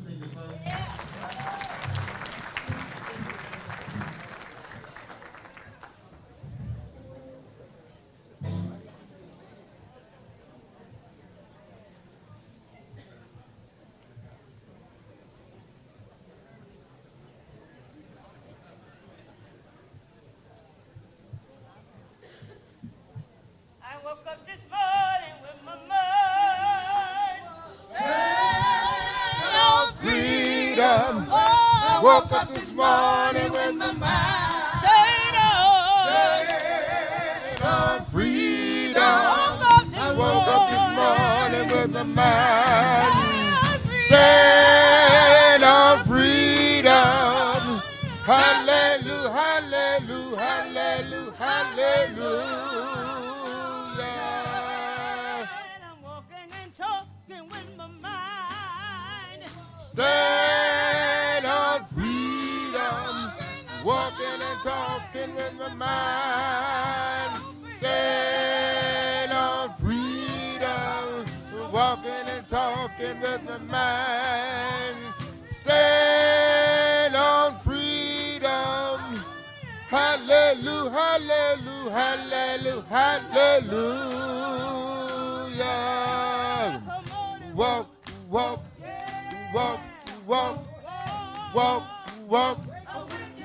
sing this song? I woke up this morning with my mind set on freedom. I woke up this morning with my mind set on freedom. I woke up this morning with my mind set on freedom. Hallelujah, hallelujah, hallelujah, hallelujah. Stand on freedom, walking and talking with my mind. Stand on freedom, walking and talking with my mind. Stand on freedom. Hallelujah, hallelujah, hallelujah, hallelujah. Walk, walk. Walk, walk, walk, walk,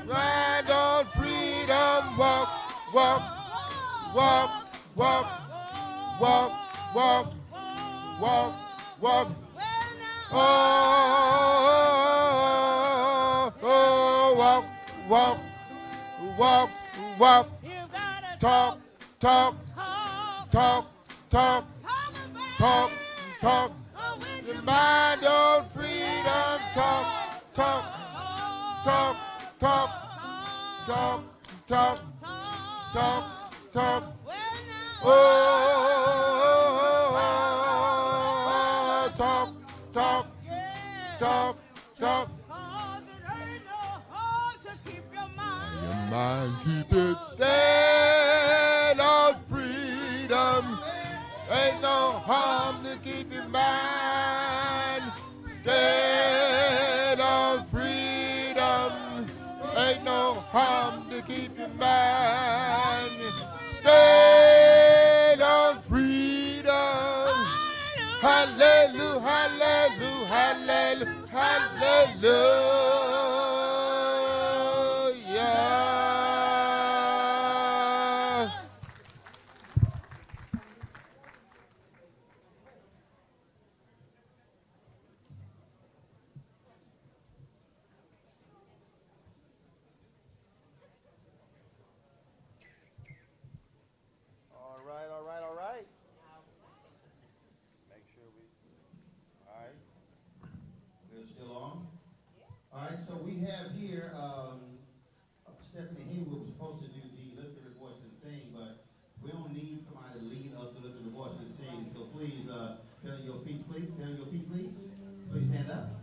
ride on freedom, walk, walk, walk, walk, walk, walk, walk, walk. Oh, oh, walk, walk, walk, walk, talk, talk, talk, talk, talk, talk. Your mind on freedom, talk, talk, talk, talk, talk, talk, talk, talk. Oh, talk, talk, talk, talk. Your mind keep it stand on freedom. Ain't no harm to keep your mind. Stand on freedom. Ain't no harm to keep your mind. Stand on freedom. Hallelujah, hallelujah, hallelujah, hallelujah. All right. Make sure we, all right. We're still on? All right, so we have here, Stephanie Haywood was supposed to do the lift your voice and sing, but we don't need somebody to lead us to lift your voice and sing. So please, tell your feet, please. Tell your feet, please. Please stand up.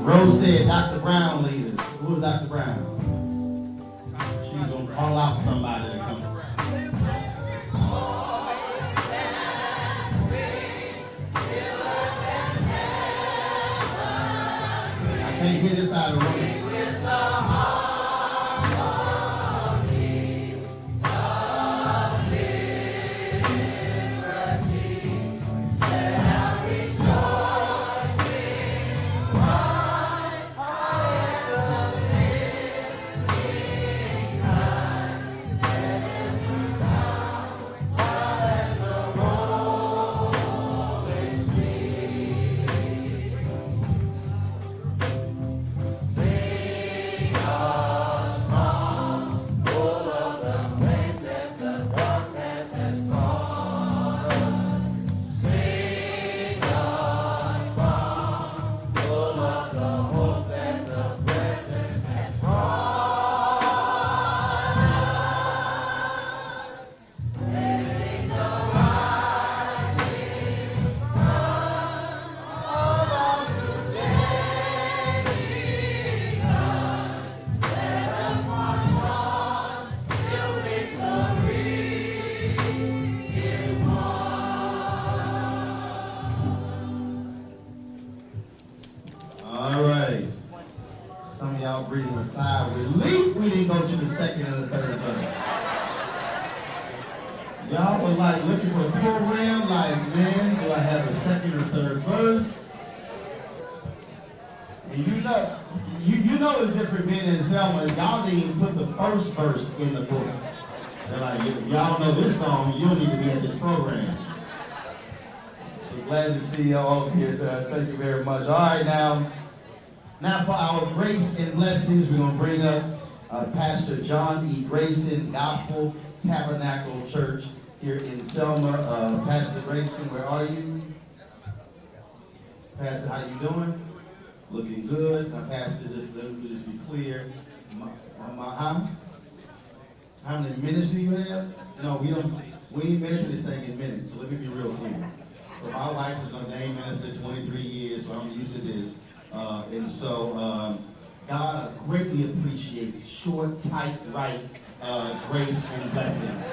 Rose said, Dr. Brown lead us. Who is Dr. Brown? She's going to call out somebody to come. I can't hear this side of the room. go to the second and the third verse? Y'all were like looking for a program, like, man, do I have a second or third verse? And you know the difference being in Selma, y'all didn't even put the first verse in the book. They're like, if y'all know this song, you don't need to be at this program. So glad to see y'all here. Thank you very much. All right, now for our grace and blessings, we're going to bring up Pastor John E. Grayson, Gospel Tabernacle Church here in Selma. Pastor Grayson, where are you? Pastor, how you doing? Looking good. Now, Pastor, let me just be clear. How many minutes do you have? No, we ain't measuring this thing in minutes, so let me be real clear. So my wife was ordained minister 23 years, so I'm used to this. And so God greatly appreciates short, tight, right grace and blessings.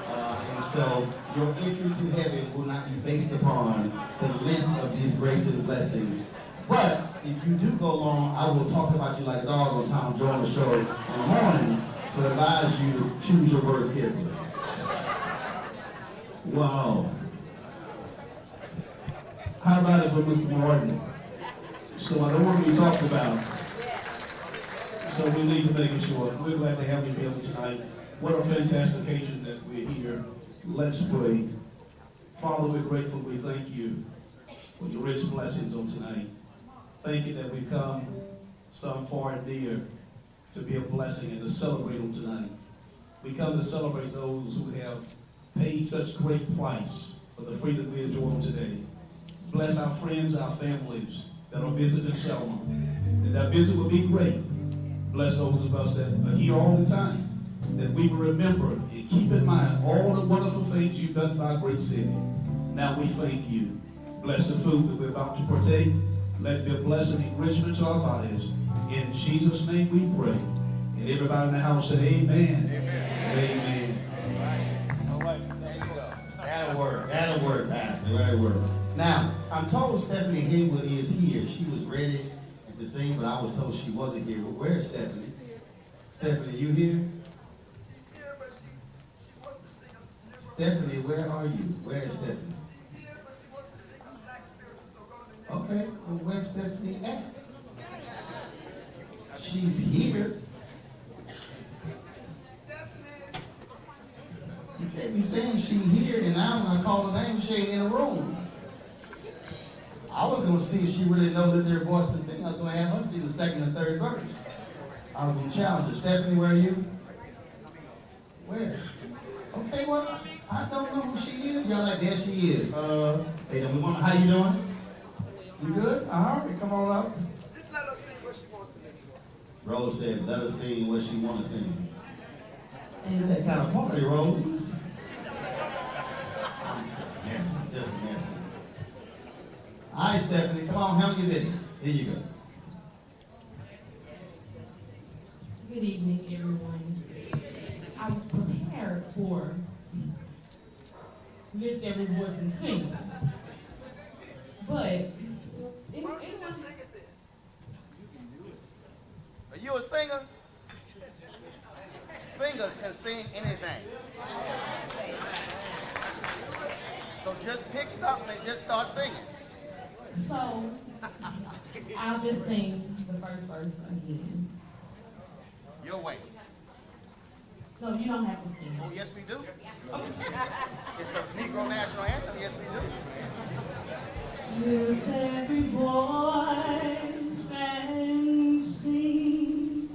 And so your entry to heaven will not be based upon the length of these grace and blessings. But if you do go long, I will talk about you like dogs on Tom Jones' show in the morning to advise you to choose your words carefully. Wow. How about it for Mr. Martin? So I don't want to be talked about. So we need to make it short. We're glad to have you here tonight. What a fantastic occasion that we're here. Let's pray. Father, we're grateful. We thank you for your rich blessings on tonight. Thank you that we come some far and near to be a blessing and to celebrate them tonight. We come to celebrate those who have paid such great price for the freedom we enjoy today. Bless our friends, our families that are visiting Selma. And that visit will be great. Bless those of us that are here all the time, that we will remember and keep in mind all the wonderful things you've done for our great city. Now we thank you. Bless the food that we're about to partake. Let it be a blessing and enrichment to our bodies. In Jesus' name we pray. And everybody in the house said amen. Amen. Amen. All right. There you go. That'll work. That'll work, Pastor. That'll work. Now, I'm told Stephanie Haywood is here. She was ready to sing, but I was told she wasn't here. Well, where's Stephanie? Stephanie, you here? She's here, but she wants to sing us. Stephanie, where are you? Where is Stephanie? She's here, but she wants to sing us Black Spiritual, so go to the next. Okay, well, where's Stephanie at? She's here. You can't be saying she's here, and now when I call her name, she ain't in the room. I was going to see if she really knows that their voice is singing. I was going to have her sing the second and third verse. I was going to challenge her. Stephanie, where are you? Where? Okay, well, I don't know who she is. Y'all like, there she is. Hey, how you doing? You good? All right, come on up. Just let her sing what she wants to sing. Rose said, let her sing what she want to sing. Ain't that kind of party, Rose. Just messing. All right, Stephanie, come on, handle your business. Here you go. Good evening, everyone. I was prepared for lift every voice and sing, but it was. Are you a singer? Singers can sing anything. So just pick something and just start singing. So I'll just sing the first verse again. Your way. So you don't have to sing. Oh, yes, we do. It's the Negro National Anthem. Yes, we do. Lift every voice and sing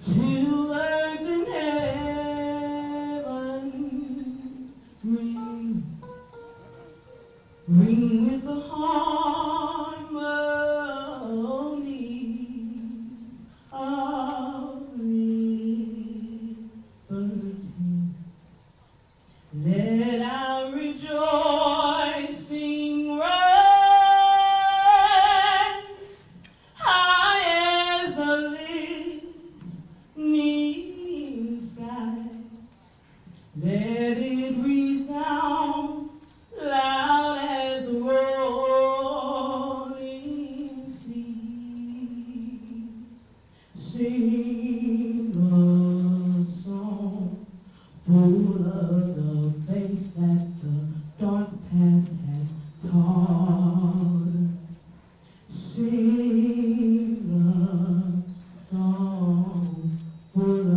to earth and heaven. Ring with the harmony of liberty. Let our rejoicing rise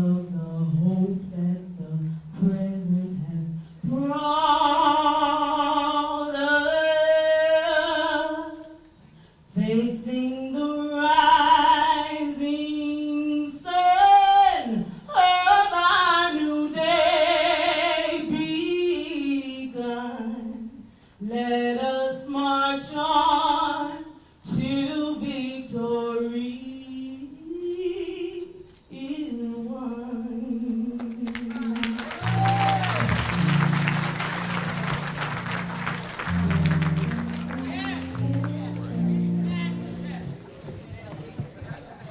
of the hope that the present has brought us, facing the rising sun of our new day begun. Let us march on till victory is won.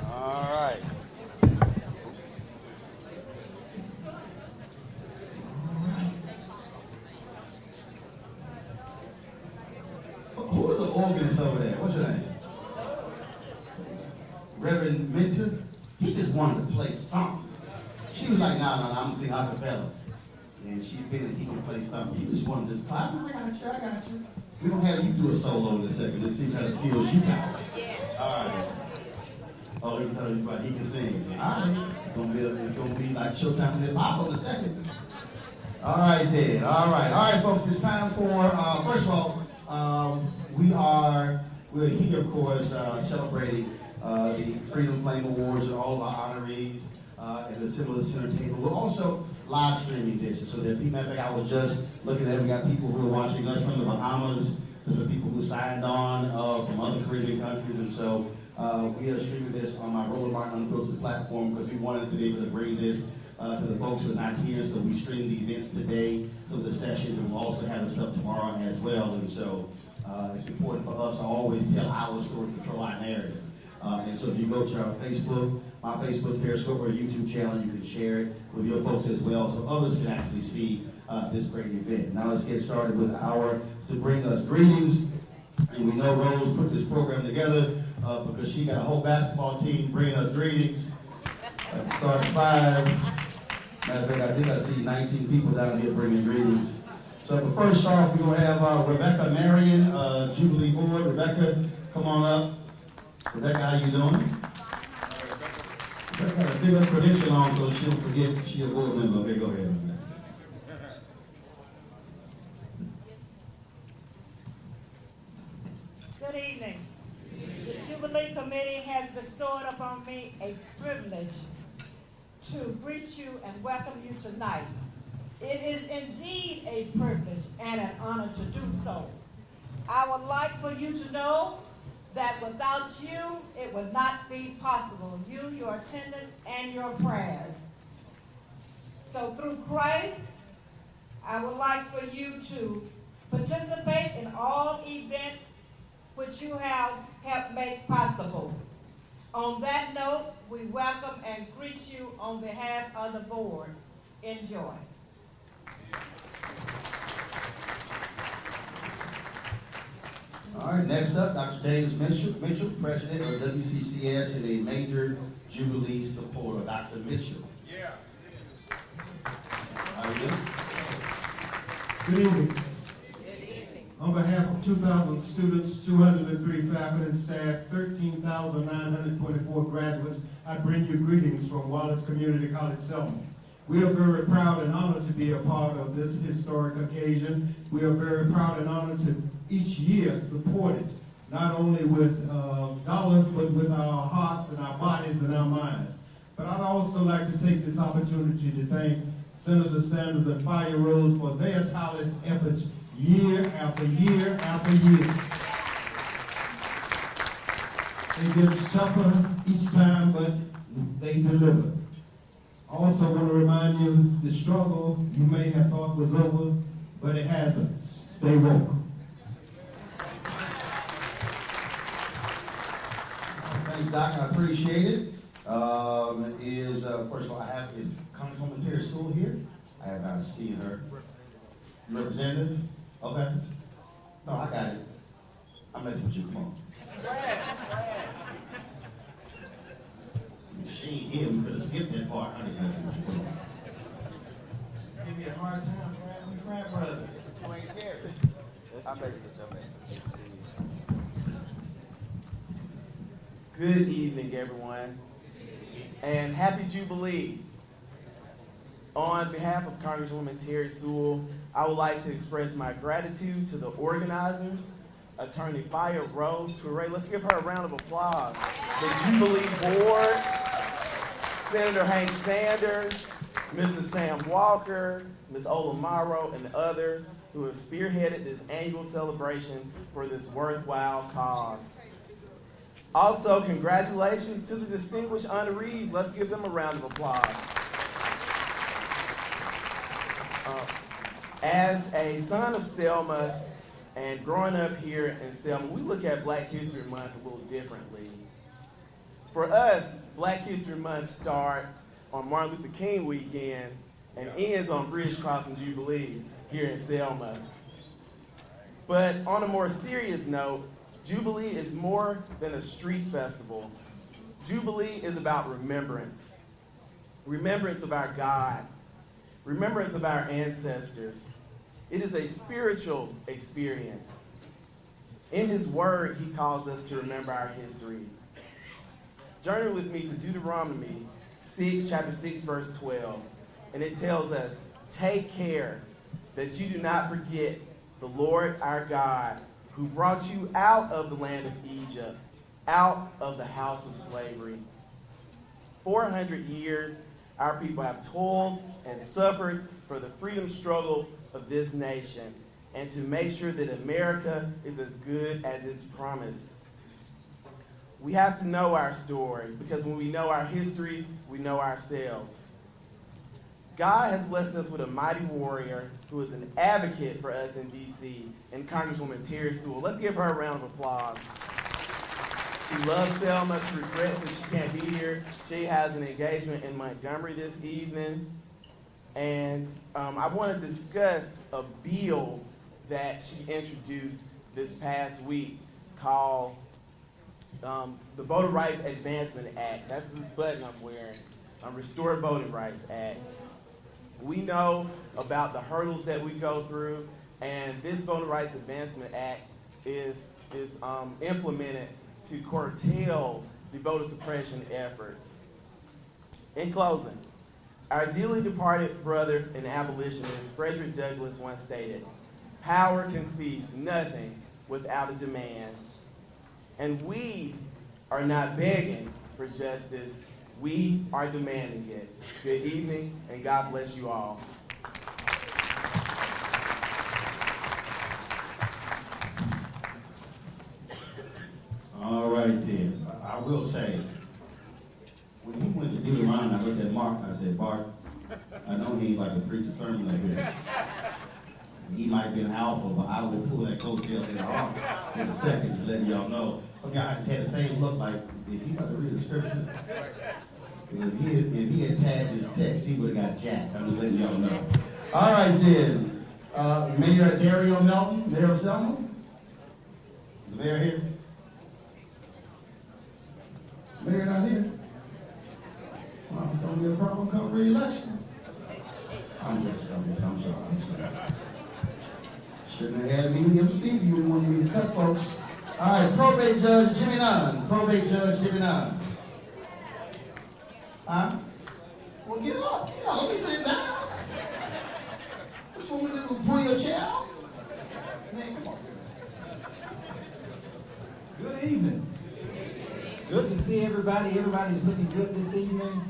All right. Who's the organist over there? What's your name? Reverend Minter? He just wanted to play something. She was like, nah, I'm gonna sing a cappella. And she finished, he gonna play something. He just wanted to just play. I got you. We don't have you do a solo in a second. Let's see what kind of skills you got. All right. Oh, let me tell you what he can sing. All right. It's gonna be like Showtime and Hip Hop in a second. All right, then. All right, folks. It's time for first of all, we're here, of course, celebrating the Freedom Flame Awards and all of our honorees at the Civil Center table. We're also live streaming this, so that people. Matter of fact, I was just looking at. We got people who are watching us from the Bahamas. There's some people who signed on from other Caribbean countries, and so we are streaming this on my Roland Unfiltered platform because we wanted to be able to bring this to the folks who are not here. So we stream the events today, some of the sessions, and we'll also have the stuff tomorrow as well. And so it's important for us to always tell our story, control our narrative. And so if you go to our Facebook, my Facebook, Periscope, or YouTube channel, you can share it with your folks as well so others can actually see this great event. Now let's get started with to bring us greetings. And we know Rose put this program together because she got a whole basketball team bringing us greetings. Start at 5. Matter of fact, I think I see 19 people down here bringing greetings. So but first off, we're going to have Rebecca Marion, Jubilee Board. Rebecca, come on up. Rebecca, how you doing? Rebecca got a big credential on so she'll forget she's a board member. Okay, go ahead. Good evening. The Jubilee Committee has bestowed upon me a privilege to greet you and welcome you tonight. It is indeed a privilege and an honor to do so. I would like for you to know that without you, it would not be possible. You, your attendance, and your prayers. So through Christ, I would like for you to participate in all events which you have helped make possible. On that note, we welcome and greet you on behalf of the board. Enjoy. All right, next up, Dr. James Mitchell, President of WCCS and a major Jubilee supporter. Dr. Mitchell. Yeah. How are you? Good evening. Good evening. On behalf of 2,000 students, 203 faculty and staff, 13,924 graduates, I bring you greetings from Wallace Community College, Selma. We are very proud and honored to be a part of this historic occasion. We are very proud and honored to each year support it, not only with dollars, but with our hearts and our bodies and our minds. But I'd also like to take this opportunity to thank Senator Sanders and Fire Rose for their tireless efforts year after year after year. It gets tougher each time, but they deliver. I also want to remind you, the struggle you may have thought was over, but it hasn't. Stay woke. Thanks, Doc. I appreciate it. First of all, is Congresswoman Terry Sewell here? I have not seen her. Representative? Okay. No, I got it. I'm messing with you. Come on. She ain't here. We could have skipped that part. I didn't messing with you. Come on. Give me a hard time, Brad. We crab brothers. You ain't Terry. I'm messing with you. Good evening, everyone, and happy Jubilee. On behalf of Congresswoman Terry Sewell, I would like to express my gratitude to the organizers, Attorney Fire Rose Toure. Let's give her a round of applause. The Jubilee Board, Senator Hank Sanders, Mr. Sam Walker, Ms. Ola Morrow, and others who have spearheaded this annual celebration for this worthwhile cause. Also, congratulations to the distinguished honorees. Let's give them a round of applause. As a son of Selma and growing up here in Selma, we look at Black History Month a little differently. For us, Black History Month starts on Martin Luther King weekend and ends on British Crossing Jubilee here in Selma. But on a more serious note, Jubilee is more than a street festival. Jubilee is about remembrance. Remembrance of our God. Remembrance of our ancestors. It is a spiritual experience. In his word, he calls us to remember our history. Journey with me to Deuteronomy chapter 6, verse 12. And it tells us, take care that you do not forget the Lord our God, who brought you out of the land of Egypt, out of the house of slavery. 400 years, our people have toiled and suffered for the freedom struggle of this nation and to make sure that America is as good as its promise. We have to know our story, because when we know our history, we know ourselves. God has blessed us with a mighty warrior who is an advocate for us in D.C., and Congresswoman Terry Sewell. Let's give her a round of applause. She loves Selma. She regrets that she can't be here. She has an engagement in Montgomery this evening. And I want to discuss a bill that she introduced this past week called the Voter Rights Advancement Act. That's this button I'm wearing. Restore Voting Rights Act. We know about the hurdles that we go through, and this Voter Rights Advancement Act is implemented to curtail the voter suppression efforts. In closing, our dearly departed brother and abolitionist Frederick Douglass once stated, "Power concedes nothing without a demand." And we are not begging for justice, we are demanding it. Good evening, and God bless you all. All right, then. I will say, when he went to Deuteronomy, I looked at Mark and I said, Mark, I know he ain't like to preach a sermon like this. He might be an alpha, but I will pull that coattail in a second, just letting y'all know. Some guys had the same look like, if he about to read the scripture, if he had tagged his text, he would have got jacked. I'm just letting y'all know. All right, then. Mayor Dario Melton, Mayor of Selma. Is the mayor here? Mayor not here? Well, it's going to be a problem come re-election. I'm sorry. Shouldn't have had me MC if you wanted me to cut, folks. All right, probate judge Jimmy Nunn. Probate judge Jimmy Nunn. Huh? Well, get up. Yeah, let me sit down. What you want me to do? Pull your chair out? Man, come on. Good evening. Good to see everybody. Everybody's looking good this evening.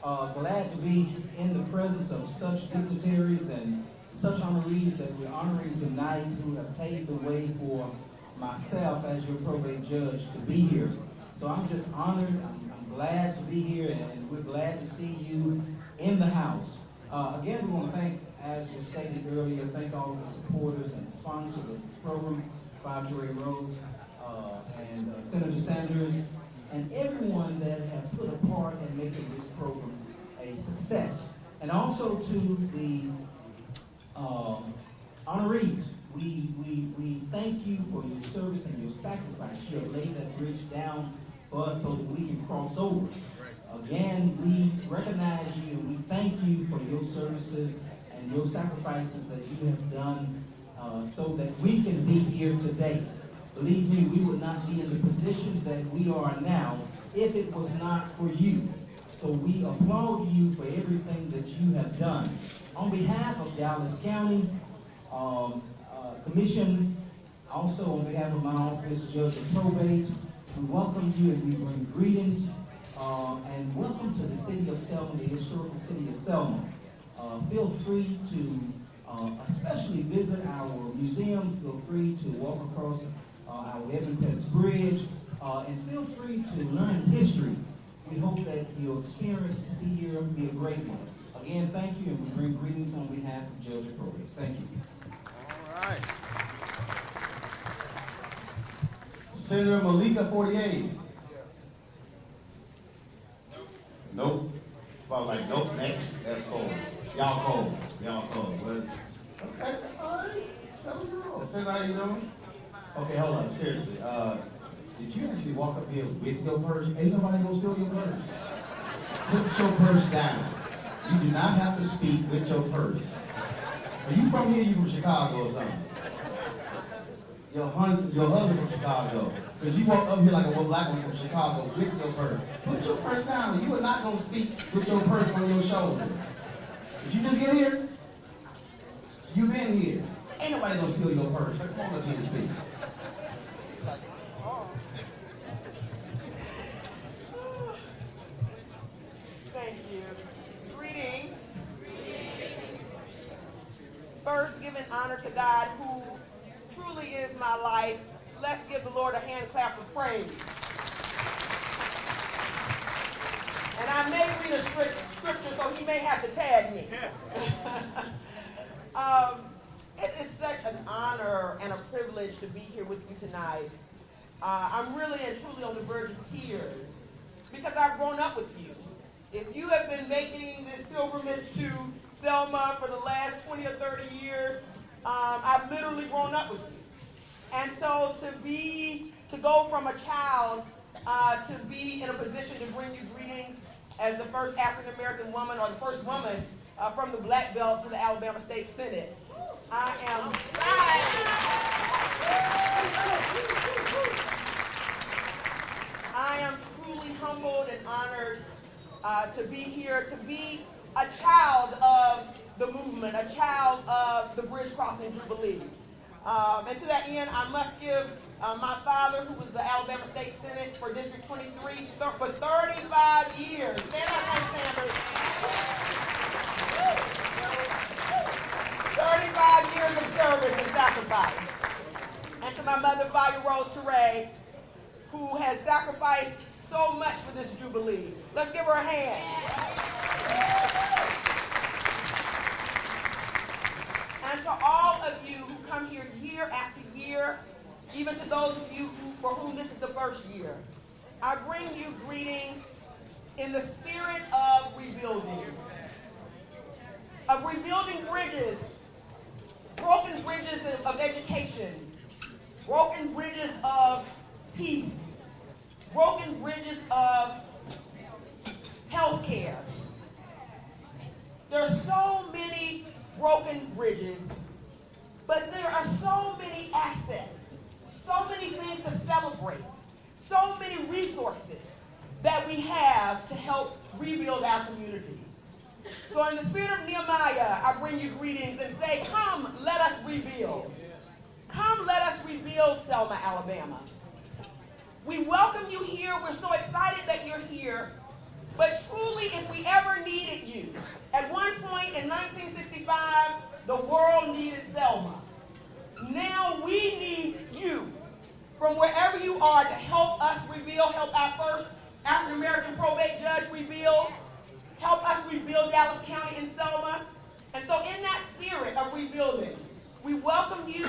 Glad to be in the presence of such dignitaries and such honorees that we're honoring tonight who have paved the way for myself as your probate judge to be here. So I'm just honored. I'm glad to be here, and we're glad to see you in the house. Again, we want to thank, as was stated earlier, thank all of the supporters and sponsors of this program, Fire Rose, and Senator Sanders, and everyone that have put a part in making this program a success. And also to the honorees, we thank you for your service and your sacrifice. You have laid that bridge down for us so that we can cross over. Again, we recognize you and we thank you for your services and your sacrifices that you have done so that we can be here today. Believe me, we would not be in the positions that we are now if it was not for you. So we applaud you for everything that you have done. On behalf of Dallas County Commission, also on behalf of my office, Judge of Probate, we welcome you and we bring greetings and welcome to the city of Selma, the historical city of Selma. Feel free to especially visit our museums. Feel free to walk across our Evan Petts Bridge and feel free to learn history. We hope that your experience here will be a great one. Again, thank you, and we bring greetings on behalf of Judge of Probate. Thank you. All right. Senator Malika, 48. Nope. I was like, nope, next. That's cold. Y'all cold. Y'all cold. Okay, all right. 7-year-old. Senator, how you doing? Okay, hold up. Seriously. Did you actually walk up here with your purse? Ain't nobody gonna steal your purse. Put your purse down. You do not have to speak with your purse. Are you from here? You from Chicago or something? Your husband from Chicago. Because you walk up here like a black woman from Chicago with your purse. Put your purse down. You are not going to speak with your purse on your shoulder. Did you just get here? You've been here. Ain't nobody going to steal your purse. Come on up here and speak. Thank you. Greetings. First, giving honor to God, who truly is my life. Let's give the Lord a hand clap of praise. And I may read a scripture, so he may have to tag me. It is such an honor and a privilege to be here with you tonight. I'm really and truly on the verge of tears because I've grown up with you. If you have been making this pilgrimage to Selma for the last 20 or 30 years, I've literally grown up with you. And so to go from a child to be in a position to bring you greetings as the first African-American woman or the first woman from the Black Belt to the Alabama State Senate, I am truly humbled and honored to be here, to be a child of the movement, a child of the Bridge Crossing Jubilee. And to that end, I must give my father, who was the Alabama State Senate for District 23 for 35 years. Stand up, Sanders. 35 years of service and sacrifice. And to my mother, Vaya Rose Teray, who has sacrificed so much for this Jubilee. Let's give her a hand. And to all of you who come here year after year, even to those of you for whom this is the first year, I bring you greetings in the spirit of rebuilding bridges, broken bridges of education, broken bridges of peace, broken bridges of health care. There are so many broken bridges, but there are so many assets, so many things to celebrate, so many resources that we have to help rebuild our communities. So in the spirit of Nehemiah, I bring you greetings and say, come, let us rebuild. Come, let us rebuild Selma, Alabama. We welcome you here. We're so excited that you're here. But truly, if we ever needed you, at one point in 1965, the world needed Selma. Now we need you from wherever you are to help us rebuild, help our first African-American probate judge rebuild, help us rebuild Dallas County and Selma. And so in that spirit of rebuilding, we welcome you.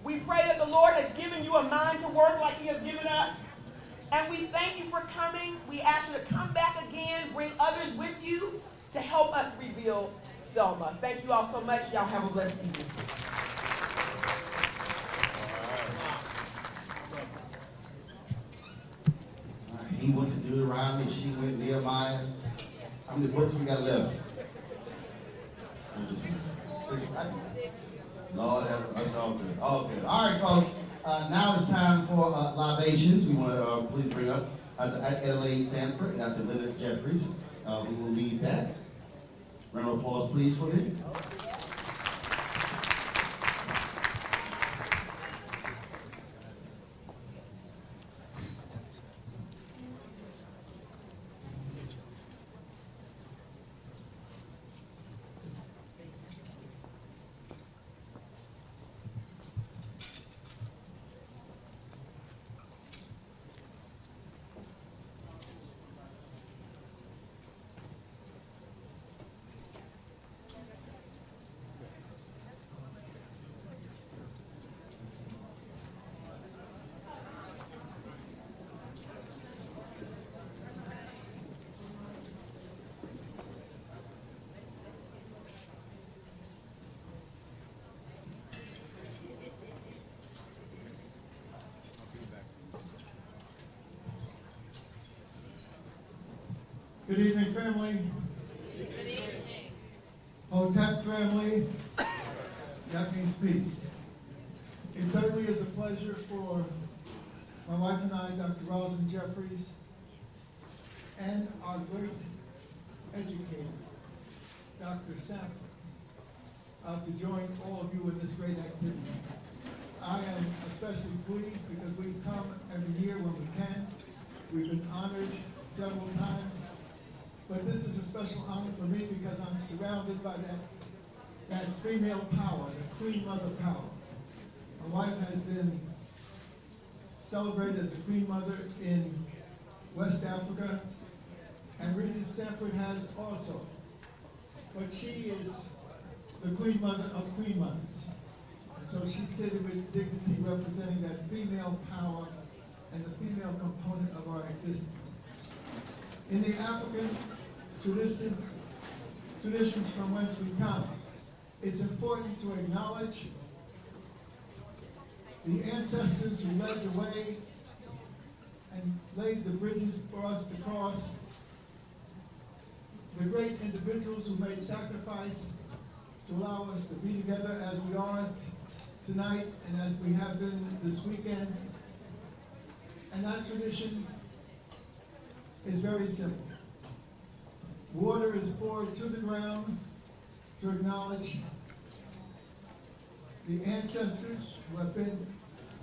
We pray that the Lord has given you a mind to work like he has given us. And we thank you for coming. We ask you to come back again, bring others with you to help us rebuild Selma. Thank you all so much. Y'all have a blessed evening. He went to Deuteronomy, she went Nehemiah. How many books we got left? 6. Lord, that's all good. All good. All right, folks. Now it's time for libations. We want to please bring up Dr. Adelaide Sanford and Dr. Lynda Jeffries. we will lead that. Round of applause, please, for them. Good evening, family. Good evening. Hotep family. That means peace. It certainly is a pleasure for my wife and I, Dr. Roland Jeffries, and our great educator, Dr. Sanford, to join all of you in this great activity. I am especially pleased because we come every year when we can. We've been honored several times. But this is a special honor for me because I'm surrounded by that female power, that Queen Mother power. My wife has been celebrated as a Queen Mother in West Africa, and Regent Sanford has also. But she is the Queen Mother of Queen Mothers. And so she's sitting with dignity, representing that female power and the female component of our existence. In the African traditions from whence we come, it's important to acknowledge the ancestors who led the way and laid the bridges for us to cross, the great individuals who made sacrifice to allow us to be together as we are tonight and as we have been this weekend. And that tradition is very simple. Water is poured to the ground to acknowledge the ancestors who have been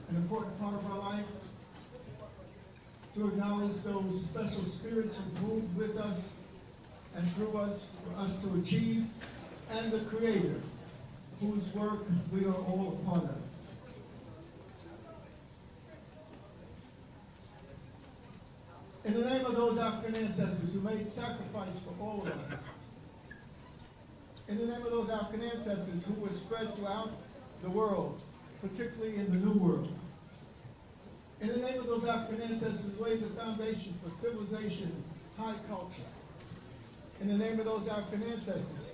an important part of our life, to acknowledge those special spirits who moved with us and through us for us to achieve, and the Creator, whose work we are all a part of. In the name of those African ancestors who made sacrifice for all of us, in the name of those African ancestors who were spread throughout the world, particularly in the New World, in the name of those African ancestors who laid the foundation for civilization, high culture, in the name of those African ancestors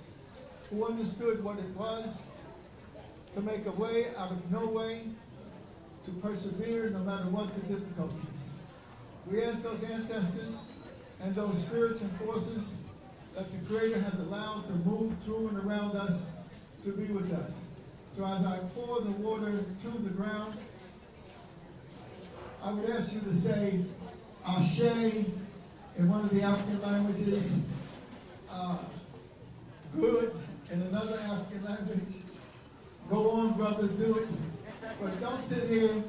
who understood what it was to make a way out of no way, to persevere no matter what the difficulties. We ask those ancestors and those spirits and forces that the Creator has allowed to move through and around us to be with us. So as I pour the water to the ground, I would ask you to say Ashe in one of the African languages, good in another African language. Go on, brother, do it. But don't sit here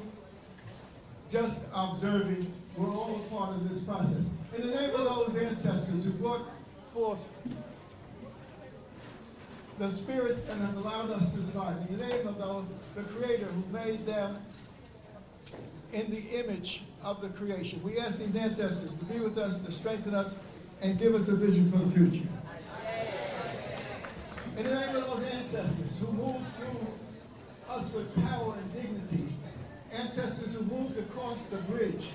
just observing. We're all a part of this process. In the name of those ancestors who brought forth the spirits and have allowed us to survive, in the name of the Creator who made them in the image of the creation, we ask these ancestors to be with us, to strengthen us, and give us a vision for the future. In the name of those ancestors who moved through us with power and dignity, ancestors who moved across the bridge,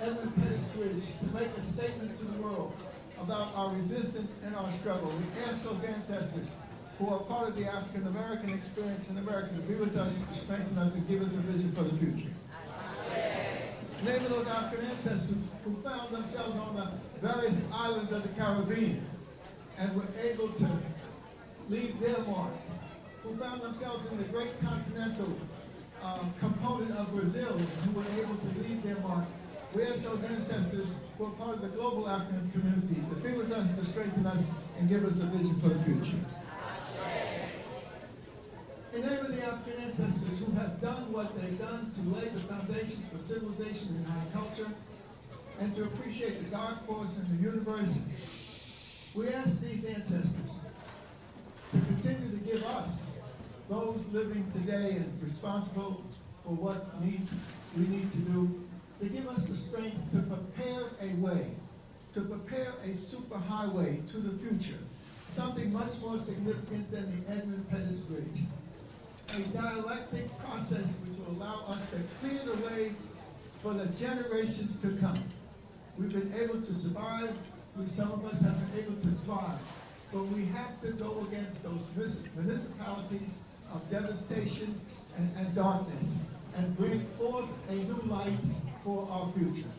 Edmund Pettus Bridge, to make a statement to the world about our resistance and our struggle. We ask those ancestors who are part of the African American experience in America to be with us, to strengthen us, and give us a vision for the future. In the name of those African ancestors who found themselves on the various islands of the Caribbean and were able to leave their mark, who found themselves in the great continental component of Brazil and who were able to leave their mark. We ask those ancestors who are part of the global African community, to be with us, to strengthen us, and give us a vision for the future. In the name of the African ancestors who have done what they've done to lay the foundations for civilization and high culture, and to appreciate the dark force in the universe, we ask these ancestors to continue to give us, those living today and responsible for what we need to do, to give us the strength to prepare a way, to prepare a superhighway to the future, something much more significant than the Edmund Pettus Bridge. A dialectic process which will allow us to clear the way for the generations to come. We've been able to survive, some of us have been able to thrive, but we have to go against those municipalities of devastation and darkness and bring forth a new light for our future.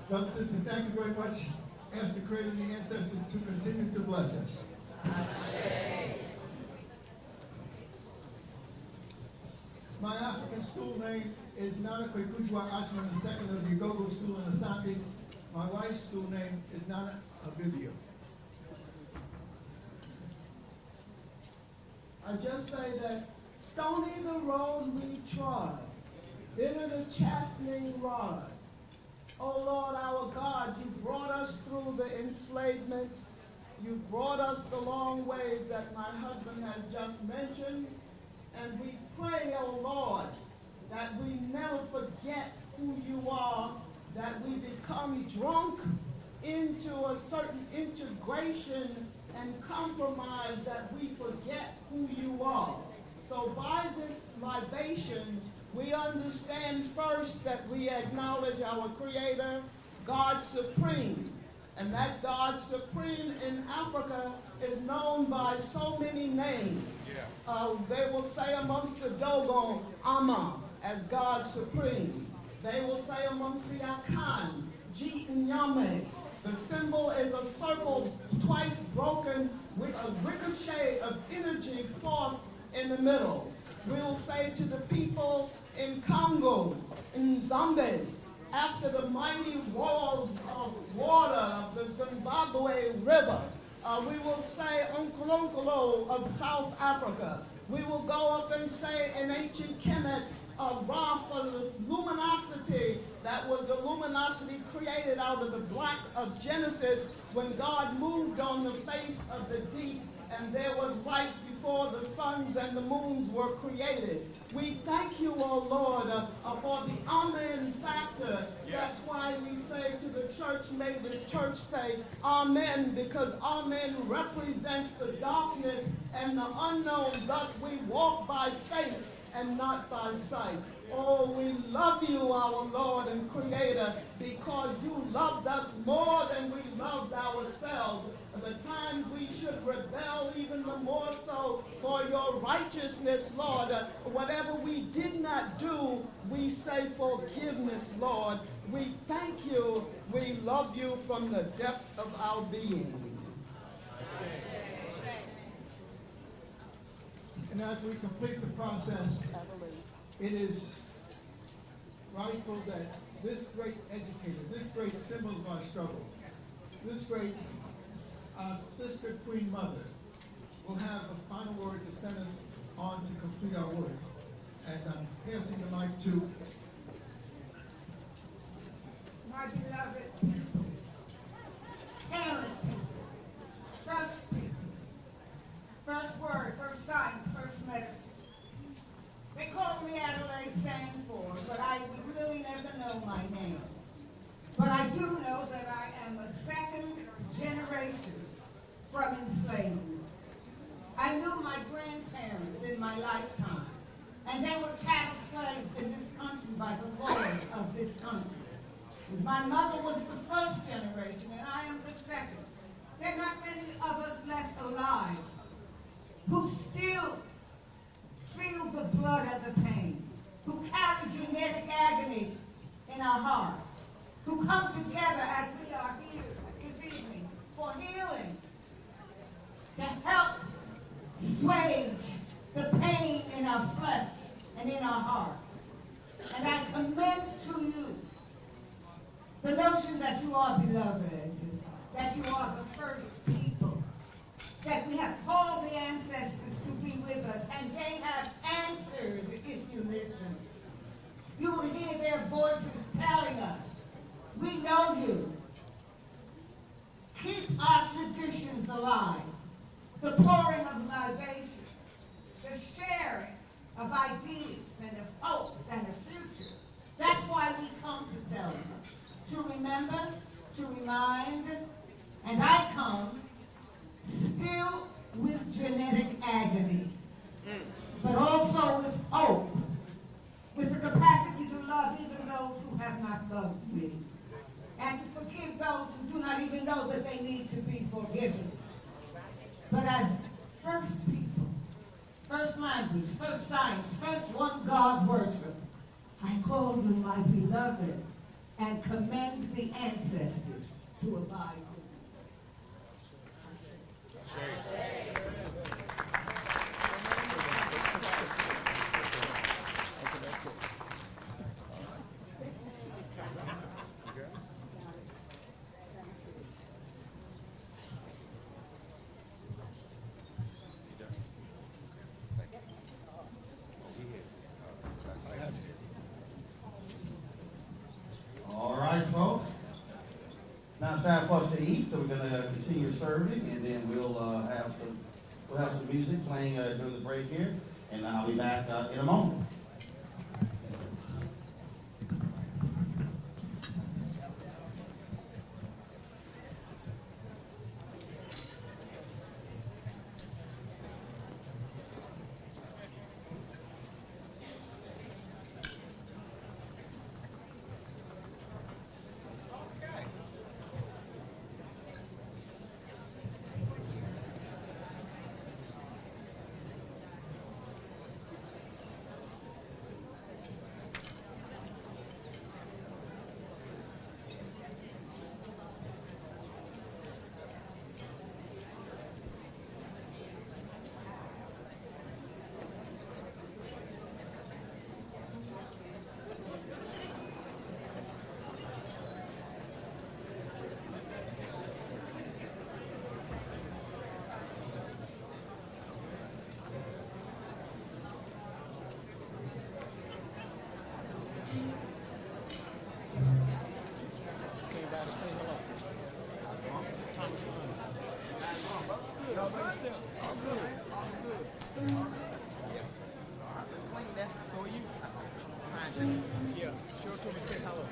Brothers and sisters, thank you very much. Ask the Creator and the ancestors to continue to bless us. My African school name is Nana Kwekujwa Achman II of the Gogo School in Asante. My wife's school name is Nana Abibio. I just say that stony the road we trod, bitter the chastening rod. Oh Lord our God, you brought us through the enslavement. You brought us the long way that my husband has just mentioned. And we pray, oh Lord, that we never forget who you are, that we become drunk into a certain integration and compromise, that we forget who you are. So by this libation, we understand first that we acknowledge our Creator, God Supreme, and that God Supreme in Africa is known by so many names. They will say amongst the Dogon, Ama, as God Supreme. They will say amongst the Akan, Ji Nyame. The symbol is a circle twice broken with a ricochet of energy force in the middle. We will say to the people in Congo, in Zambia, after the mighty walls of water of the Zimbabwe River, we will say Onkolonkolo of South Africa. We will go up and say in ancient Kemet, Ra for the luminosity that was the luminosity created out of the black of Genesis when God moved on the face of the deep and there was light before the suns and the moons were created. We thank you, O Lord, for the Amen factor. That's why we say to the church, may the church say Amen, because Amen represents the darkness and the unknown. Thus we walk by faith and not by sight. Oh, we love you, our Lord and Creator, because you loved us more than we loved ourselves. The times we should rebel even the more so for your righteousness, Lord. Whatever we did not do, we say forgiveness, Lord. We thank you. We love you from the depth of our being. And as we complete the process, it is rightful that this great educator, this great symbol of our struggle, this great sister queen mother will have a final word to send us on to complete our work. And I'm passing the mic to my beloved parents, first people, first word, first science, first medicine. They call me Adelaide Sanford, but I would really never know my name. But I do know that I am a second generation from enslavement. I knew my grandparents in my lifetime, and they were chattel slaves in this country by the laws of this country. My mother was the first generation, and I am the second. There are not many of us left alive who still feel the blood of the pain, who carry genetic agony in our hearts, who come together as we are here this evening for healing, to help assuage the pain in our flesh and in our hearts. And I commend to you The notion that you are beloved, that you are the first people, that we have called the ancestors to be with us, and they have answered if you listen. You will hear their voices telling us, we know you. Keep our traditions alive. The pouring of libations, the sharing of ideas and of hope and of future. That's why we come to Selma. To remember, to remind, and I come still with genetic agony, but also with hope, with the capacity to love even those who have not loved me, and to forgive those who do not even know that they need to be forgiven. But as first people, first language, first science, first one God worship, I call you my beloved and commend the ancestors to abide with All right, folks. Now it's time for us to eat, so we're going to continue serving, and then we'll have some music playing during the break here, and I'll be back in a moment. Yeah, sure to me, say hello.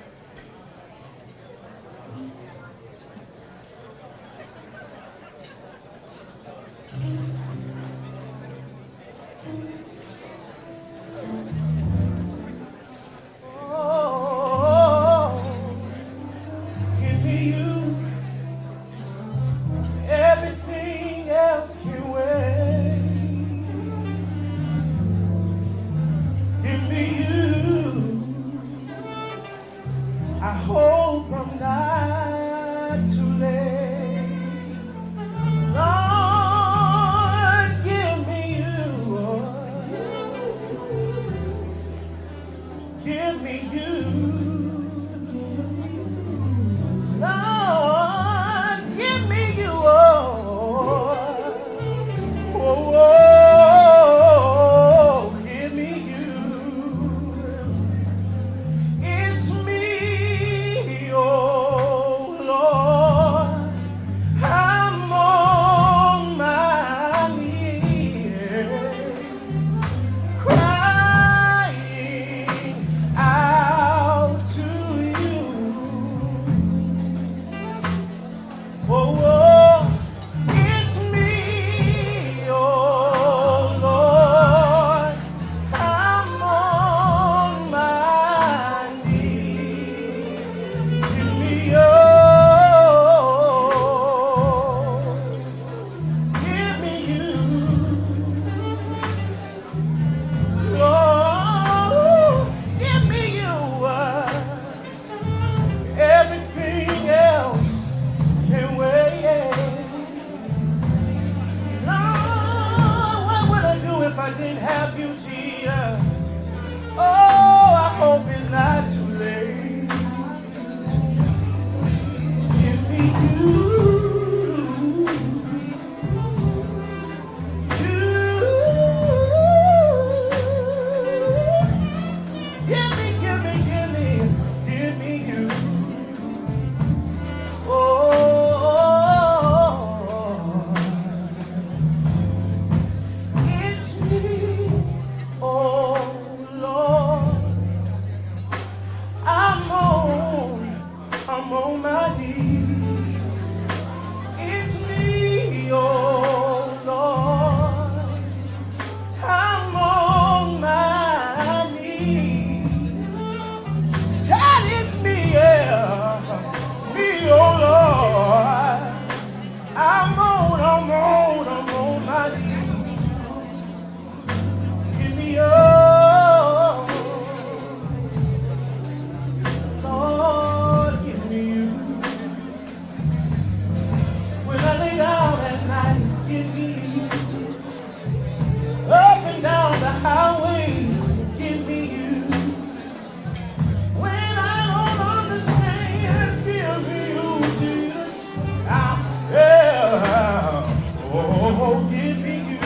it be you?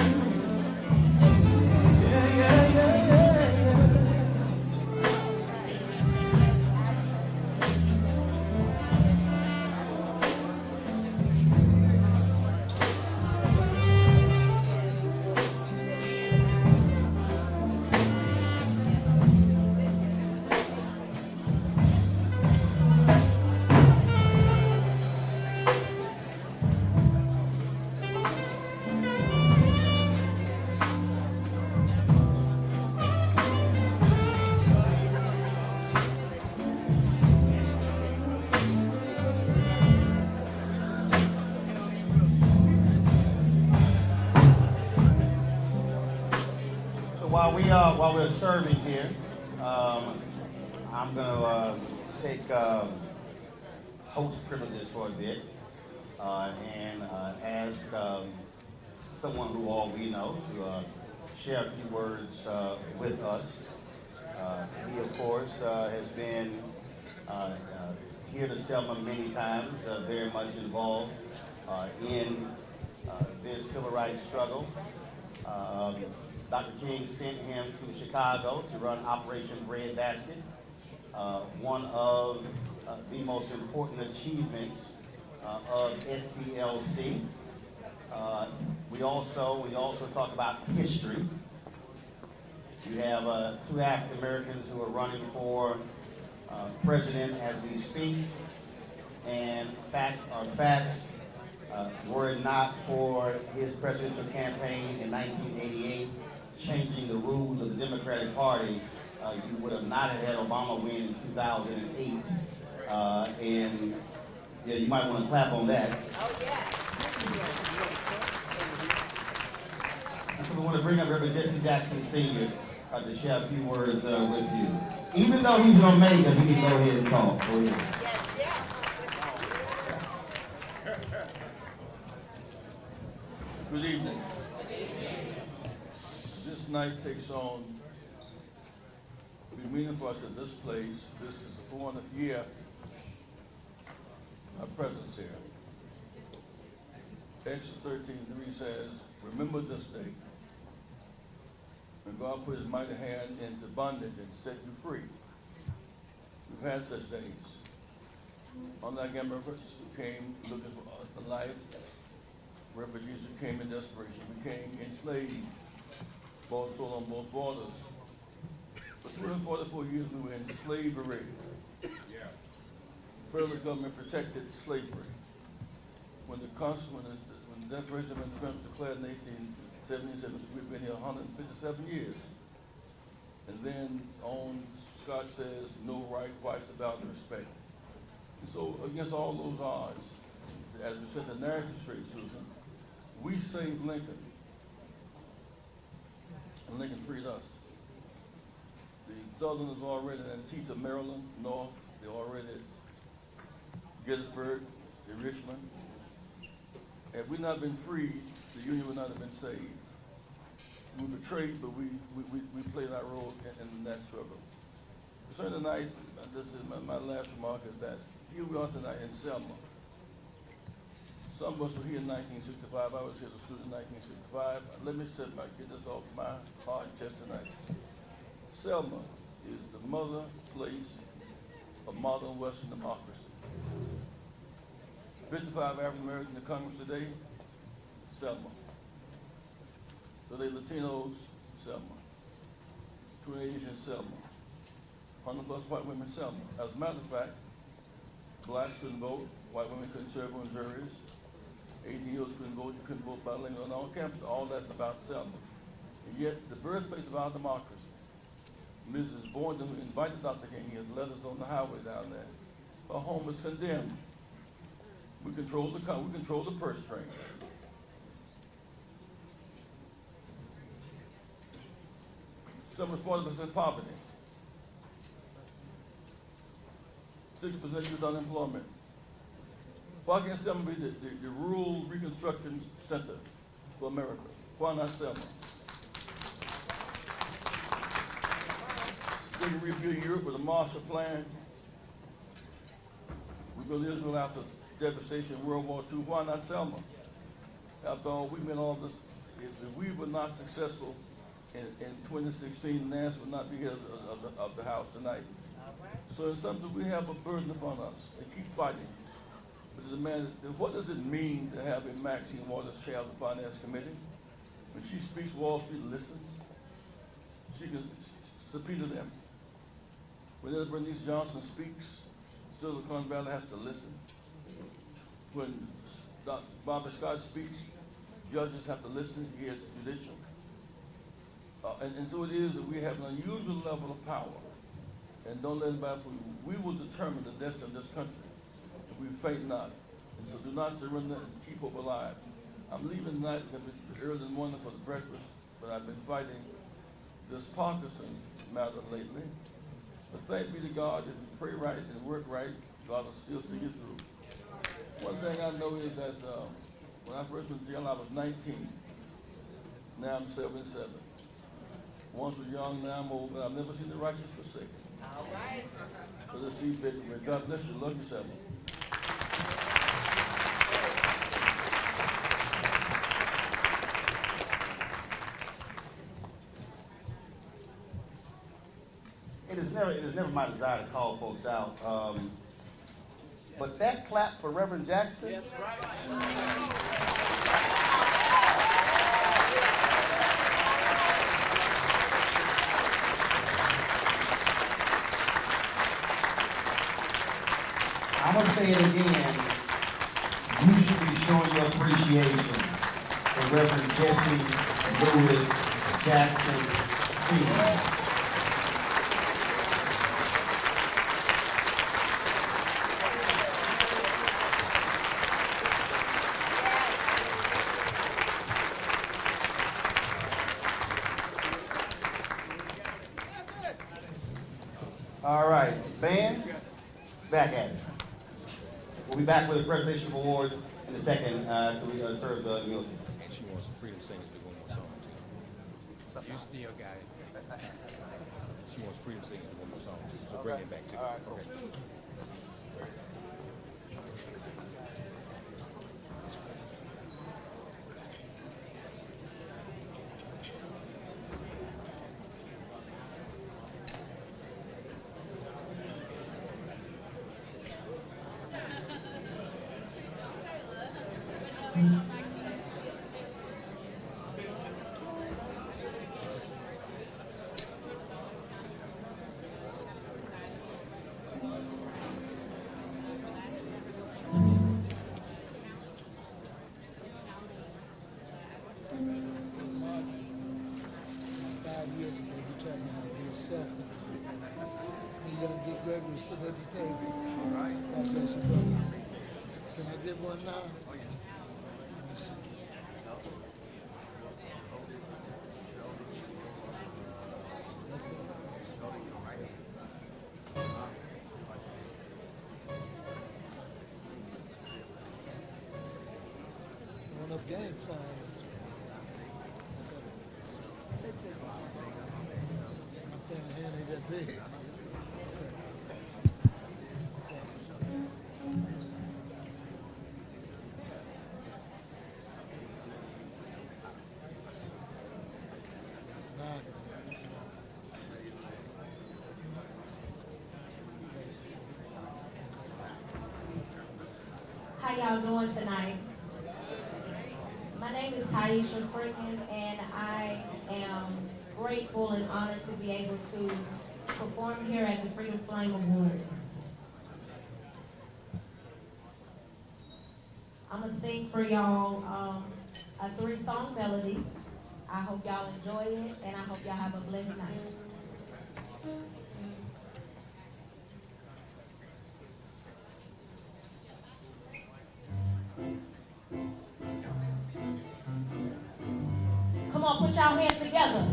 Yeah, yeah, yeah, yeah, yeah. While we're serving here, I'm gonna take host privileges for a bit and ask someone who all we know to share a few words with us. He, of course, has been here to Selma many times, very much involved in this civil rights struggle. Dr. King sent him to Chicago to run Operation Breadbasket, one of the most important achievements of SCLC. We also talk about history. You have two African Americans who are running for president as we speak, and facts are facts. Were it not for his presidential campaign in 1988, changing the rules of the Democratic Party, you would have not had Obama win in 2008. And yeah, you might want to clap on that. Oh, yeah. And so we want to bring up Reverend Jesse Jackson Sr. To share a few words with you. Even though he's going to make us, we can go ahead and talk. Go ahead. Good evening. This night takes on be meaning for us at this place. This is the 400th year of our presence here. Exodus 13:3 says, remember this day when God put his mighty hand into bondage and set you free. We've had such days. Unlike immigrants who came looking for life, refugees who came in desperation became enslaved, both sold on both borders. For 244 years we were in slavery. The federal government protected slavery. When the Declaration of Independence declared in 1877, we've been here 157 years. And then on Scott says, no right, twice about respect. And so against all those odds, as we set the narrative straight, Susan, we saved Lincoln. And Lincoln freed us. The Southerners were already in Antietam, Maryland, North. They were already at Gettysburg, in Richmond. Had we not been freed, the Union would not have been saved. We were betrayed, but we played our role in that struggle. So tonight, this is my last remark, is that here we are tonight in Selma. Some of us were here in 1965. I was here as a student in 1965. Let me get this off my heart and chest tonight. Selma is the mother place of modern Western democracy. 55 African Americans in the Congress today, Selma. Today Latinos, Selma. 20 Asians, Selma. 100 plus white women, Selma. As a matter of fact, blacks couldn't vote, white women couldn't serve on juries, 18-year-olds couldn't vote, you couldn't vote bilingual on campus. All that's about Selma. And yet, the birthplace of our democracy, Mrs. Boynton, who invited Dr. King here, the letters on the highway down there, her home is condemned. We control the purse strings. Some 40% poverty. 6% youth unemployment. Why can't Selma be the rural reconstruction center for America? Why not Selma? We can rebuild Europe with a Marshall Plan. We built Israel after devastation in World War II. Why not Selma? After all, we made all this if we were not successful in 2016, Nance would not be here of the House tonight. So in some sense, we have a burden upon us to keep fighting. But the man, what does it mean to have a Maxine Waters chair of the Finance Committee? When she speaks, Wall Street listens. She can subpoena them. Whenever Bernice Johnson speaks, Silicon Valley has to listen. When Barbara Scott speaks, judges have to listen. He is judicial. And so it is that we have an unusual level of power. And don't let anybody fool you. We will determine the destiny of this country if we faint not. And so do not surrender and keep hope alive. I'm leaving tonight because it's early in the morning for the breakfast, but I've been fighting this Parkinson's matter lately. But thank be to God, if you pray right and work right, God will still see you through. One thing I know is that when I first went to jail, I was 19. Now I'm 77. Once was young, now I'm old, but I've never seen the righteous forsaken. All right. So let's see, baby. God bless you. Love yourself. It is never my desire to call folks out. But that clap for Reverend Jackson. Yes, right. I'm going to say it again. You should be showing your appreciation for Reverend Jesse Lewis Jackson Sr. All right, band, back at it. We'll be back with the presentation of awards in a second after we serve the meal. And she wants some Freedom Singers to do one more song too. You still got it. She wants Freedom Singers to do one more song too. So bring it back to her. Cool. Okay. Gregory sitting at the table. All right. God bless you, brother. Can I get one now? Oh, yeah. Let me see. One of gang signs. My hand ain't that big. How y'all doing tonight? My name is Taisha Crickens, and I am grateful and honored to be able to perform here at the Freedom Flame Awards. I'm gonna sing for y'all a 3-song melody. I hope y'all enjoy it, and I hope y'all have a blessed night. Come on, put y'all hands together.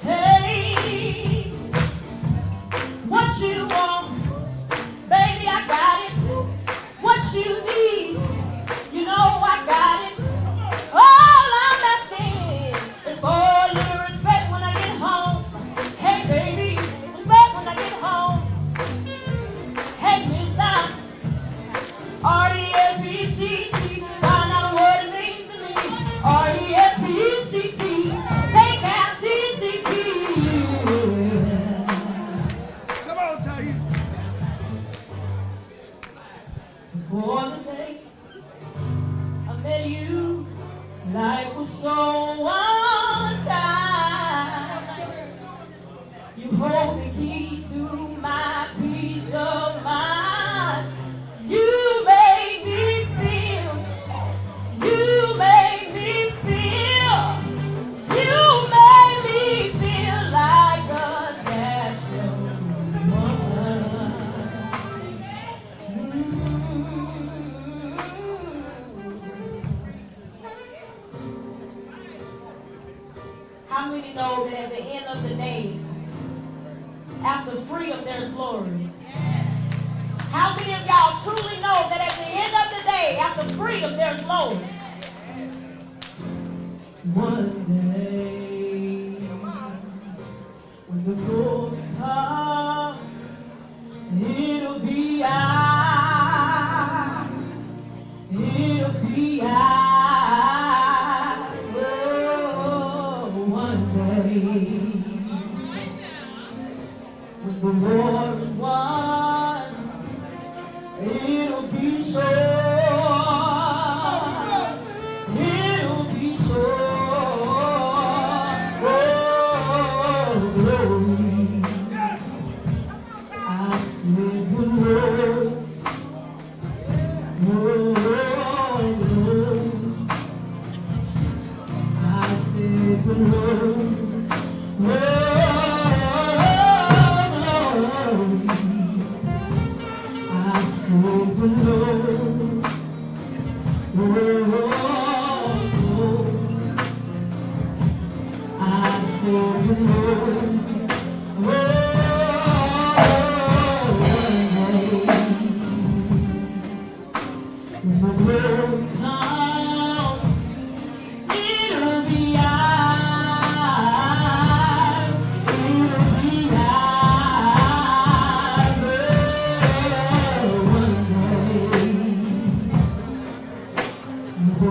Hey, what you want, baby, I got it. What you need, you know I got it. All I'm asking is for a little respect when I get home. Hey, baby, respect when I get home. Hey, mister. For the day I met you, life was so unkind. You hold the key to my peace of mind. You made me feel, you made me feel, you made me feel like a natural woman. How many know that at the end of the day, after freedom, there's glory? How many of y'all truly know that at the end of the day, after freedom, there's glory? One day, when the glory comes, it'll be ours. It'll be ours. Oh, one day, when the war is won, it'll be so. It'll be so. Oh, glory. I said the Lord. Oh, Lord. I said the Lord. Oh,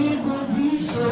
it will be so.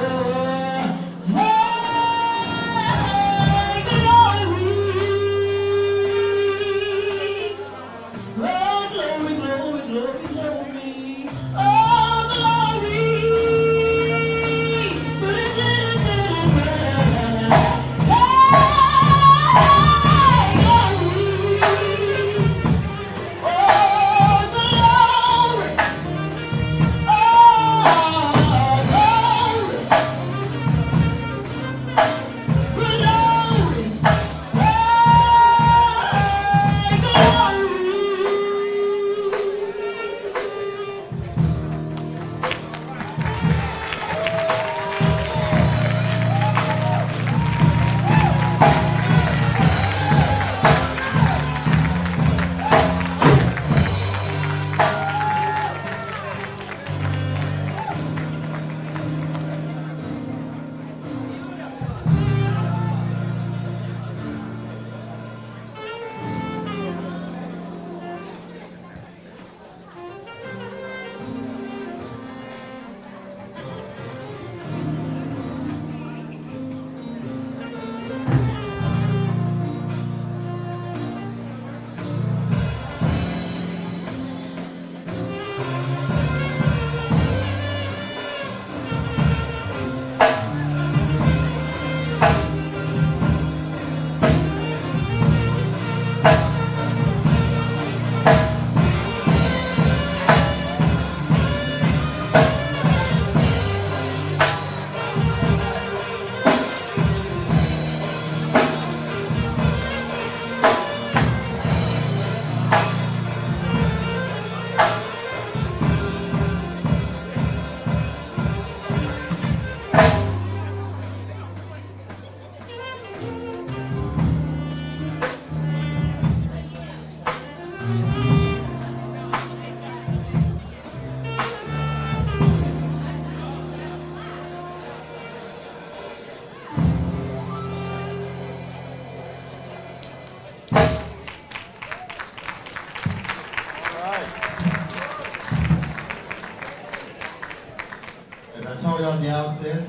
On the outset,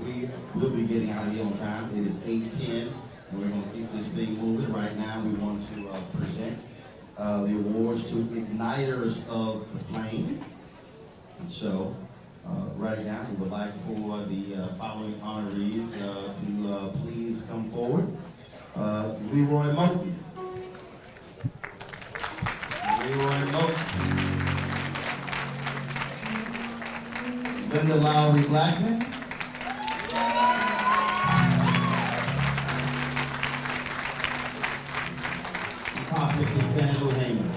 we will be getting out of here on time. It is 8:10, and we're going to keep this thing moving. Right now, we want to present the awards to Igniters of the Flame. And so, right now, we would like for the following honorees to please come forward. Leroy Moten. Leroy Moten. Lynda Lowery Blackmon. Prophet Nathaniel Heyman.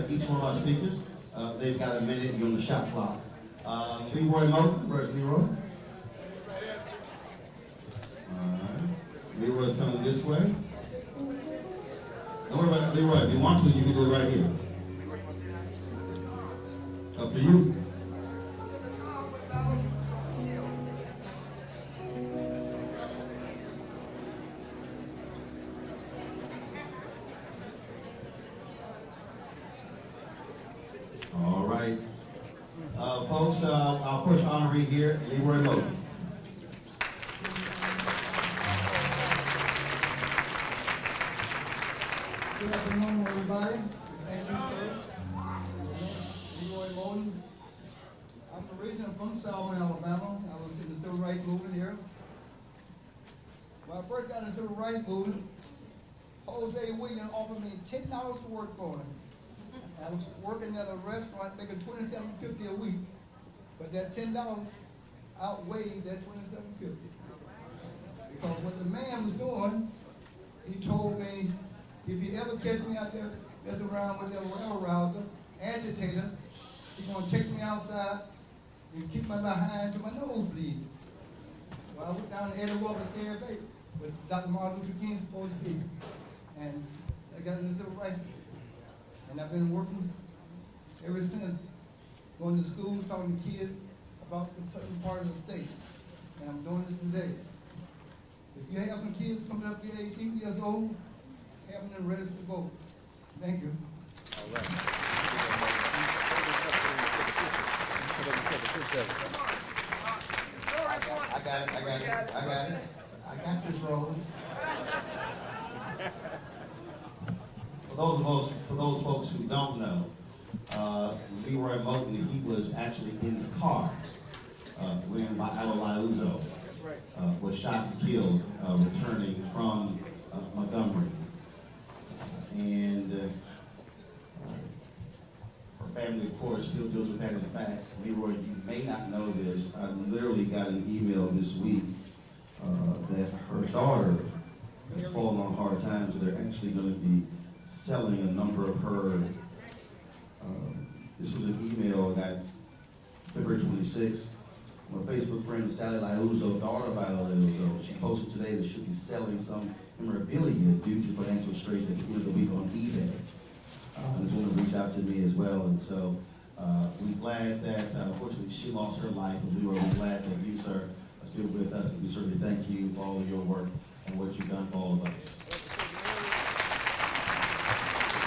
Each one of our speakers, they've got a minute. You're on the shot clock. Leroy Moten, where's Leroy? Leroy's coming this way. Don't worry about Leroy. If you want to, you can do it right here. Up to you. Folks, our first honoree here, Leroy Moten. Good afternoon, everybody. Thank you, sir. Leroy Moten. I'm originally from Salaam, Alabama. I was in the civil rights movement here. When I first got in the civil rights movement, Jose Williams offered me $10 to work for him. I was working at a restaurant making $27.50 a week, but that $10 outweighed that $27.50. Because what the man was doing, he told me, if you ever catch me out there messing around with that rail rouser, agitator, he's going to take me outside and kicked my behind to my nose bleed. Well, I went down to Eddie Walker Fairway with Dr. Martin Luther King's supposed to be. And I got in the civil rights. And I've been working ever since, going to school, talking to kids about the certain part of the state. And I'm doing it today. If you have some kids coming up here 18 years old, have them ready to vote. Thank you. All right. I got this, Roland. For those folks who don't know, Leroy Moulton, he was actually in the car when Uzo was shot and killed returning from Montgomery. And her family, of course, still deals with that. In fact, Leroy, you may not know this, I literally got an email this week that her daughter has fallen on hard times, so they're actually going to be selling a number of her, this was an email I got February 26th. My Facebook friend, Sally Liuzo, daughter by Liuzo, she posted today that she'll be selling some memorabilia due to financial straits at the end of the week on eBay. This woman reached out to me as well, and so we're glad that, unfortunately, she lost her life, but we're glad that you, sir, are still with us, and we certainly thank you for all of your work and what you've done for all of us.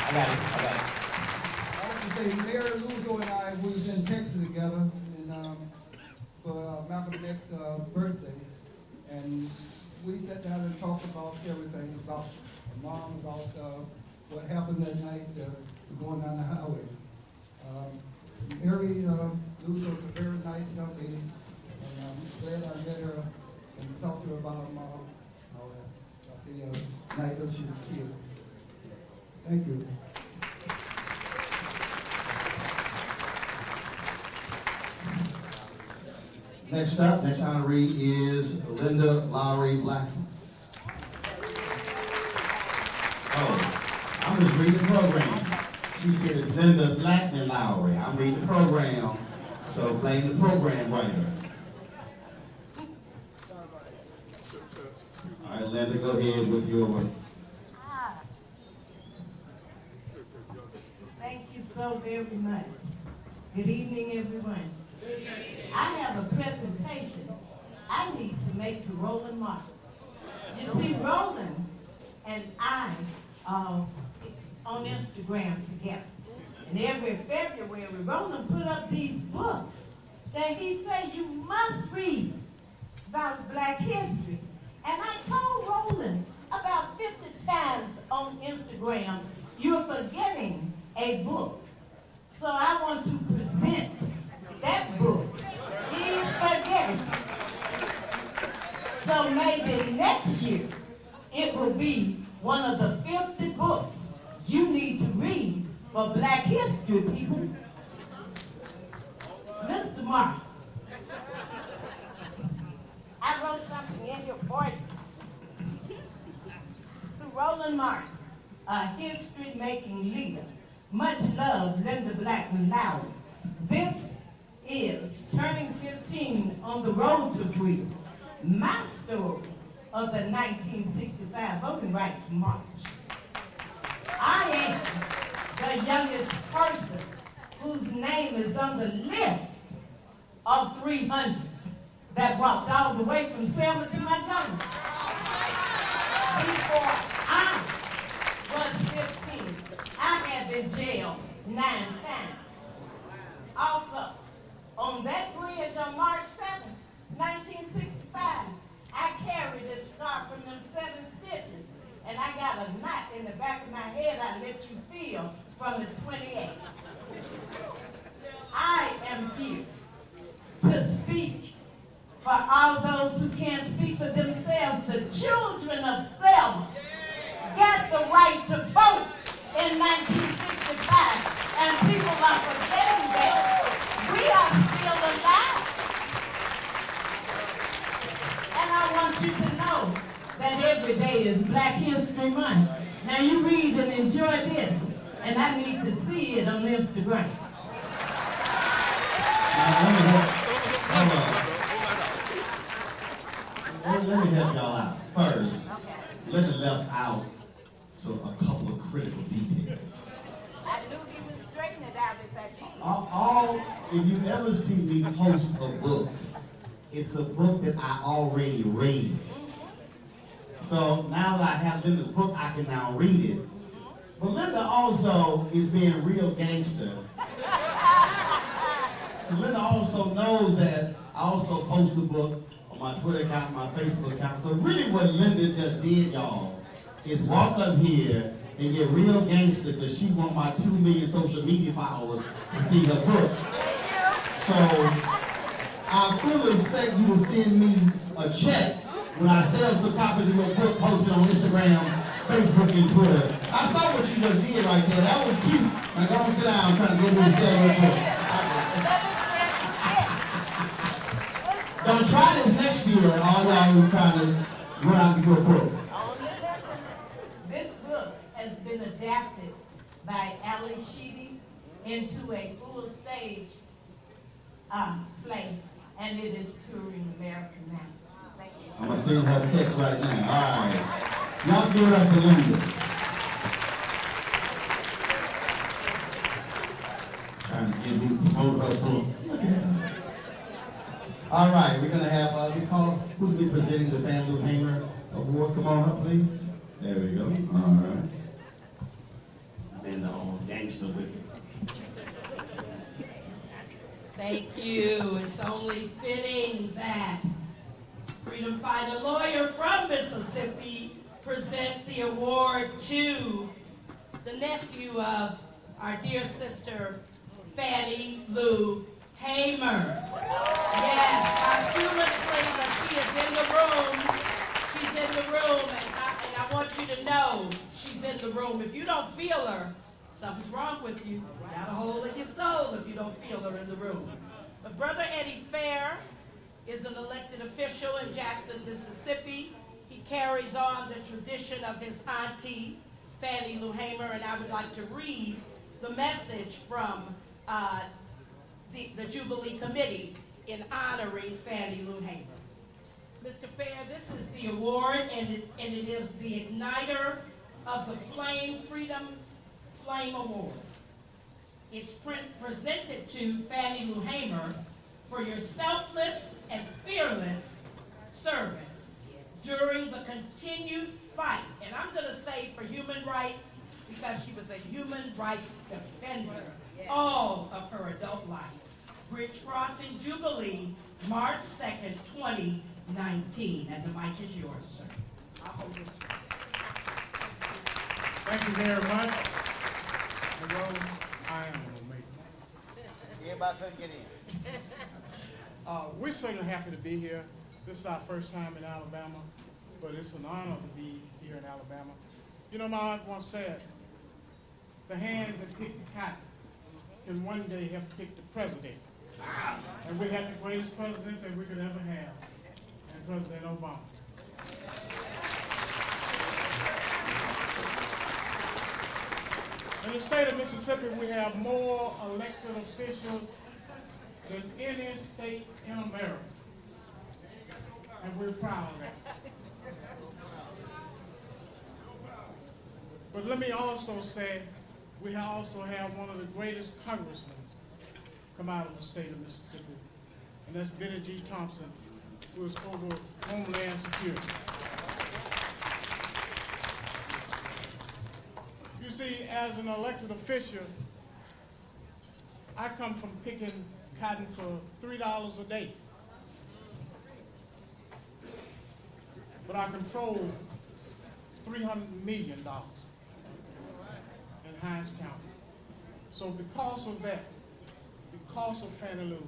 I got it. I want to say, Mayor Lugo and I was in Texas together and, for Malcolm X's birthday, and we sat down and talked about everything, about Mom, about what happened that night going down the highway. Mary Lugo was a very nice young lady, and I'm glad I met her and talked to her about her mom, the night that she was killed. Thank you. Next up, next honoree is Lynda Lowery Blackmon. Oh, I'm just reading the program. She said it's Lynda Blackmon Lowery. I'm reading the program, so blame the program writer. All right, Lynda, go ahead with your. Thank you so very much. Good evening, everyone. I have a presentation I need to make to Roland Martin. You see, Roland and I are on Instagram together. And every February, Roland put up these books that he said you must read about Black history. And I told Roland about 50 times on Instagram, you're forgetting a book. So I want to present that book. He's forgetting. So maybe next year, it will be one of the 50 books you need to read for Black history, people. Mr. Martin, I wrote something in here for you. To Roland Martin, a history-making leader. Much love, Lynda Blackmon Lowery. This is turning 15 on the road to freedom. My story of the 1965 Voting Rights March. I am the youngest person whose name is on the list of 300 that walked all the way from Selma to Montgomery. Before I was 15, I had been jailed 9 times. Also, on that bridge on March 7th, 1965, I carried a scar from them 7 stitches, and I got a knot in the back of my head I let you feel from the 28th. I am here to speak for all those who can't speak for themselves. The children of Selma got the right to vote in 1965, and people are forgetting that. We are still alive. And I want you to know that every day is Black History Month. Now you read and enjoy this, and I need to see it on Instagram. repost a book, it's a book that I already read. So now that I have Lynda's book, I can now read it. But Lynda also is being real gangster. Lynda also knows that I also post a book on my Twitter account, my Facebook account. So really what Lynda just did, y'all, is walk up here and get real gangster because she want my 2 million social media followers to see her book. So I fully expect you to send me a check when I sell some copies of your book posted on Instagram, Facebook, and Twitter. I saw what you just did right there. That was cute. Now go and sit down. I'm trying to get me to sell your book. Don't try this next year, all y'all who trying to run out and get your book. This book has been adapted by Ali Sheedy into a full stage play, and it is touring America now. Thank you. I'm going to send her a text right now. All right. Y'all give it up for Lynda. Trying to get me to promote her book. All right, we're going to have, who's going to be presenting the Van Lou Hamer Award? Come on up, please. There we go. All right. And the whole gangster with it. Thank you. It's only fitting that freedom fighter lawyer from Mississippi present the award to the nephew of our dear sister, Fannie Lou Hamer. Yes, our human flavor, she is in the room. She's in the room, and I want you to know she's in the room. If you don't feel her, something's wrong with you. You got a hole in your soul if you don't feel her in the room. But Brother Eddie Fair is an elected official in Jackson, Mississippi. He carries on the tradition of his auntie, Fannie Lou Hamer, and I would like to read the message from the Jubilee Committee in honoring Fannie Lou Hamer. Mr. Fair, this is the award, and it is the Igniter of the Freedom Flame Award. It's presented to Fannie Lou Hamer for your selfless and fearless service during the continued fight, and I'm going to say for human rights, because she was a human rights defender all of her adult life. Bridge Crossing Jubilee, March 2nd, 2019. And the mic is yours, sir. I'll hold this. Thank you very much. Hello, I am going to make it. Everybody couldn't get in. We're certainly happy to be here. This is our first time in Alabama, but it's an honor to be here in Alabama. You know, my aunt once said, the hand that picked the cotton can one day help pick the president. And we have the greatest president that we could ever have, and President Obama. In the state of Mississippi, we have more elected officials than any state in America. And we're proud of that. But let me also say, we also have one of the greatest congressmen come out of the state of Mississippi, and that's Benny G. Thompson, who is over Homeland Security. You see, as an elected official, I come from picking cotton for $3 a day. But I control $300 million in Hinds County. So because of that, because of Fannie Lou,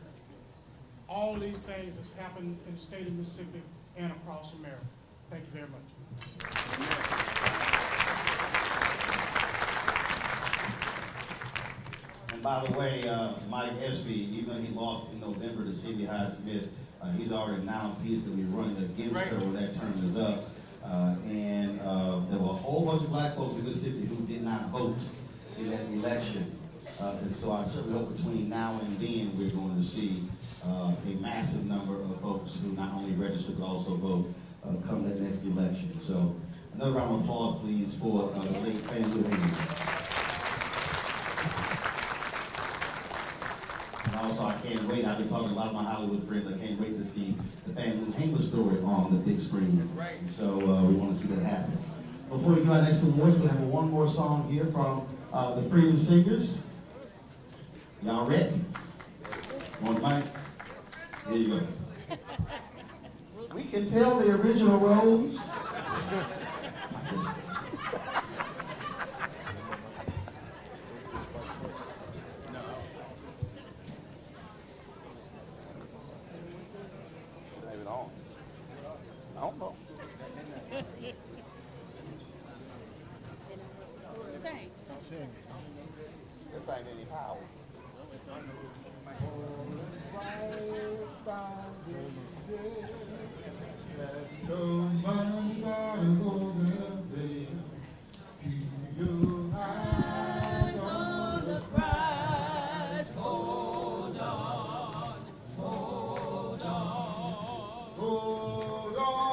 all these things has happened in the state of Mississippi and across America. Thank you very much. And by the way, Mike Espy, even though he lost in November to Sidney Hyde-Smith, he's already announced he's going to be running against her when that term is up. And there were a whole bunch of black folks in Mississippi who did not vote in that election. And so I certainly hope between now and then we're going to see a massive number of folks who not only register but also vote come that next election. So another round of applause, please, for the late Fannie Lou Hamer. And also, I can't wait. I've been talking to a lot of my Hollywood friends. I can't wait to see the family Hamer story on the big screen. That's right. So we want to see that happen. Before we go our next awards, we have one more song here from the Freedom Singers. Y'all ready? On mic. Here you go. We can tell the original roles. I don't know. Sing. This ain't any power. Nobody gotta go there, babe. Keep your eyes on the prize. Hold on, hold on, hold on.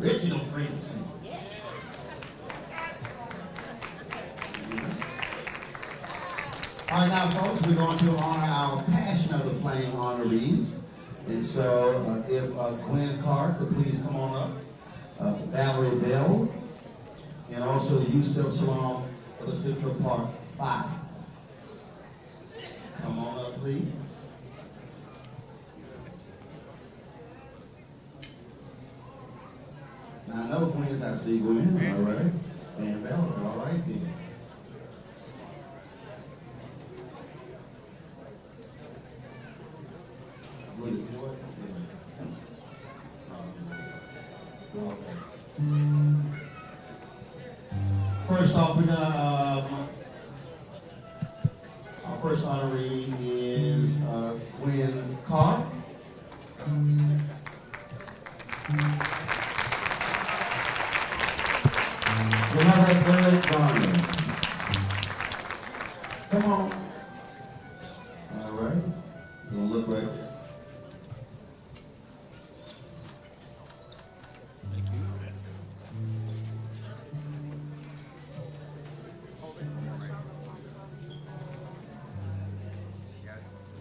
Original Freedom Singers. All right, now, folks, we're going to honor our Passion of the Flame honorees. And so, if Gwen Carr could please come on up, Mallory Bell, and also Yusef Salaam for the Central Park 5. Come on up, please. Now, I know Gwen's, I see Gwen, all right, and Bell, all right then. First off, we're gonna Gregory.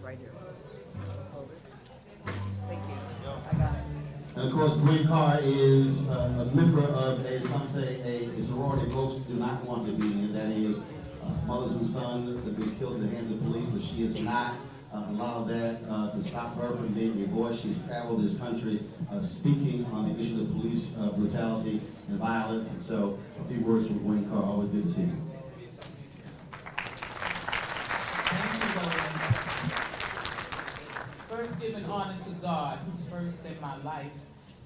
Right here. Hold it. Thank you. I got it. And of course, Gwen Carr is a member of some say a sorority folks do not want to be in. That is mothers whose sons have been killed in the hands of police, but she has not allowed that to stop her from being a voice. She's traveled this country speaking on the issue of police brutality and violence. And so a few words from Gwen Carr. Always good to see you. Thank you, Roland. First, giving honor to God, who's first in my life.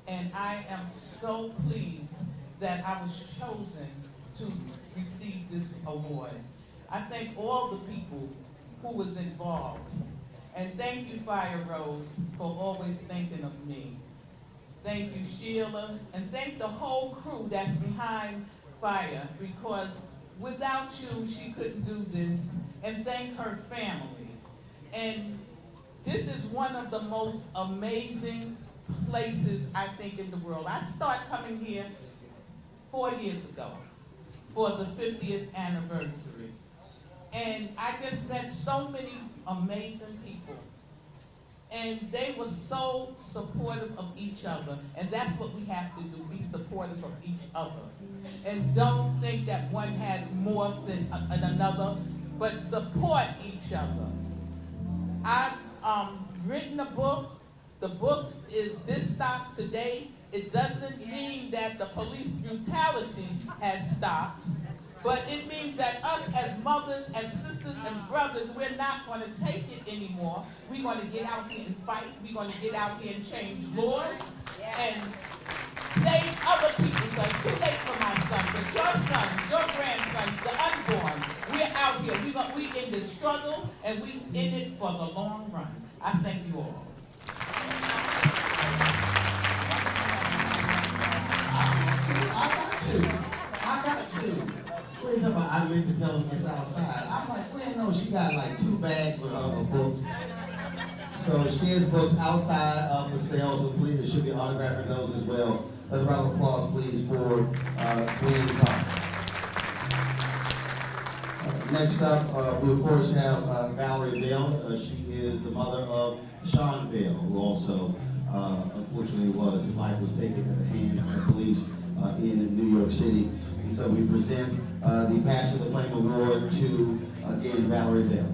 And I am so pleased that I was chosen to receive this award. I thank all the people who was involved. And thank you, Fire Rose, for always thinking of me. Thank you, Sheila, and thank the whole crew that's behind Fire, because without you, she couldn't do this. And thank her family. And this is one of the most amazing places, I think, in the world. I started coming here 4 years ago for the 50th anniversary. And I just met so many amazing people. And they were so supportive of each other. And that's what we have to do, be supportive of each other. And don't think that one has more than another, but support each other. I've written a book. The book is This Stops Today. It doesn't mean that the police brutality has stopped, but it means that us as mothers, as sisters and brothers, we're not going to take it anymore. We're going to get out here and fight. We're going to get out here and change laws and save other people. So it's too late for my son, but your sons, your grandsons, the unborn, we're out here. We're in this struggle, and we're in it for the long run. I thank you all. I got two. What are you talking about? I meant to tell him it's outside. I'm like, well, no, she got like 2 bags with books. So she has books outside for sale, so please, there should be autographing those as well. Let's round of applause, please, for Gwen Carr. Next up, we of course have Mallory Bell. She is the mother of Sean Bell, who also unfortunately his life was taken at the hands of the police in New York City. And so we present the Passion of the Flame Award to, again, Mallory Bell.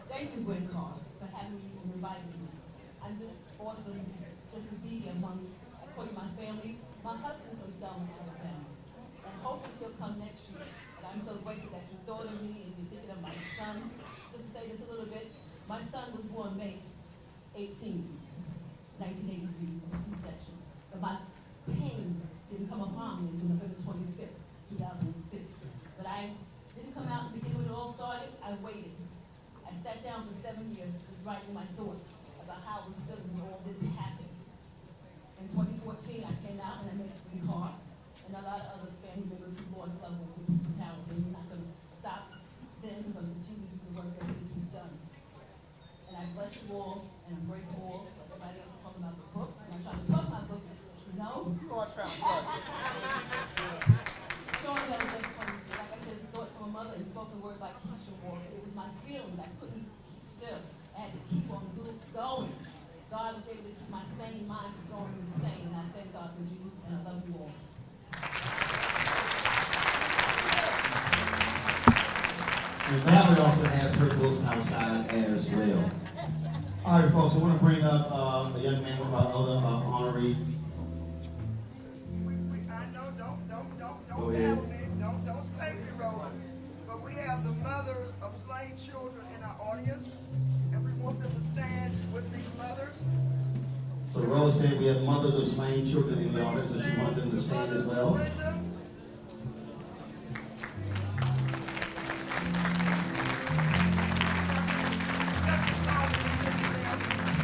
Thank you, Gwen Carr, for having me and inviting me. I'm just awesome just to be here amongst, I call you my family. My husband's from Selma, Alabama, and hopefully he'll come next year. And I'm so grateful that you thought of me and you're thinking of my son. Just to say this a little bit, my son was born May 18, 1983, from a C-section. But my pain didn't come upon me until November 25th, 2006. But I didn't come out and begin when it all started. I waited. I sat down for 7 years writing my thoughts about how I was feeling when all this happened. In 2014, I came out and I met Gwen Carr and a lot of other family members who lost loved ones to brutality. We're not going to stop then. We're going to continue to do the work that needs to be done. And I bless you all, and I'm grateful all for everybody else talking about the book. And I'm trying to plug my book, you know? You are trying to plug it. Showing that was from, like I said, thought from a mother and spoken word by Keisha Walker. It was my feeling that I couldn't keep still. I had to keep on going. God was able to keep my sane mind from going insane, and I thank God for Jesus, and I love you all. And Mallory also has her books outside as well. All right, folks, I want to bring up a young man, one of our other honorees. I know, don't Go ahead. battle me, don't spank me, Roland. But we have the mothers of slain children in our audience, and we want them to stand with these mothers. So Rose said we have mothers of slain children in the audience, so she wants them to stand as well.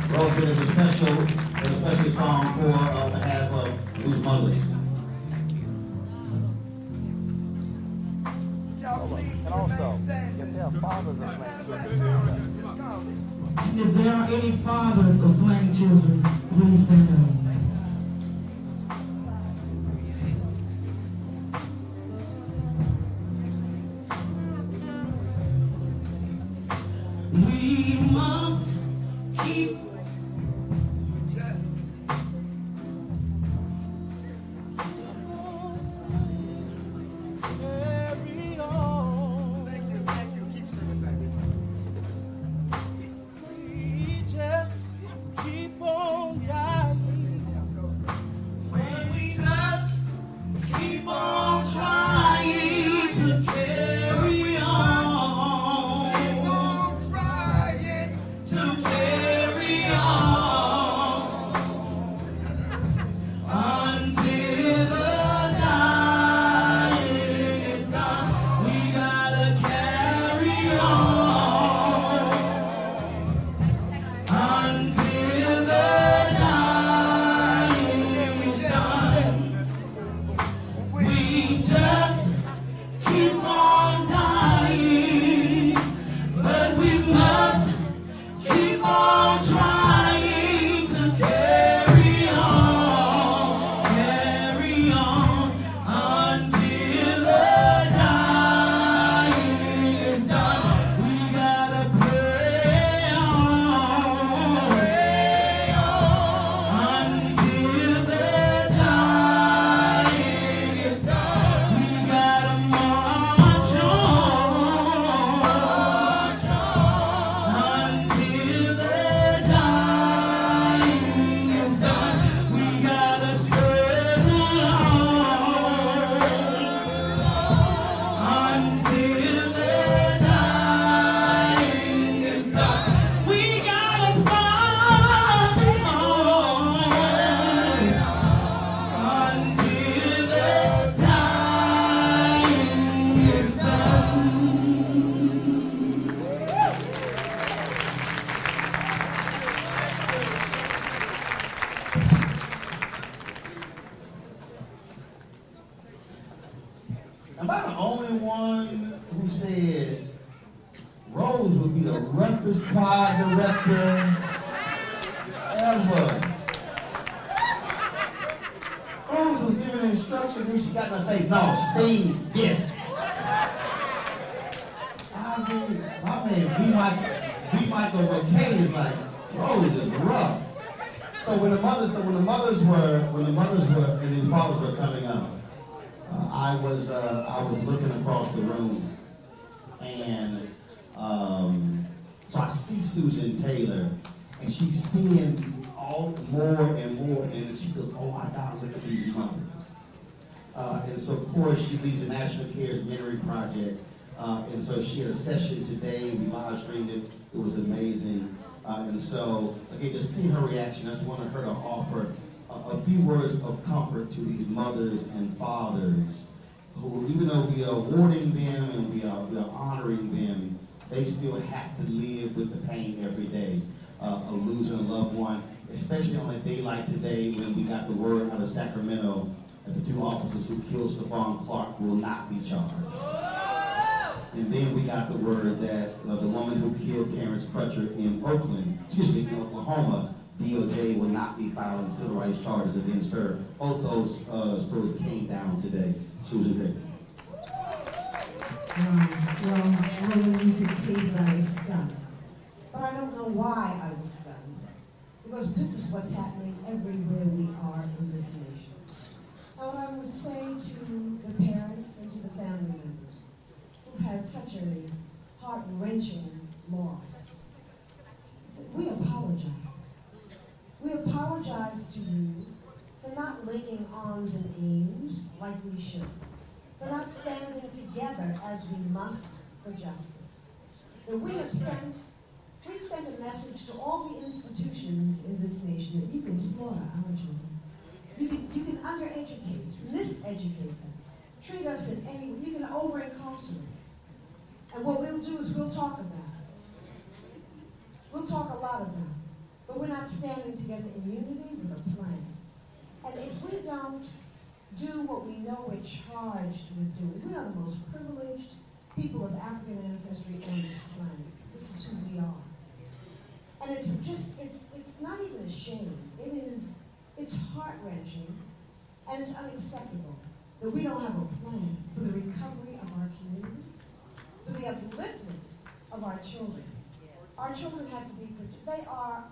Rose said it's a special song for behalf of these mothers. And also, if there are fathers of slain children, if there are any fathers of slain children, please stand up. We must keep Am I the only one who said Rose would be the roughest choir director ever? Rose was giving instruction, then she got in her face. No, sing this. I mean, my man, B. Michael McKay is like, Rose is rough. So when the mothers were, and these fathers were coming up, I was looking across the room, and so I see Susan Taylor, and she's seeing all more and more, and she goes, "Oh my God, look at these mothers!" And so of course she leads the National Cares Memory Project, and so she had a session today. We live streamed it. It was amazing, and so again, just see her reaction. I just wanted her to offer a few words of comfort to these mothers and fathers who, even though we are awarding them and we are honoring them, they still have to live with the pain every day of losing a loved one, especially on a day like today when we got the word out of Sacramento that the 2 officers who killed Stephon Clark will not be charged. And then we got the word that the woman who killed Terrence Crutcher in Oklahoma, DOJ will not be filing civil rights charges against her. Both those stories came down today. Susan Taylor. Well, you can see that I was stunned. But I don't know why I was stunned. Because this is what's happening everywhere we are in this nation. Now, what I would say to the parents and to the family members who've had such a heart-wrenching loss is that we apologize. We apologize to you for not linking arms and aims like we should, for not standing together as we must for justice. That we have sent We've sent a message to all the institutions in this nation that you can slaughter our children. You can undereducate, miseducate them, treat us in any way. You can over-incarcerate. And what we'll do is we'll talk about it. We'll talk a lot about it. But we're not standing together in unity with a plan. And if we don't do what we know we're charged with doing, we are the most privileged people of African ancestry on this planet. This is who we are. And it's not even a shame. It's heart-wrenching, and it's unacceptable that we don't have a plan for the recovery of our community, for the upliftment of our children. Our children have to be protected. They are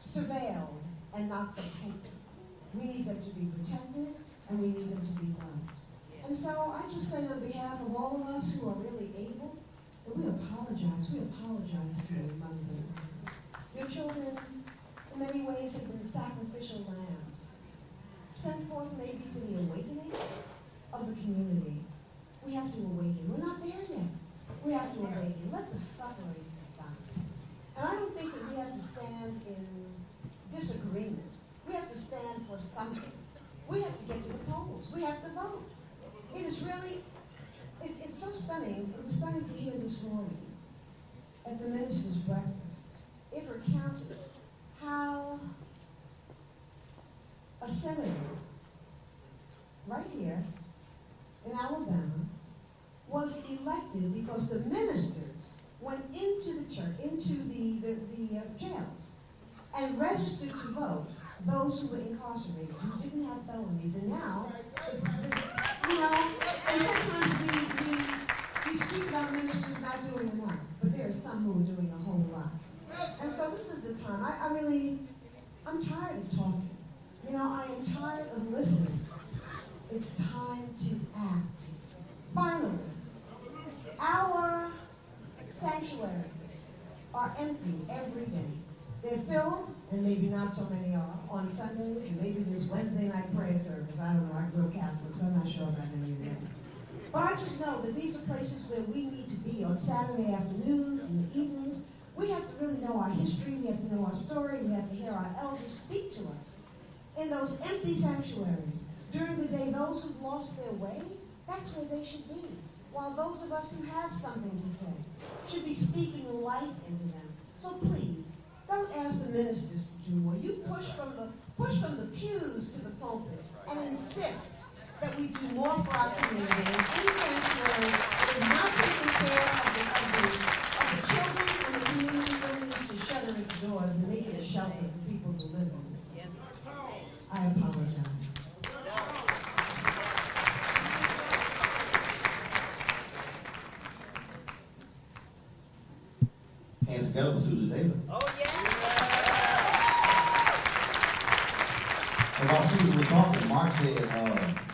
surveilled and not protected. We need them to be protected, and we need them to be loved. And so I just say on behalf of all of us who are really able, that we apologize. We apologize to your mothers and fathers. Your children, in many ways, have been sacrificial lambs, sent forth maybe for the awakening of the community. We have to awaken. We're not there yet. We have to awaken. Let the suffering stop. And I don't think that we have to stand in disagreement. We have to stand for something. We have to get to the polls. We have to vote. It is really, it's so stunning. It was stunning to hear this morning at the minister's breakfast. It recounted how a senator right here in Alabama was elected because the ministers went into the church, into the jails, and registered to vote those who were incarcerated, who didn't have felonies. And now, you know, and sometimes we speak about ministers not doing enough, but there are some who are doing a whole lot. And so this is the time. I'm tired of talking. You know, I am tired of listening. It's time to act. Finally, our sanctuaries are empty every day. They're filled, and maybe not so many are, on Sundays, and maybe there's Wednesday night prayer service. I don't know, I'm real Catholic, so I'm not sure about any of that. But I just know that these are places where we need to be on Saturday afternoons and the evenings. We have to really know our history, we have to know our story, we have to hear our elders speak to us. In those empty sanctuaries, during the day, those who've lost their way, that's where they should be. While those of us who have something to say should be speaking life into them. So please, don't ask the ministers to do more. You push from the pews to the pulpit and insist that we do more for our community. And in sanctuary is not taking care of the children, and the community really needs to shutter its doors and make it a shelter for people to live in. So I apologize. Hands together for Susan Taylor. Oh, yeah. And while Susan was talking, Mark said,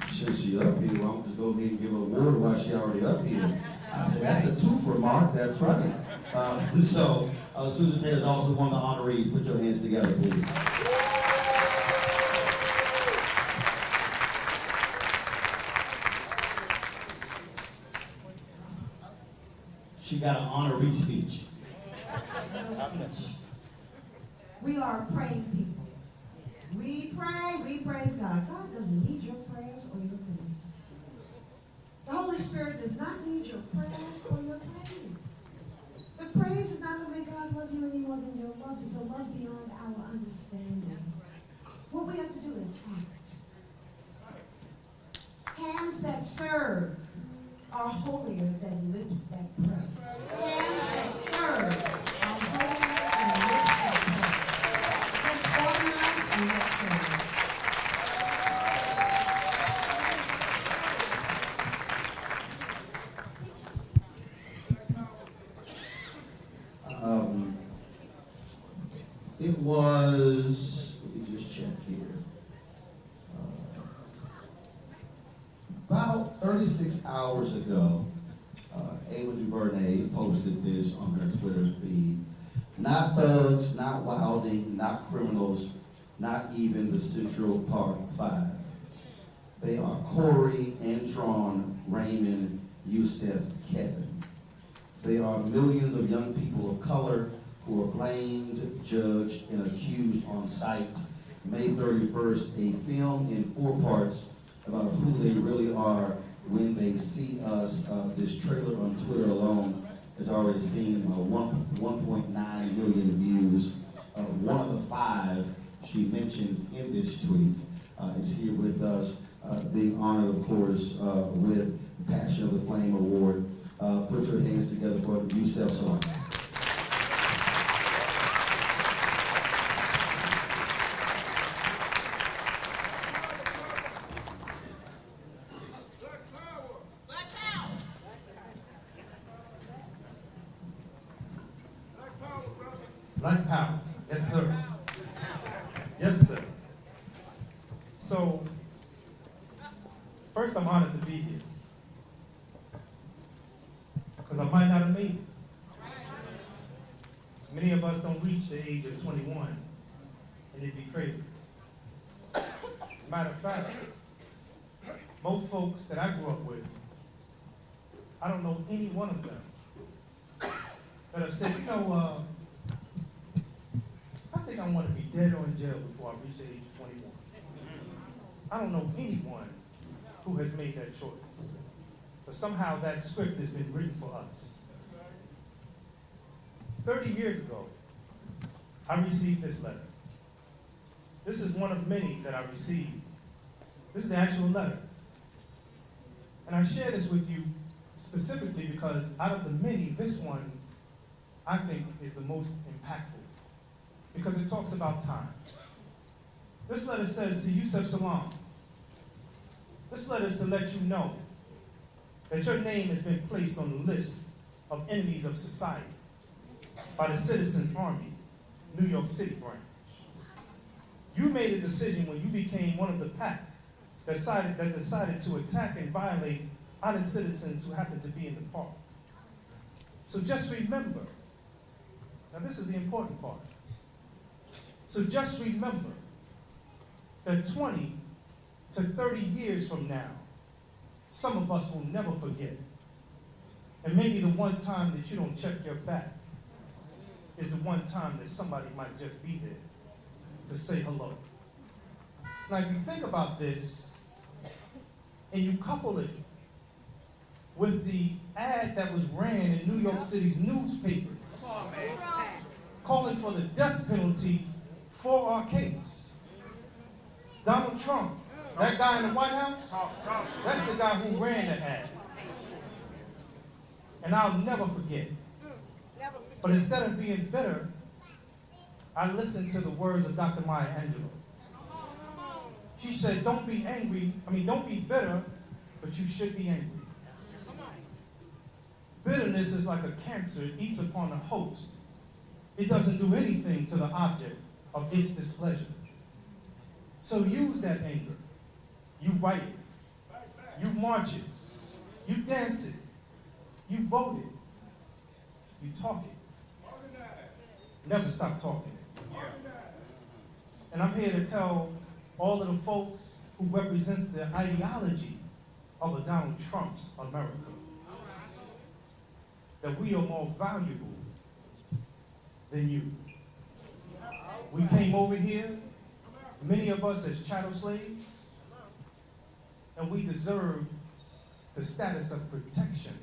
since she's up here, well, I'm just going to go ahead and give her a award while she's already up here. I said, that's a two for Mark. That's right. So Susan Taylor is also one of the honorees. Put your hands together, please. She got an honoree speech. We are praying people. We pray, we praise God. God doesn't need your prayers or your praise. The Holy Spirit does not need your prayers or your praise. The praise is not going to make God love you any more than your love. It's a love beyond our understanding. What we have to do is act. Hands that serve are holier than lips that pray. Hands that serve are holier than lips that pray. Let's organize and let's serve. It was, let me just check here. About 36 hours ago, Ava DuVernay posted this on her Twitter feed. Not thugs, not wilding, not criminals, not even the Central Park Five. They are Corey, Antron, Raymond, Yusef, Kevin. They are millions of young people of color who are blamed, judged, and accused on site. May 31st, a film in 4 parts about who they really are when they see us. This trailer on Twitter alone has already seen 1.9 million views. One of the 5 she mentions in this tweet is here with us, being honored, of course, with the Passion of the Flame Award. Put your hands together for Yusef, Salaam. Black power, yes sir. Yes sir. So, first I'm honored to be here. Because I might not have made it. Many of us don't reach the age of 21, and it'd be crazy. As a matter of fact, most folks that I grew up with, I don't know any one of them that have said, you know, I think I want to be dead or in jail before I reach the age of 21. I don't know anyone who has made that choice. But somehow that script has been written for us. 30 years ago, I received this letter. This is one of many that I received. This is the actual letter. And I share this with you specifically because out of the many, this one I think is the most impactful because it talks about time. This letter says to Yusef Salaam, this letter is to let you know that your name has been placed on the list of enemies of society by the Citizens Army, New York City branch. You made a decision when you became one of the pack that decided to attack and violate honest citizens who happened to be in the park. So just remember, now this is the important part. So just remember that 20 to 30 years from now, some of us will never forget. And maybe the one time that you don't check your back is the one time that somebody might just be there to say hello. Now, if you think about this, and you couple it with the ad that was ran in New York City's newspapers, calling for the death penalty for our case. Donald Trump, that guy in the White House, that's the guy who ran the ad. And I'll never forget. But instead of being bitter, I listened to the words of Dr. Maya Angelou. She said, don't be angry, don't be bitter, but you should be angry. Bitterness is like a cancer, it eats upon the host. It doesn't do anything to the object of its displeasure. So use that anger. You write it. You march it. You dance it. You vote it. You talk it. Never stop talking it. And I'm here to tell all of the folks who represent the ideology of a Donald Trump's America that we are more valuable than you. We came over here, many of us as chattel slaves, and we deserve the status of protection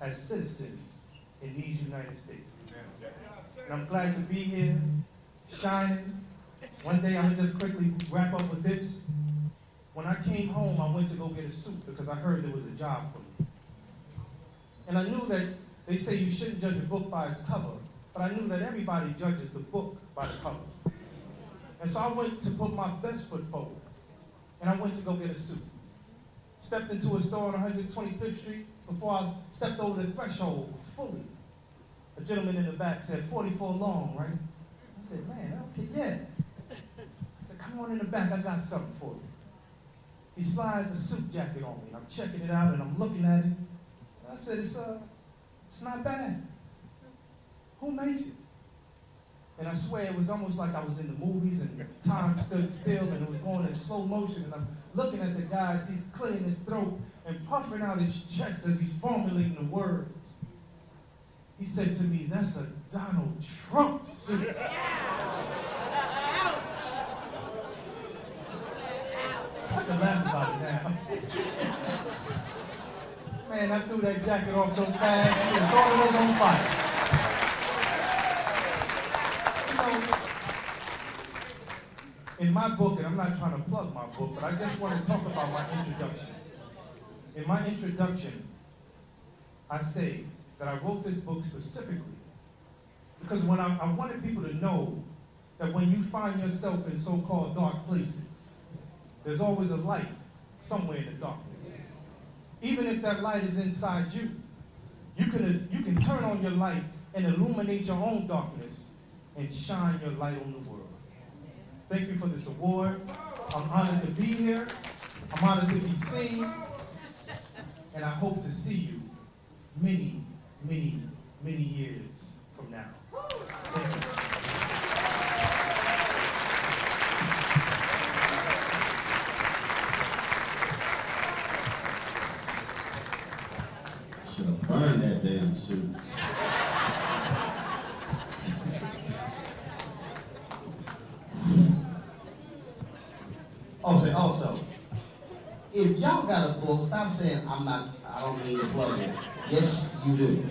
as citizens in these United States. And I'm glad to be here, shining. One day, I'm gonna just quickly wrap up with this. When I came home, I went to go get a suit because I heard there was a job for me. And I knew that they say you shouldn't judge a book by its cover, but I knew that everybody judges the book by the cover. And so I went to put my best foot forward, and I went to go get a suit. Stepped into a store on 125th Street. Before I stepped over the threshold fully, a gentleman in the back said, 44 long, right? I said, man, okay, yeah. I said, come on in the back, I got something for you. He slides a suit jacket on me. I'm checking it out and I'm looking at it. And I said, it's not bad. Who makes it? And I swear it was almost like I was in the movies and time stood still and it was going in slow motion and I'm looking at the guy as he's clearing his throat and puffing out his chest as he's formulating the words. He said to me, "That's a Donald Trump suit." I can laugh about it now. Man, I threw that jacket off so fast, I thought it was on fire. You know, in my book, and I'm not trying to plug my book, but I just want to talk about my introduction. In my introduction, I say that I wrote this book specifically because when I wanted people to know that when you find yourself in so-called dark places, there's always a light somewhere in the darkness. Even if that light is inside you, you can turn on your light and illuminate your own darkness and shine your light on the world. Thank you for this award. I'm honored to be here. I'm honored to be seen. And I hope to see you many, many, many years from now. Thank you. Should have burned that damn suit. Okay, also, if y'all got a book, stop saying I don't mean to plug it. Yes, you do.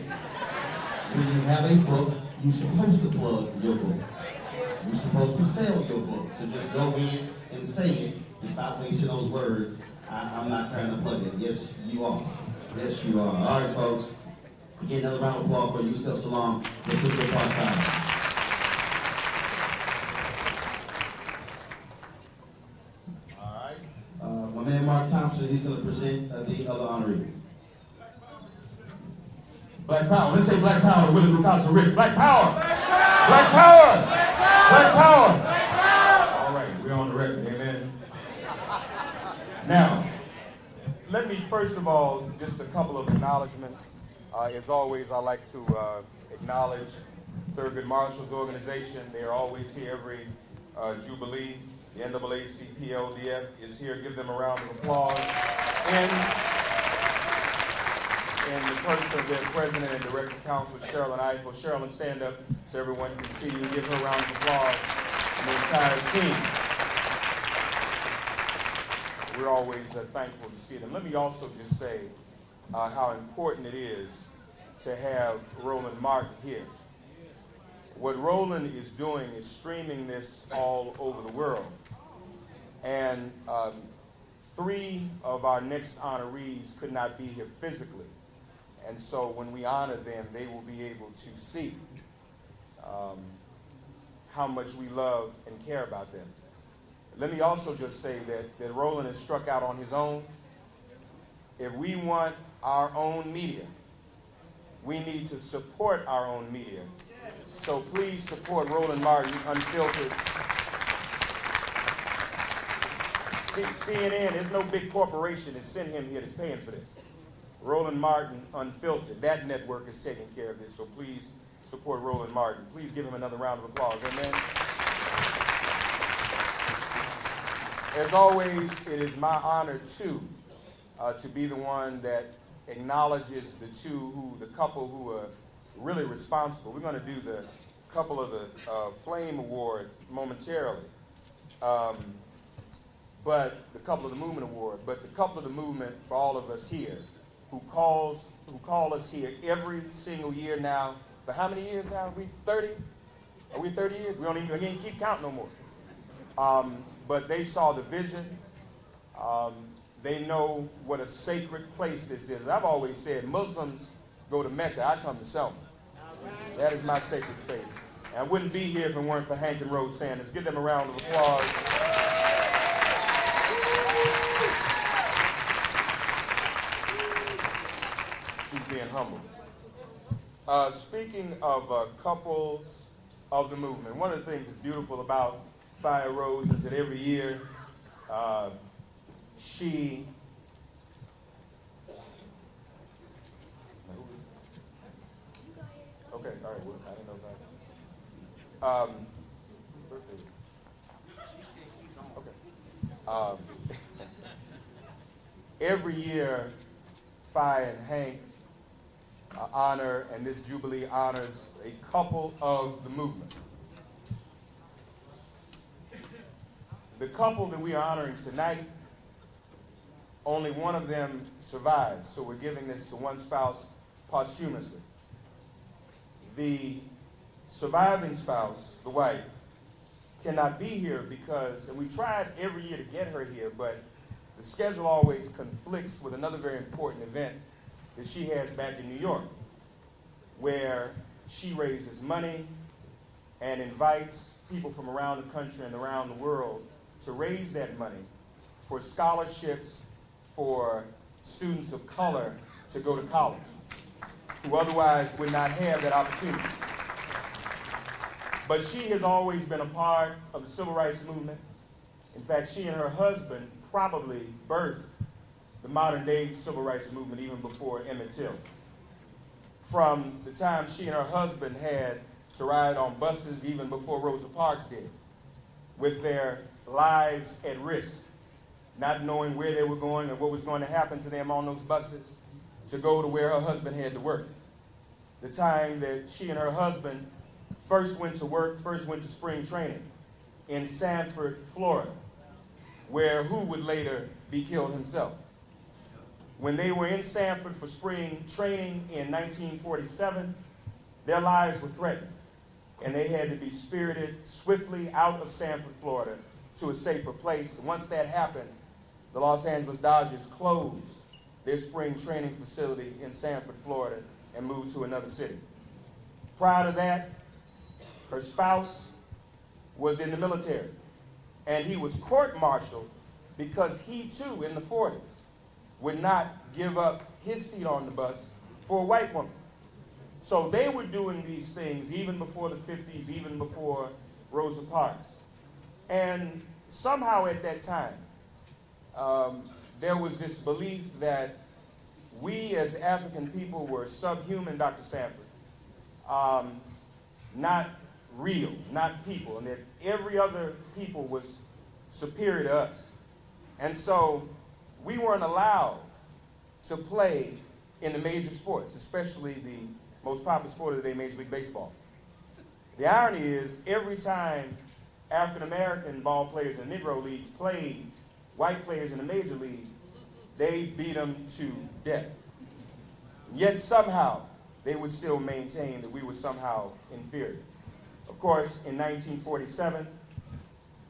When you have a book, you're supposed to plug your book. You're supposed to sell your book. So just go in and say it and stop wasting those words. I'm not trying to plug it. Yes, you are. Yes, you are. All right, folks. Again, another round of applause for Yusef, Salaam. Let's do the part-time. My man Mark Thompson, he's going to present the other honorees. Black power. Let's say black power. Willie Lucas Rich. Black power. Black power. Black power. All right, we're on the record. Amen. Now, let me first of all, just a couple of acknowledgments. As always, I like to acknowledge Thurgood Marshall's organization. They are always here every Jubilee. The NAACP-LDF is here. Give them a round of applause. And the person of their president and director counsel, Sherilyn Eiffel. Sherilyn, stand up so everyone can see you. Give her a round of applause and the entire team. We're always thankful to see them. Let me also just say how important it is to have Roland Martin here. What Roland is doing is streaming this all over the world. And 3 of our next honorees could not be here physically. And so when we honor them, they will be able to see how much we love and care about them. Let me also just say that Roland has struck out on his own. If we want our own media, we need to support our own media. So please support Roland Martin, Unfiltered. CNN, there's no big corporation that sent him here that's paying for this. Roland Martin, Unfiltered. That network is taking care of this, so please support Roland Martin. Please give him another round of applause. Amen. As always, it is my honor, too, to be the one that acknowledges the couple who are really responsible. We're going to do the couple of the Flame Award momentarily. But the Couple of the Movement Award, but the Couple of the Movement for all of us here who call us here every single year now. For how many years now? Are we 30? Are we 30 years? We can't keep counting no more. But they saw the vision. They know what a sacred place this is. I've always said Muslims go to Mecca. I come to Selma. That is my sacred space. And I wouldn't be here if it weren't for Hank and Rose Sanders. Give them a round of applause. She's being humble. Speaking of couples of the movement, one of the things that's beautiful about Fire Rose is that every year she okay, all right, well, I didn't know that. Every year, Fi and Hank honor, and this Jubilee honors a couple of the movement. The couple that we are honoring tonight, only one of them survived, so we're giving this to one spouse posthumously. The surviving spouse, the wife, cannot be here because, and we've tried every year to get her here, but the schedule always conflicts with another very important event that she has back in New York, where she raises money and invites people from around the country and around the world to raise that money for scholarships for students of color to go to college, who otherwise would not have that opportunity. But she has always been a part of the civil rights movement. In fact, she and her husband probably birthed the modern day civil rights movement even before Emmett Till. From the time she and her husband had to ride on buses even before Rosa Parks did, with their lives at risk, not knowing where they were going and what was going to happen to them on those buses, to go to where her husband had to work. The time that she and her husband first went to work, first went to spring training in Sanford, Florida, where who would later be killed himself. When they were in Sanford for spring training in 1947, their lives were threatened, and they had to be spirited swiftly out of Sanford, Florida, to a safer place. And once that happened, the Los Angeles Dodgers closed their spring training facility in Sanford, Florida, and moved to another city. Prior to that, her spouse was in the military, and he was court-martialed because he too, in the 40s, would not give up his seat on the bus for a white woman. So they were doing these things even before the 50s, even before Rosa Parks. And somehow at that time, there was this belief that we as African people were subhuman, Dr. Sanford, not real, not people, and that every other people was superior to us. And so we weren't allowed to play in the major sports, especially the most popular sport of the day, Major League Baseball. The irony is, every time African-American ball players in the Negro Leagues played white players in the major leagues, they beat them to death. Yet somehow, they would still maintain that we were somehow inferior. Of course, in 1947,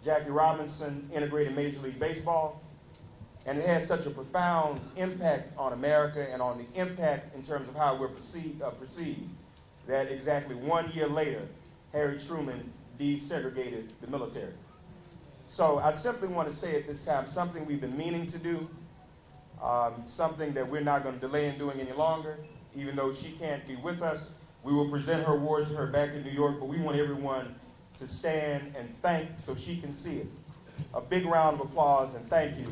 Jackie Robinson integrated Major League Baseball, and it had such a profound impact on America and on the impact in terms of how we're perceived that exactly 1 year later, Harry Truman desegregated the military. So I simply want to say at this time something we've been meaning to do, something that we're not going to delay in doing any longer. Even though she can't be with us, we will present her award to her back in New York, but we want everyone to stand and thank so she can see it. A big round of applause and thank you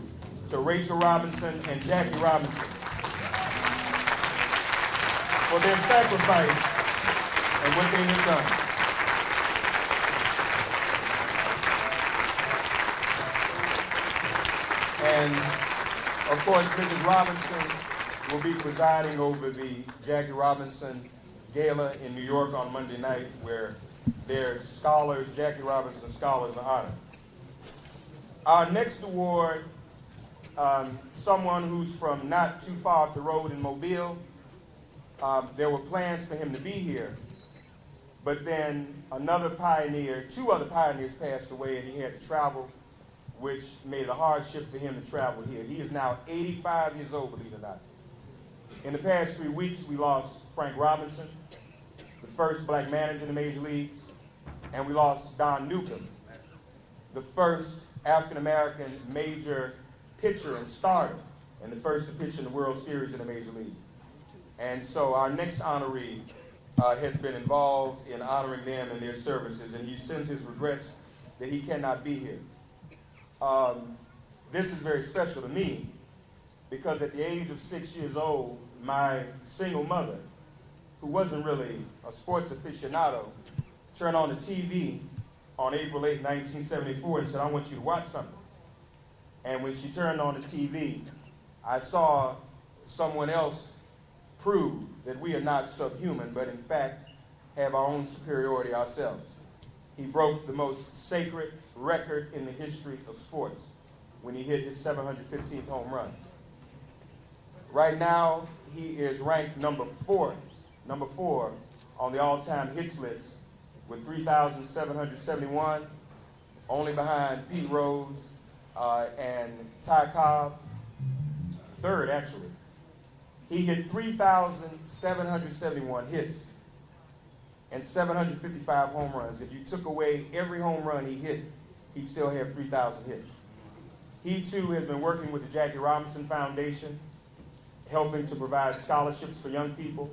to Rachel Robinson and Jackie Robinson for their sacrifice and what they have done. And of course, Mrs. Robinson will be presiding over the Jackie Robinson Gala in New York on Monday night, where their scholars, Jackie Robinson scholars, are honored. Our next award, someone who's from not too far up the road in Mobile. There were plans for him to be here, but then another pioneer, two other pioneers passed away, and he had to travel, which made it a hardship for him to travel here. He is now 85 years old, believe it or not. In the past 3 weeks, we lost Frank Robinson, the first black manager in the major leagues, and we lost Don Newcomb, the first African-American major pitcher and starter, and the first to pitch in the World Series in the major leagues. And so our next honoree has been involved in honoring them and their services, and he sends his regrets that he cannot be here. This is very special to me because at the age of 6 years old, my single mother, who wasn't really a sports aficionado, turned on the TV on April 8, 1974 and said, "I want you to watch something." And when she turned on the TV, I saw someone else prove that we are not subhuman, but in fact have our own superiority ourselves. He broke the most sacred record in the history of sports when he hit his 715th home run. Right now, he is ranked number four on the all-time hits list with 3,771, only behind Pete Rose and Ty Cobb, third actually. He hit 3,771 hits and 755 home runs. If you took away every home run he hit, he'd still have 3,000 hits. He too has been working with the Jackie Robinson Foundation, helping to provide scholarships for young people,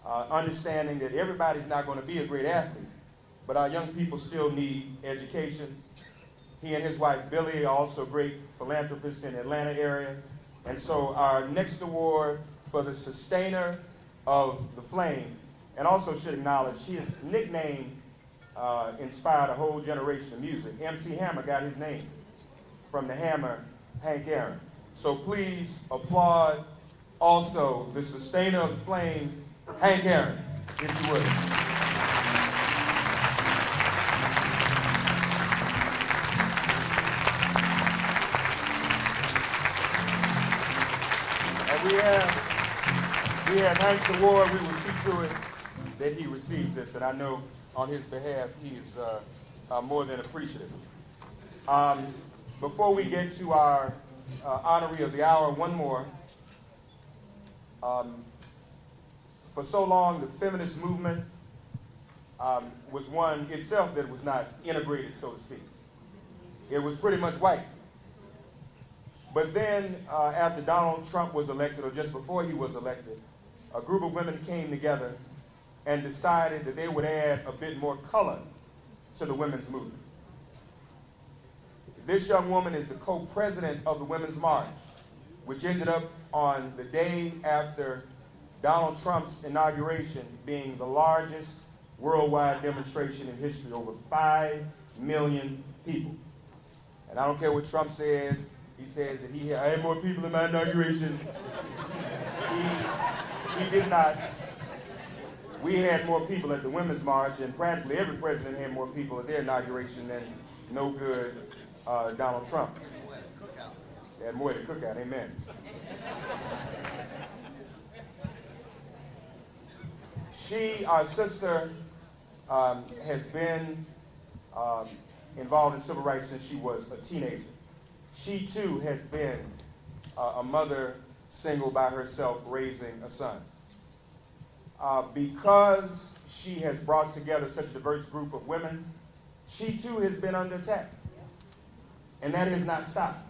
understanding that everybody's not going to be a great athlete, but our young people still need educations. He and his wife Billy are also great philanthropists in the Atlanta area. And so our next award for the sustainer of the flame, and also should acknowledge his nickname inspired a whole generation of music. MC Hammer got his name from the hammer, Hank Aaron. So please applaud also the sustainer of the flame, Hank Aaron, if you would. And we have Hank's award. We will see to it that he receives this, and I know on his behalf he is more than appreciative. Before we get to our honoree of the hour, one more. For so long, the feminist movement was one itself that was not integrated, so to speak. It was pretty much white. But then, after Donald Trump was elected, or just before he was elected, a group of women came together and decided that they would add a bit more color to the women's movement. This young woman is the co-president of the Women's March, which ended up on the day after Donald Trump's inauguration being the largest worldwide demonstration in history, over 5 million people. And I don't care what Trump says. He says that I had more people in my inauguration. He did not. We had more people at the Women's March, and practically every president had more people at their inauguration than no good Donald Trump. They had more at the cookout, amen. She, our sister, has been involved in civil rights since she was a teenager. She too has been a mother single by herself raising a son. Because she has brought together such a diverse group of women, she too has been under attack. And that has not stopped.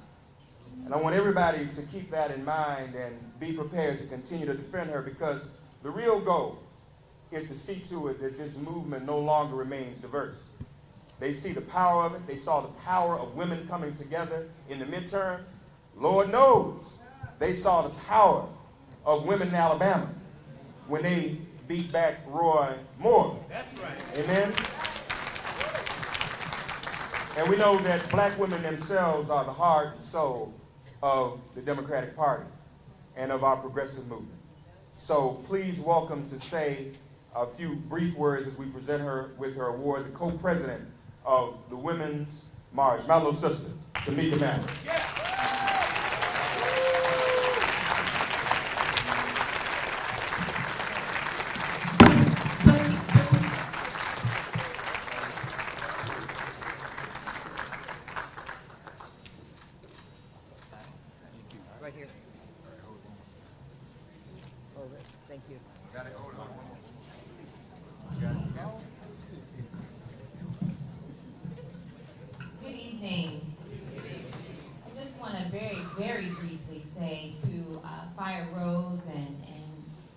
And I want everybody to keep that in mind and be prepared to continue to defend her, because the real goal is to see to it that this movement no longer remains diverse. They see the power of it. They saw the power of women coming together in the midterms. Lord knows they saw the power of women in Alabama when they beat back Roy Moore. That's right. Amen? And we know that black women themselves are the heart and soul of the Democratic Party and of our progressive movement. So please welcome to say a few brief words as we present her with her award, the co-president of the Women's March, my little sister, Tamika Mallory. Yeah. Right here. Hold it. Thank you. Got it. Hold on. Good evening. I just want to very briefly say to Fire Rose and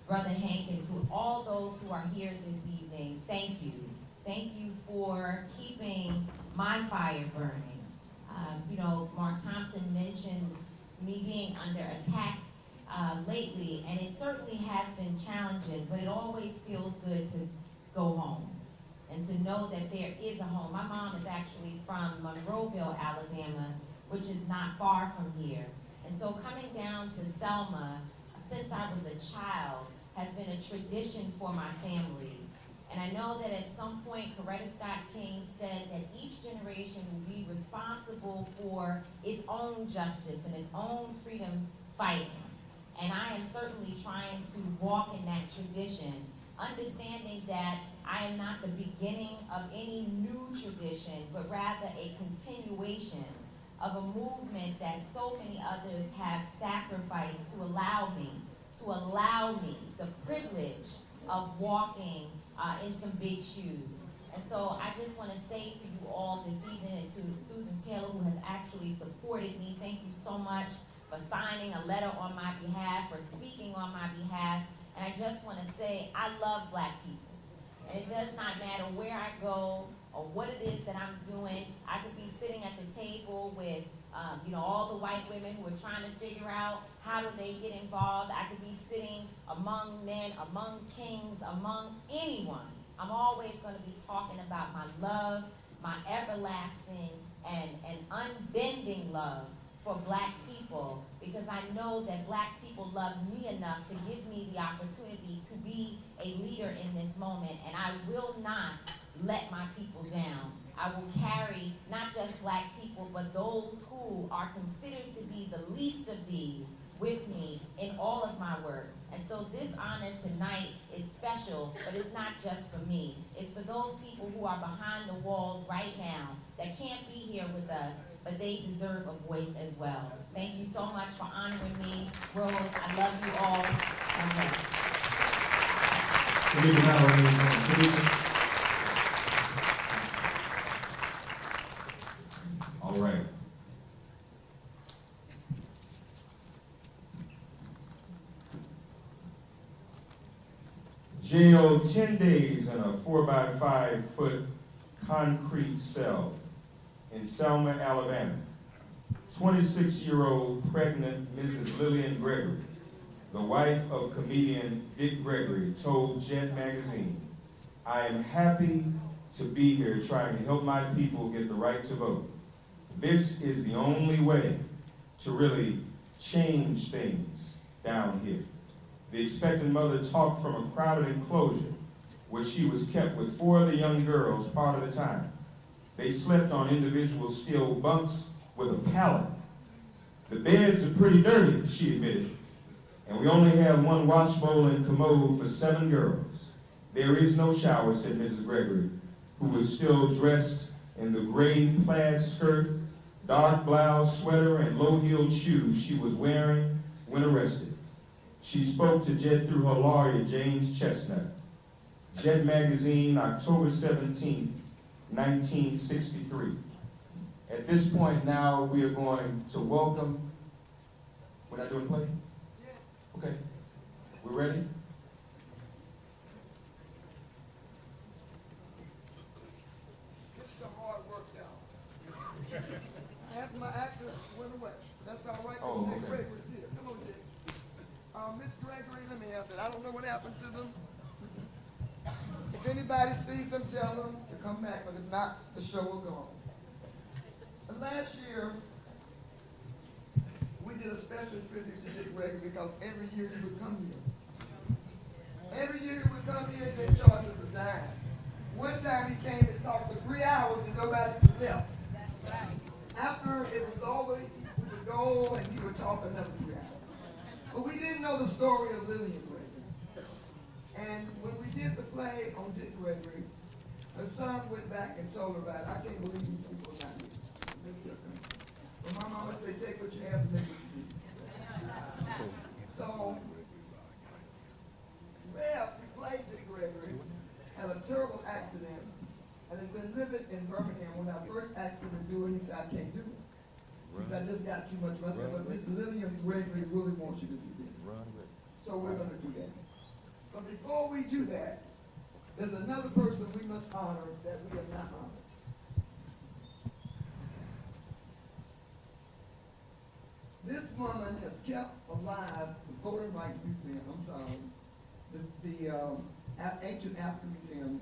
Brother Hank and to all those who are here this evening, thank you. Thank you for keeping my fire burning. You know, Mark Thompson mentioned me being under attack lately, and it certainly has been challenging, but it always feels good to go home and to know that there is a home. My mom is actually from Monroeville, Alabama, which is not far from here. And so coming down to Selma, since I was a child, has been a tradition for my family. And I know that at some point, Coretta Scott King said that each generation will be responsible for its own justice and its own freedom fighting. And I am certainly trying to walk in that tradition, understanding that I am not the beginning of any new tradition, but rather a continuation of a movement that so many others have sacrificed to allow me the privilege of walking in some big shoes. And so I just want to say to you all this evening, and to Susan Taylor, who has actually supported me, thank you so much for signing a letter on my behalf, for speaking on my behalf. And I just want to say, I love Black people. And it does not matter where I go or what it is that I'm doing. I could be sitting at the table with all the white women who are trying to figure out how do they get involved. I could be sitting among men, among kings, among anyone. I'm always going to be talking about my love, my everlasting and unbending love for Black people, because I know that Black people love me enough to give me the opportunity to be a leader in this moment, and I will not let my people down. I will carry not just Black people, but those who are considered to be the least of these with me in all of my work. And so this honor tonight is special, but it's not just for me. It's for those people who are behind the walls right now that can't be here with us, but they deserve a voice as well. Thank you so much for honoring me. Rose, I love you all. All right. Jailed 10 days in a 4-by-5-foot concrete cell in Selma, Alabama. 26-year-old pregnant Mrs. Lillian Gregory, the wife of comedian Dick Gregory, told Jet magazine, "I am happy to be here trying to help my people get the right to vote. This is the only way to really change things down here." The expectant mother talked from a crowded enclosure where she was kept with 4 other young girls part of the time. They slept on individual steel bunks with a pallet. "The beds are pretty dirty," she admitted, "and we only have 1 wash bowl and commode for 7 girls. There is no shower," said Mrs. Gregory, who was still dressed in the gray plaid skirt, dark blouse, sweater, and low-heeled shoes she was wearing when arrested. She spoke to Jet through her lawyer, James Chestnut. Jet magazine, October 17th, 1963. At this point now, we are going to welcome, we're not doing play? Yes. Okay, we're ready? This is the hard work, y'all. After my actor went away. That's all right. Oh, okay. Gregory's here. Come on, Dick. Miss Gregory, let me have that. I don't know what happened to them. If anybody sees them, tell them to come back, but if not, the show will go on. Last year, we did a special tribute to Dick Gregory because every year he would come here. Every year he would come here and they charged us a dime. One time he came and talked for 3 hours and nobody left. That's right. After it was over, we would go and he would talk another 3 hours. But we didn't know the story of Lillian Gregory. And when we did the play on Dick Gregory, her son went back and told her about it. I can't believe these people are not here. But my mama said, take what you have and make what you do. So, Rev, who played Dick Gregory, had a terrible accident and has been living in Birmingham. When I first asked him to do it, he said, I can't do it. He said, I just got too much. I said, but Miss Lillian Gregory really wants you to do this. So we're going to do that. But before we do that, there's another person we must honor that we have not honored. This woman has kept alive the Voting Rights Museum, the Ancient African Museum,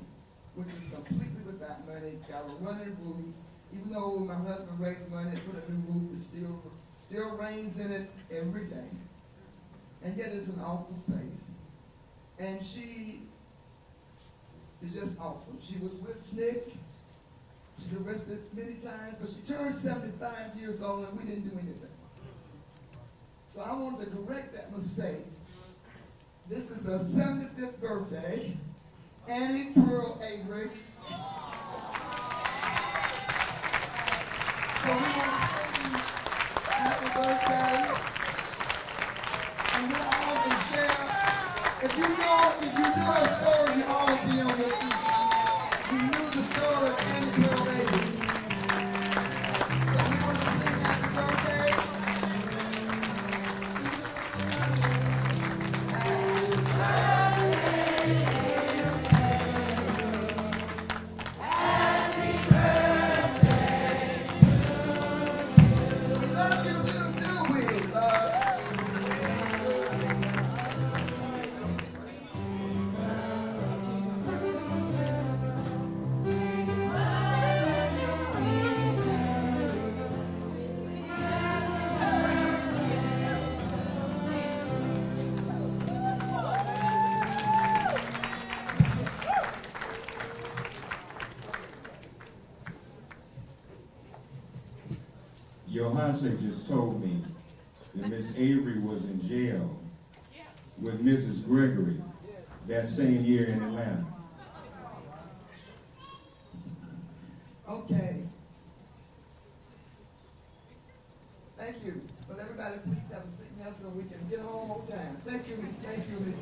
which is completely without money. It's got a running roof. Even though my husband raised money and put a new roof, it still rains in it every day. And yet it's an awful space. And she is just awesome. She was with SNCC. She's arrested many times, but she turned 75 years old and we didn't do anything. So I wanted to correct that mistake. This is her 75th birthday. Annie Pearl Avery. So we want to sing happy birthday. And we all can share. If you know a story, you all be on your feet. You knew the story of Annie Pearl Avery. So we want to sing happy birthday. Yosef just told me that Miss Avery was in jail with Mrs. Gregory that same year in Atlanta. Okay. Thank you. Will everybody please have a seat now so we can get home on time. Thank you, Mr. Andy.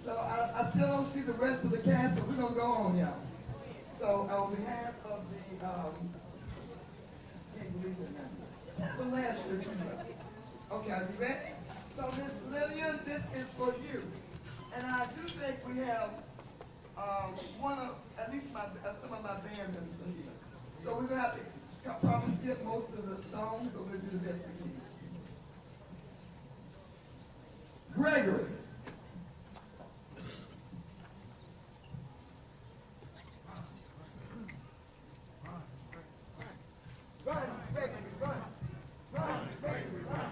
So I still don't see the rest of the cast, but we're going to go on, y'all. So on behalf of the, can't believe it now. Let's have the last year. Okay, are you ready? So Miss Lillian, this is for you. And I do think we have at least some of my band members are here. So we're going to have to probably skip most of the songs, but we'll do the best we can. Gregory. Run, Gregory, run. Run, Gregory, run.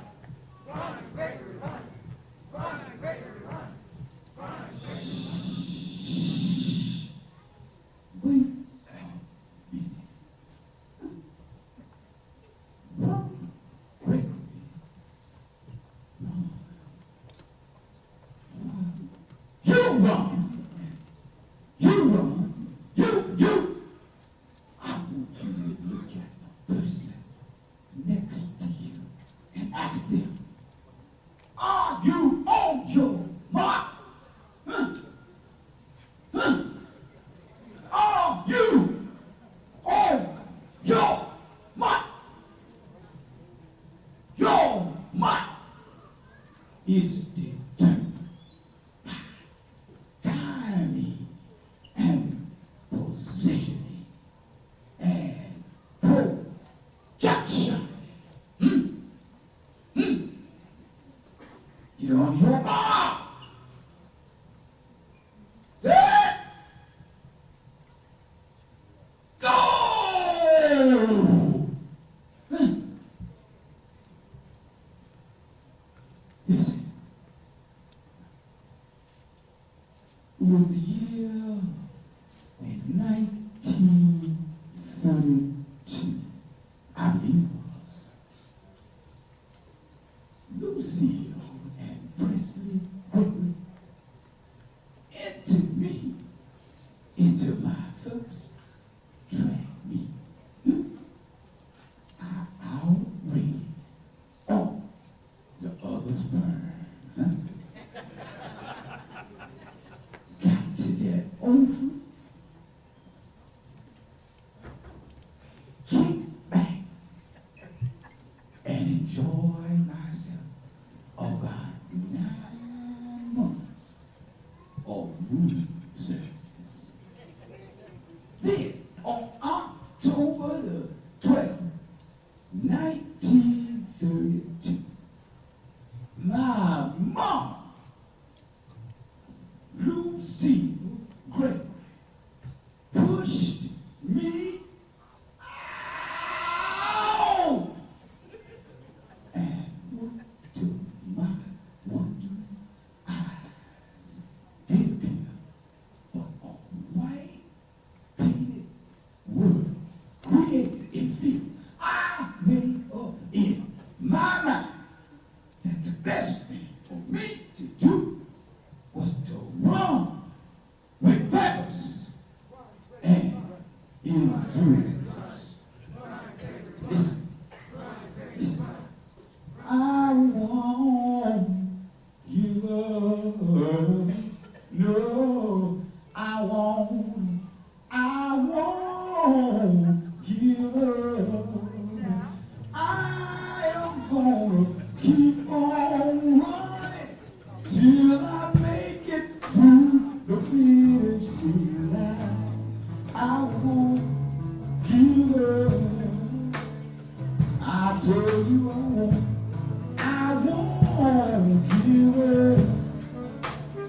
Run, Gregory, run. Run, Gregory, run. Run, Gregory, Wait. Gregory. You run. You run. You. I want you to look at the person next to you and ask them, are you on your mark? Huh? Huh? Are you on your mark? Your mark is determined by timing and positioning and projection. You're on your mark. Set. Go! Listen. It was the year in 1932, I believe it was. Lucille and Presley Gregory entered me into my first track meet. I outran all the others burned. Got to that over, kicked back, and enjoyed myself about 9 months of room service. Then, on October the 12th, 1932, my mom, Lucille Gregory, pushed me out and went to my tell you I won't give up.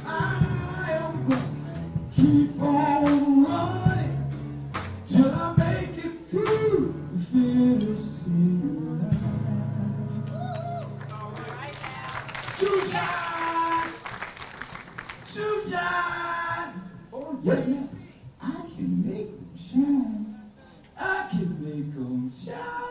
I am going to keep on running till I make it through the finish line. Shoe shine! Shoe shine! Oh yeah, yeah. I can make them shine. I can make them shine.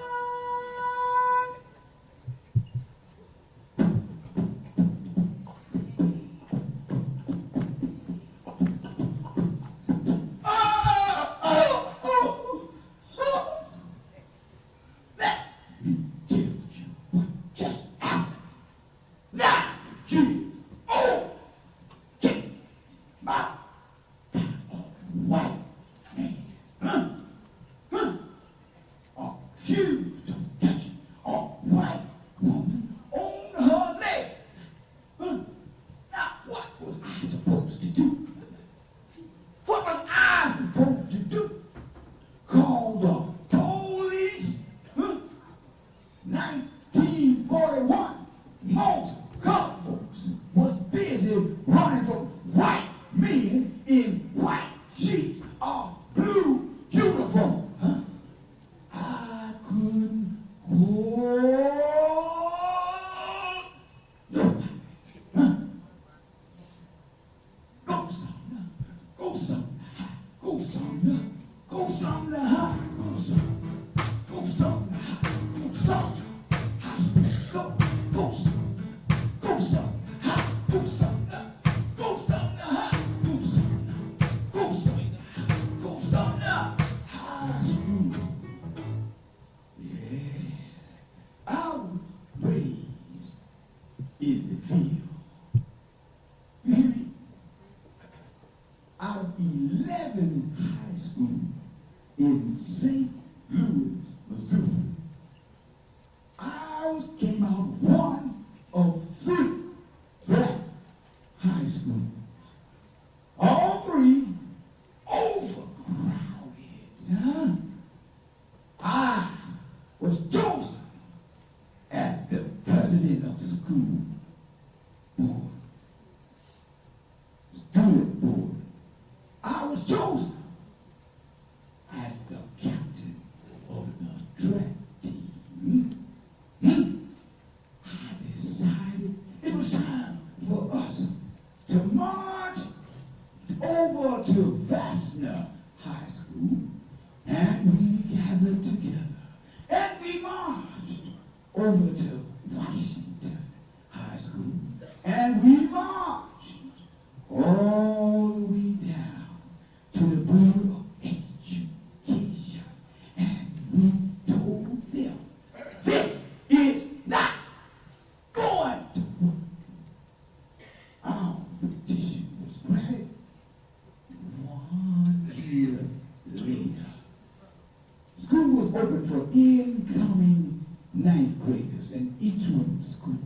Open for incoming ninth graders, and each one was school.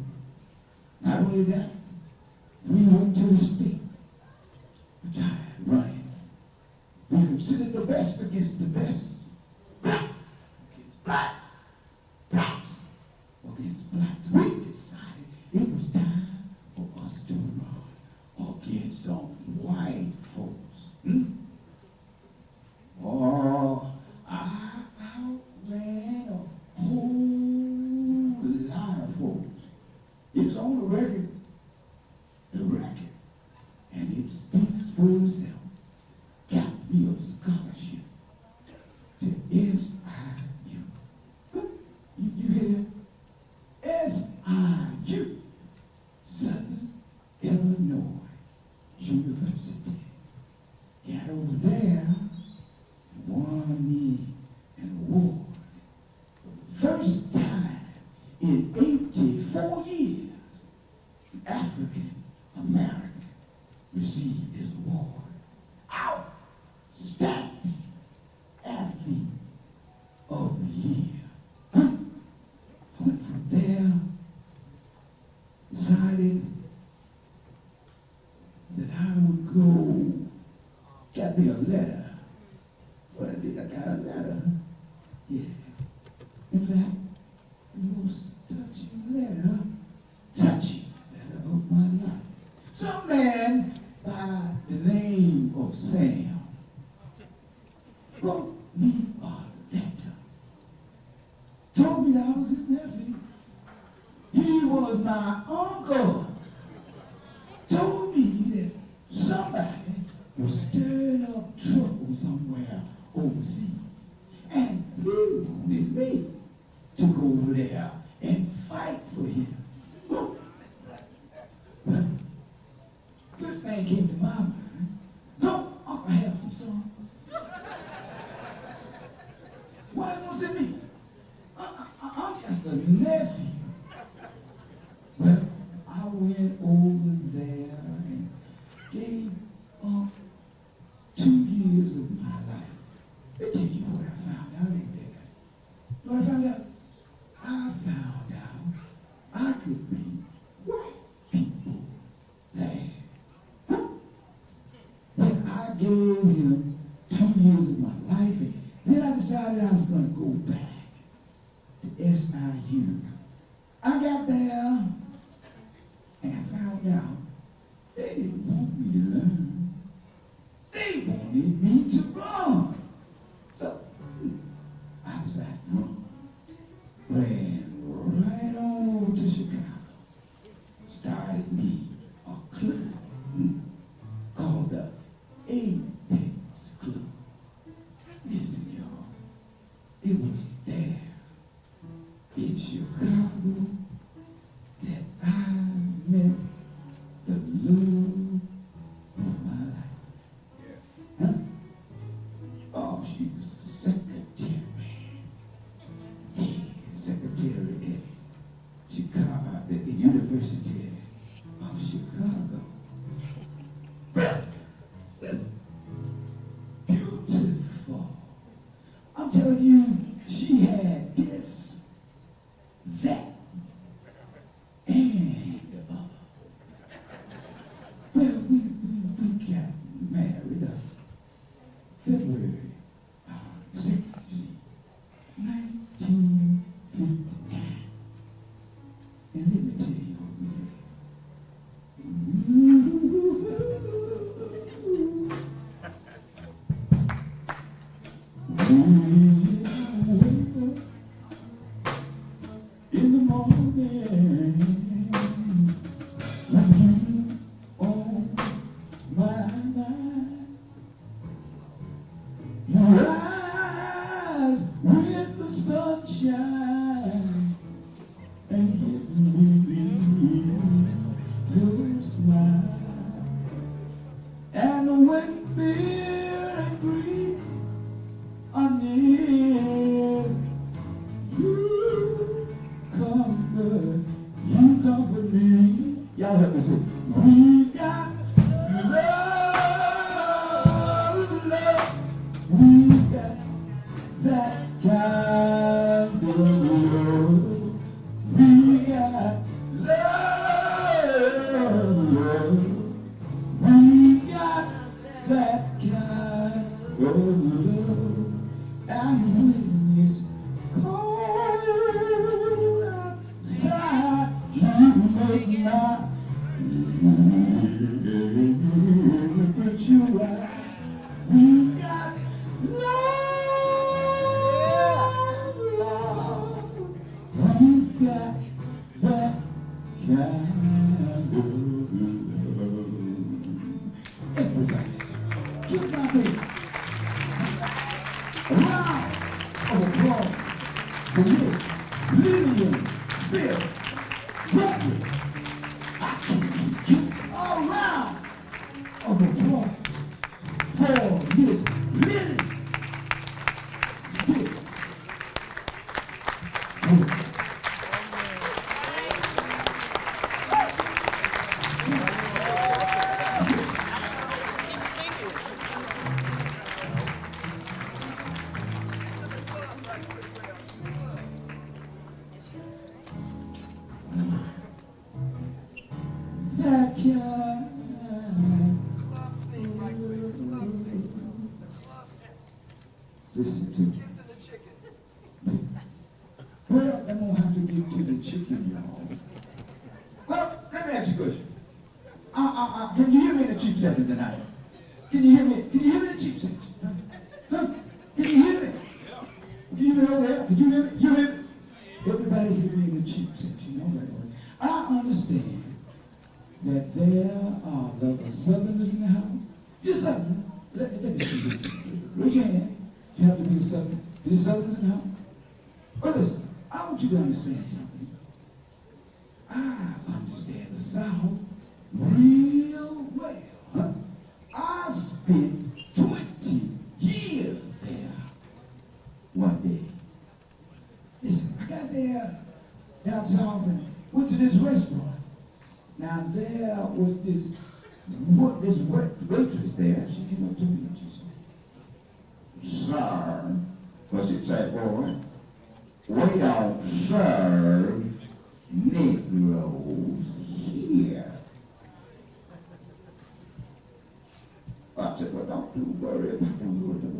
Not only that, we went to the state. We tried running. We considered the best against the best. Black against blacks. Blacks against blacks. We decided it was time for us to run against some white folks. Oh, I outran a whole lot of folks. It's on the record, and it speaks for itself. Got me a scholarship to SIU. You hear that? SIU, Southern Illinois University. Got over there, won me an award. First time in 84 years, an African American received this award. Outstanding athlete of the year. I went from there, decided that I would go, got me a letter. What I did, I got a letter. Yeah. In fact, most touching letter of my life. Some man by the name of Sam wrote me a letter. Told me that I was his nephew. He was my uncle. Told me that somebody was stirring up trouble somewhere overseas. And he wanted me to go over there and fight for him. Well, first thing came to my mind, don't Uncle have some sons? Why you want to see me? I'm just a nephew. Well, I went over there and gave up 2 years of my life. Let me tell you what I found out in there. What I found out? I found out I could make white people laugh. But I gave him 2 years of my life, and then I decided I was going to go back to SIU. I got there, and I found out they didn't want me to learn. They wanted me to run. So I decided to run. Ran right on over to Chicago. Started me a club called the Apex Club. Listen, y'all. It was there in Chicago that I met the love of my life. Huh? Oh, she was a secretary. Yeah, secretary at Chicago, at the University of Chicago. Beautiful. I'm telling you, she had this, that, and the other. Well, we got married February 2nd, 1959. And let me tell you what we did. In the morning, when you on my mind, you rise with the sunshine and give me your smile. And when fear and grief are near, you comfort me. Y'all help me sing. We got love, love. We got that kind of love. We got love, love. We got that kind of love. And when it's cold outside, you make my look at you right. We got love, love. We got that kind of love. Everybody, give my baby a round of applause for Miss Lillian, Gregory. All round of applause for Miss Lillian. Listen to me. Well, I'm gonna have to get to the chicken, y'all. Well, let me ask you a question. Can you hear me in the cheap section tonight? Can you hear me? Can you hear me in the cheap section? Huh? Can you hear me? Can you hear me over there? Can you hear me? You hear me? Everybody hear me in the cheap section. Okay. I understand that there are the Southerners in the house. You're Southern. Let me see you. Raise your hand. You have to be a Southern. Any Southerners in the house? Well, listen, I want you to understand something. I understand the South real well. Huh? I spent 20 years there one day. Listen, I got there down south and went to this restaurant. Now there was this waitress there. She came up to me and she said, "Sir," because she said, "Boy, we don't serve Negroes here." I said, "Well, don't you worry about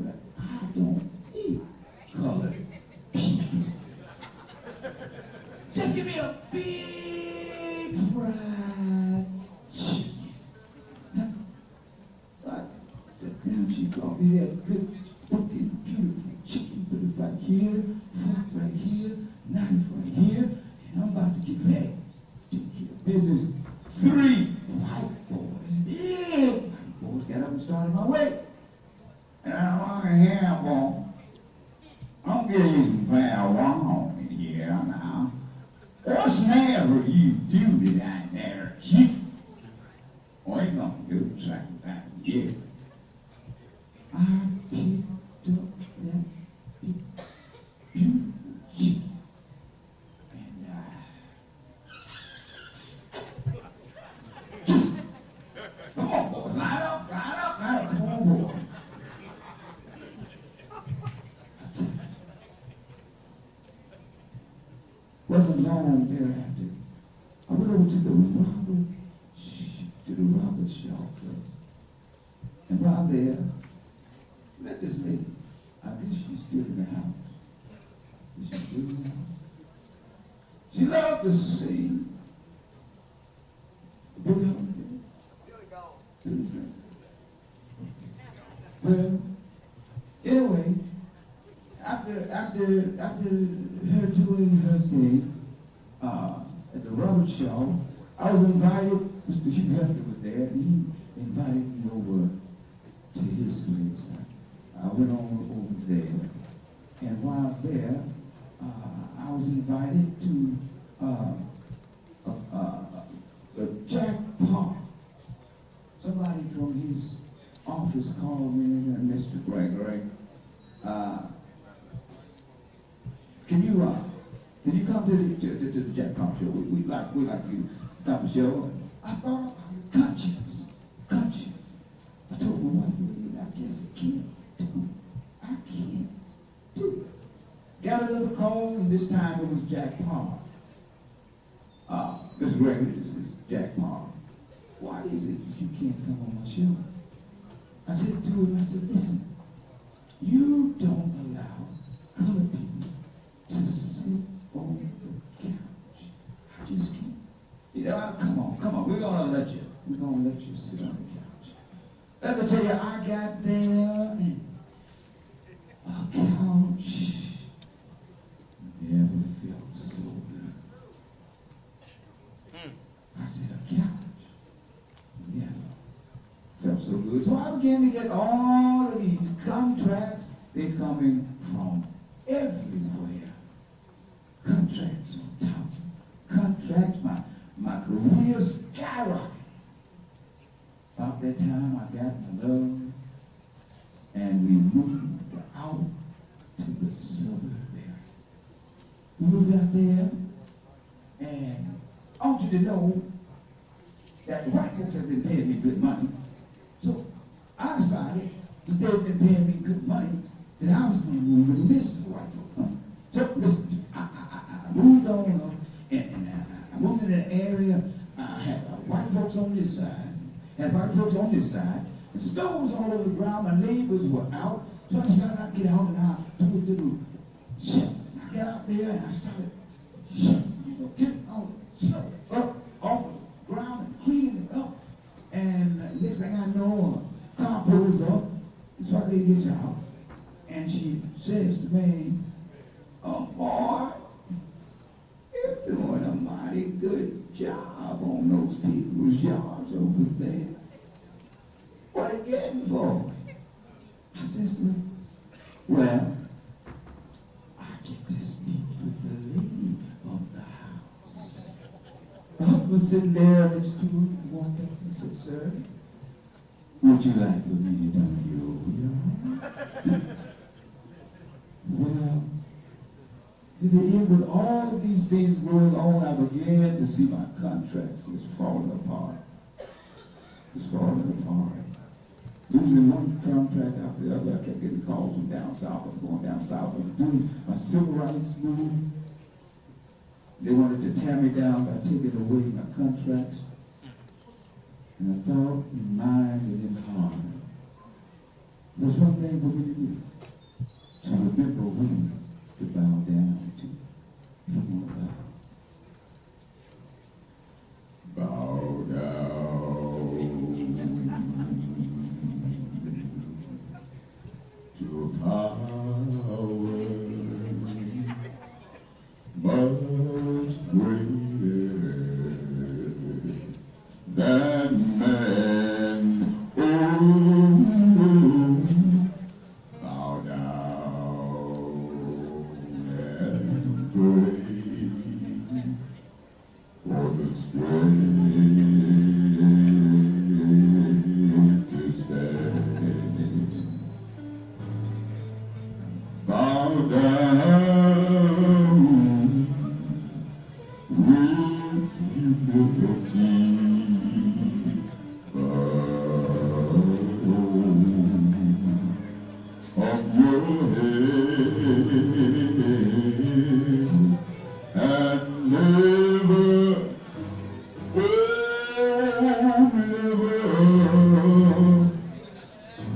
that. I don't eat colored people. Just give me a big fried chicken." I said, "Damn, she brought me that good looking, beautiful chicken. Put it right here, fork right here, knife right here, and I'm about to get ready to get business." 3 white boys, big white boys, got up and started my way. And I want to hear, boy, I'm gonna give you some fair wrong in here now. Whatsoever you do that there chicken, we ain't gonna do the second time yet. I picked up that big, beautiful chicken, and come on, boys, line up, come on, boys. Wasn't long thereafter, I went over to the Robert Shaw Club. And while there, met this lady. I guess she's still in the house. Is she still in the house? She loved to sing. Billy Holiday. Billy's gone. Well, anyway, after her doing her thing at the Robert Shaw, I was invited. Mr. Yusef was there, and he invited me over to his place. I went on over there, and while there, I was invited to Jack Carr. Somebody from his office called me, and Mr. Gregory, can you come to the Jack Carr show? We like you to come to the show. I thought, conscience. I told my wife, I just can't do it. Got another call, and this time it was Jack Carr. Mr. Gregory, this is Jack Carr. Why is it that you can't come on my show? I said to him, I said, listen, you don't allow colored people to sit on the couch. I just can't. You know, come on, we're gonna let you sit on the couch. Let me tell you, I got there and a couch never felt so good. I said, a couch never felt so good. So I began to get all of these contracts. They're coming from everywhere. Contracts on top. Contracts, my career skyrocketed. About that time, I got my love, and we moved out to the suburb area. We moved out there, and I want you to know that the white folks have been paying me good money. So I decided that they've been paying me good money, that I was going to move in the midst of the white folks. So listen, I moved on up, and I moved in an area. I had white folks on this side, and white folks on this side, and snow was all over the ground. My neighbors were out, so I decided I'd get out and I do a little shit. I got out there there and I started getting all the snow up off the ground and cleaning it up. And next thing I know, a car pulls up. This white lady gets out. And she says to me, boy, you're doing a mighty good job on those people's yards over there. What are you getting for? I says, well, I get to speak with the lady of the house. The husband was sitting there next to her and walked up and said, sir, would you like for me to done your yard? Well, in the end, with all of these things going on, I began to see my contracts just falling apart. Just falling apart. Losing one contract after the other. I kept getting calls from down south. I was going down south. I was doing my civil rights move. They wanted to tear me down by taking away my contracts. And I thought in mind and in heart, there's one thing for me to do. To remember when to bow down to. Come on, bow down to power much greater than man. Bow down and pray for the strength to stand. Bow down with humility. Of your head and never,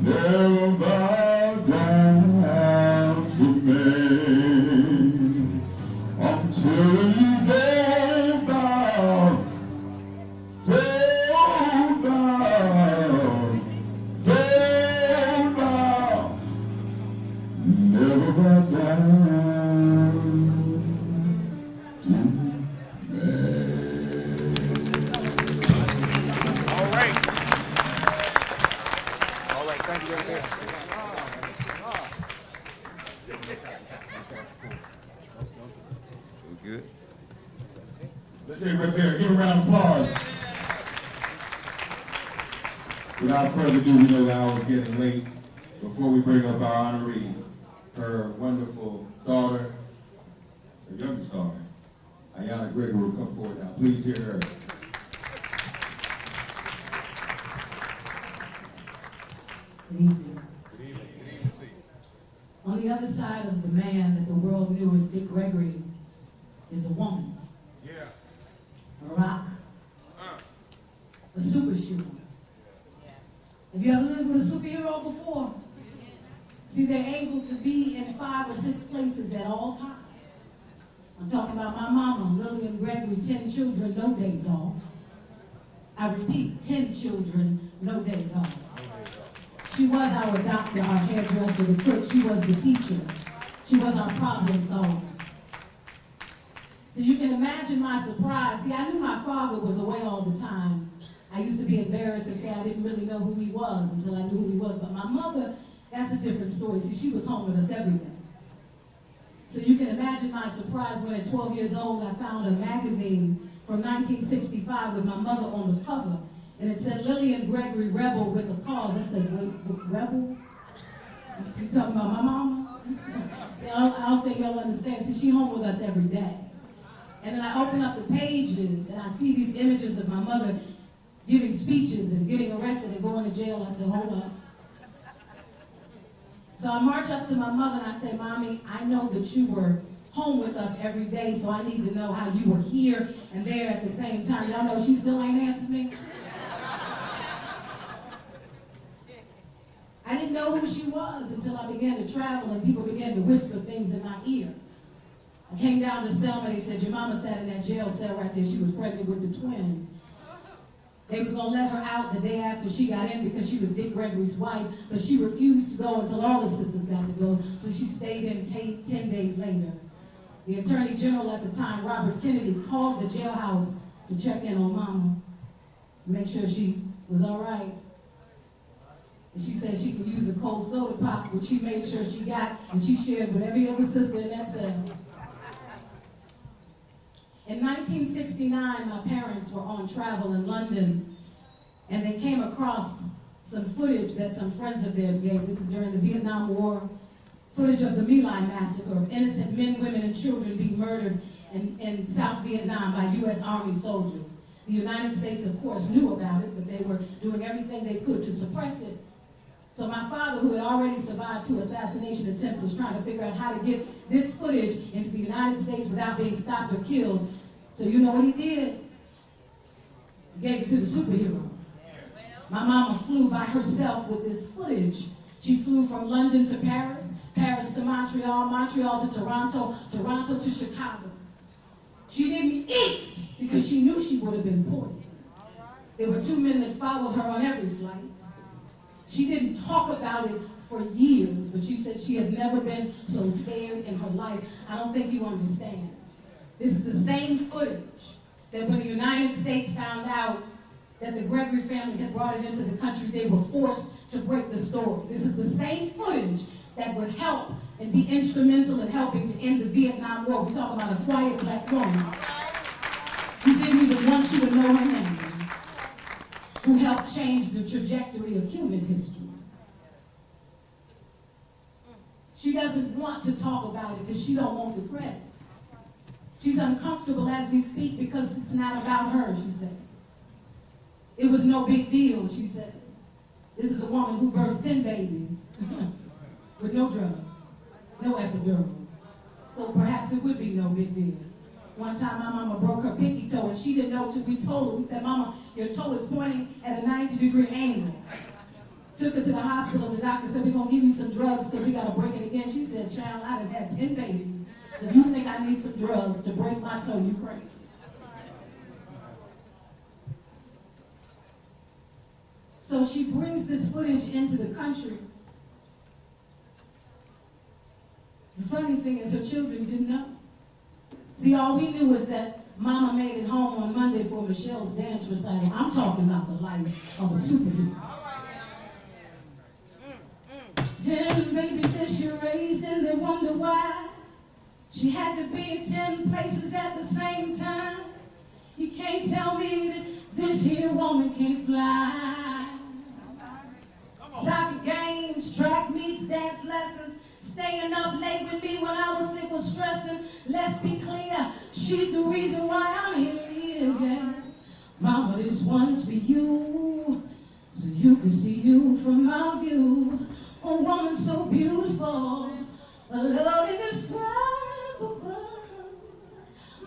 never bow down to me until you don't bow, don't bow, don't bow, never bow down to me. All right. All right, thank you very much. We good? Let's hear it right there. Give a round of applause. Without further ado, we know the hour's getting late. Before we bring up our honoree, her wonderful daughter, her youngest daughter, Gregory, will come forward now. Please hear her. Good evening. Good evening. Good evening to you. On the other side of the man that the world knew as Dick Gregory is a woman. Yeah. A rock. A superhero. Have you ever lived with a superhero before? See, they're able to be in 5 or 6 places at all times. I'm talking about my mama, Lillian Gregory, 10 children, no days off. I repeat, 10 children, no days off. She was our doctor, our hairdresser, the cook. She was the teacher. She was our problem solver. So you can imagine my surprise. See, I knew my father was away all the time. I used to be embarrassed and say I didn't really know who he was until I knew who he was. But my mother, that's a different story. See, she was home with us every day. So you can imagine my surprise when at 12 years old I found a magazine from 1965 with my mother on the cover. And it said Lillian Gregory, Rebel with a cause. I said, wait, Rebel? You talking about my mama? I don't think y'all understand. See, she home with us every day. And then I open up the pages and I see these images of my mother giving speeches and getting arrested and going to jail. I said, hold up. So I march up to my mother and I say, Mommy, I know that you were home with us every day, so I need to know how you were here and there at the same time. Y'all know she still ain't answered me? I didn't know who she was until I began to travel and people began to whisper things in my ear. I came down to Selma, and they said, your mama sat in that jail cell right there. She was pregnant with the twins. They was going to let her out the day after she got in because she was Dick Gregory's wife, but she refused to go until all the sisters got to go, so she stayed in 10 days later. The Attorney General at the time, Robert Kennedy, called the jailhouse to check in on Mama, make sure she was all right. And she said she could use a cold soda pop, which she made sure she got, and she shared with every other sister in that cell. In 1969, my parents were on travel in London, and they came across some footage that some friends of theirs gave. This is during the Vietnam War. Footage of the My Lai massacre, of innocent men, women, and children being murdered in South Vietnam by U.S. Army soldiers. The United States, of course, knew about it, but they were doing everything they could to suppress it. So my father, who had already survived 2 assassination attempts, was trying to figure out how to get this footage into the United States without being stopped or killed. So you know what he did? He gave it to the superhero. My mama flew by herself with this footage. She flew from London to Paris, Paris to Montreal, Montreal to Toronto, Toronto to Chicago. She didn't eat because she knew she would have been poisoned. There were 2 men that followed her on every flight. She didn't talk about it for years, but she said she had never been so scared in her life. I don't think you understand. This is the same footage that when the United States found out that the Gregory family had brought it into the country, they were forced to break the story. This is the same footage that would help and be instrumental in helping to end the Vietnam War. We talk about a quiet black woman who didn't even want you to know her name, who helped change the trajectory of human history. She doesn't want to talk about it because she don't want the credit. She's uncomfortable as we speak because it's not about her, she said. It was no big deal, she said. This is a woman who birthed 10 babies with no drugs, no epidurals. So perhaps it would be no big deal. One time my mama broke her pinky toe and she didn't know till we told her. We said, Mama, your toe is pointing at a 90-degree angle. Took her to the hospital. The doctor said, we're going to give you some drugs because we got to break it again. She said, child, I done had 10 babies. If you think I need some drugs to break my toe, you crazy. So she brings this footage into the country. The funny thing is her children didn't know. See, all we knew was that Mama made it home on Monday for Michelle's dance recital. I'm talking about the life of a superhero. And babies that she raised and they wonder why she had to be in 10 places at the same time. You can't tell me that this here woman can't fly. Soccer games, track meets, dance lessons, staying up late with me when I was sick or stressing. Let's be clear, she's the reason why I'm here again. Mama, this one's for you, so you can see you from my view. A woman so beautiful, a love indescribable.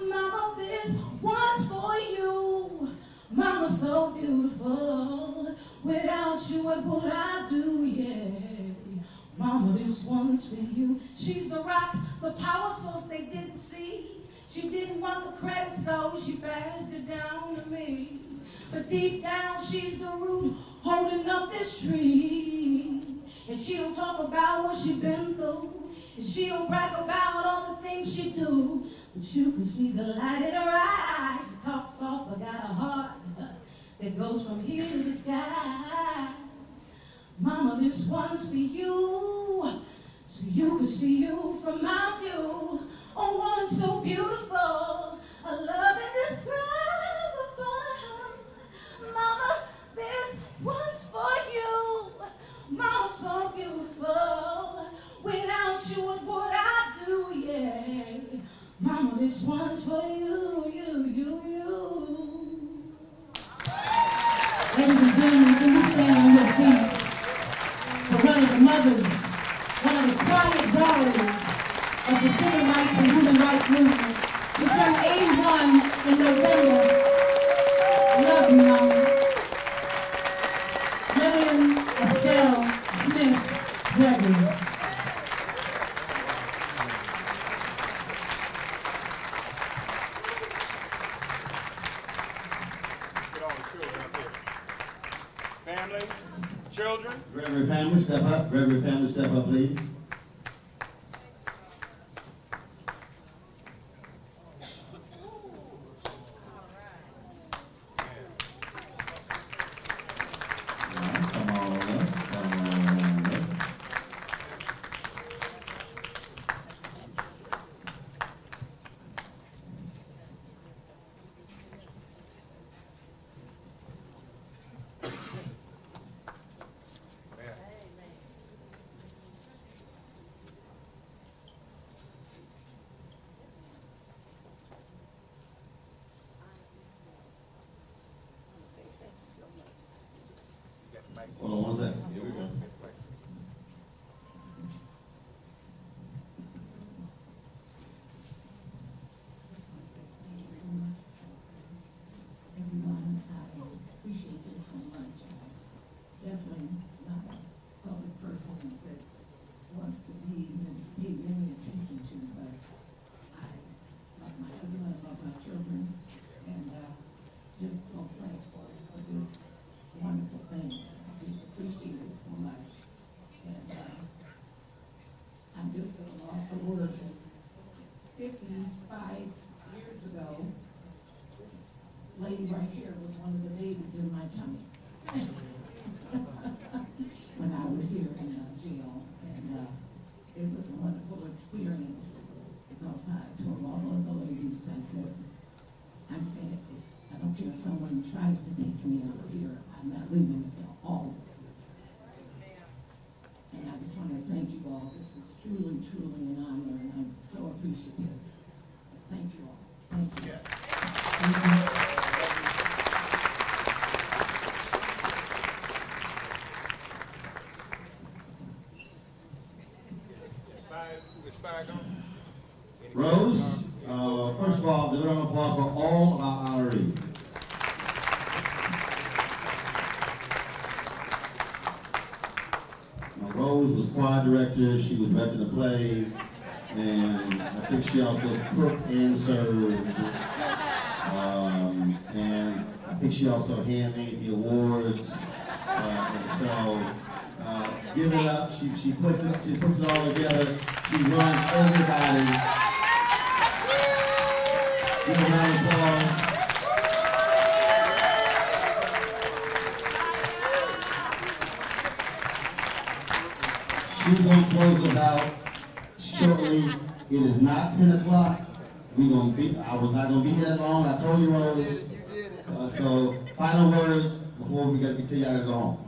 Mama, this one's for you. Mama, so beautiful. Without you, what would I do? Yeah. Mama, this one's for you. She's the rock, the power source they didn't see. She didn't want the credit, so she passed it down to me. But deep down, she's the root holding up this tree. And she don't talk about what she been through. And she don't brag about all the things she do. But you can see the light in her eyes. She talks soft, but got a heart that goes from here to the sky. Mama, this one's for you, so you can see you from my view. A woman so beautiful, a love indescribable. Mama, this one's for you. Mama, so beautiful. Without you, what would I do? Yeah. Mama, this one's for you, you. Ladies and gentlemen, can you stand on your feet for one of the mothers, one of the quiet warriors of the civil rights and human rights movement? She turned 81 in November. Love you, Mama. Lillian Estelle Smith Gregory. Children. Gregory family, step up. Gregory family, step up, please. Come on up. Come on up. Hold on one second. Here we go. Everyone, I appreciate this so much. Definitely not a public person that wants to be even paid any attention to, but I love my husband, I love my children, and just so thankful for this wonderful thing. I just appreciate it so much. And I'm just at a loss for words. 55 years ago, lady right here was one of the babies in my tummy when I was here in jail, and it was a wonderful experience because I told all of the ladies, I said, I'm saying, I don't care if someone tries to take me out of here, I'm not leaving until all of it. And I just want to thank you all. This is truly, truly an honor, and I'm so appreciative. Thank you all. Thank you. Rose, first of all, give a round of applause for all of our honorees. Now, Rose was choir director, she was directing the play, and I think she also cooked and served. And I think she also hand-made the awards. Give it up. She puts it all together. She runs everybody. Give a round of applause. She's going to close us out shortly. It is not 10 o'clock. I was not going to be here that long. I told you, Rose. So, final words before we tell you how to go home.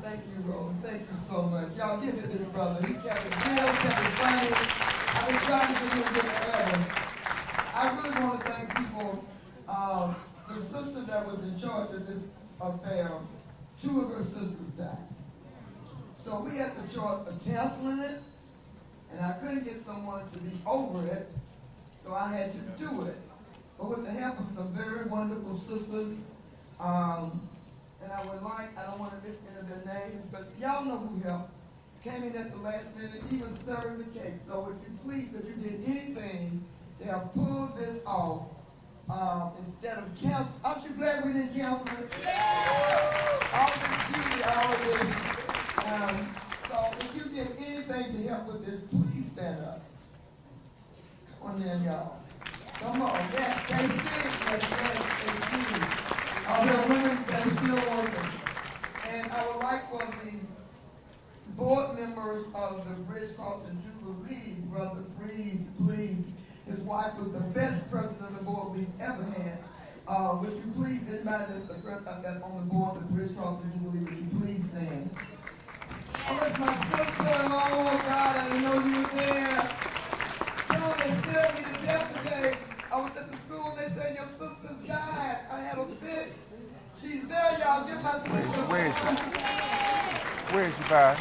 Thank you, Roland. Thank you so much. Y'all give it this brother. He kept it real, kept it funny. I've been trying to get him here forever. I really want to thank people. The sister that was in charge of this affair, 2 of her sisters died. So we had the choice of canceling it, and I couldn't get someone to be over it, so I had to do it. But with the help of some very wonderful sisters, and I would like, I don't want to miss any of their names, but y'all know who helped. Came in at the last minute, even serving the cake. So if you please, if you did anything to help pull this off, instead of cancel, aren't you glad we didn't cancel it? All this beauty, all of this. So if you did anything to help with this, please stand up. Come on then, y'all. Come on, yes, stay sick, yes, stay sick. There are women that are still working. And I would like for the board members of the Bridge Crossing Jubilee, Brother Breeze, please. His wife was the best president of the board we've ever had. Would you please, anybody that's on the board of the Bridge Crossing Jubilee, would you please stand? Oh, that's my sister. Oh, God, I didn't know you were there. No, they still me to death today. I was at the school, they said your sister's died. I had a fit. She's there, y'all. Give my sister. Where is she? Where is she, Pi?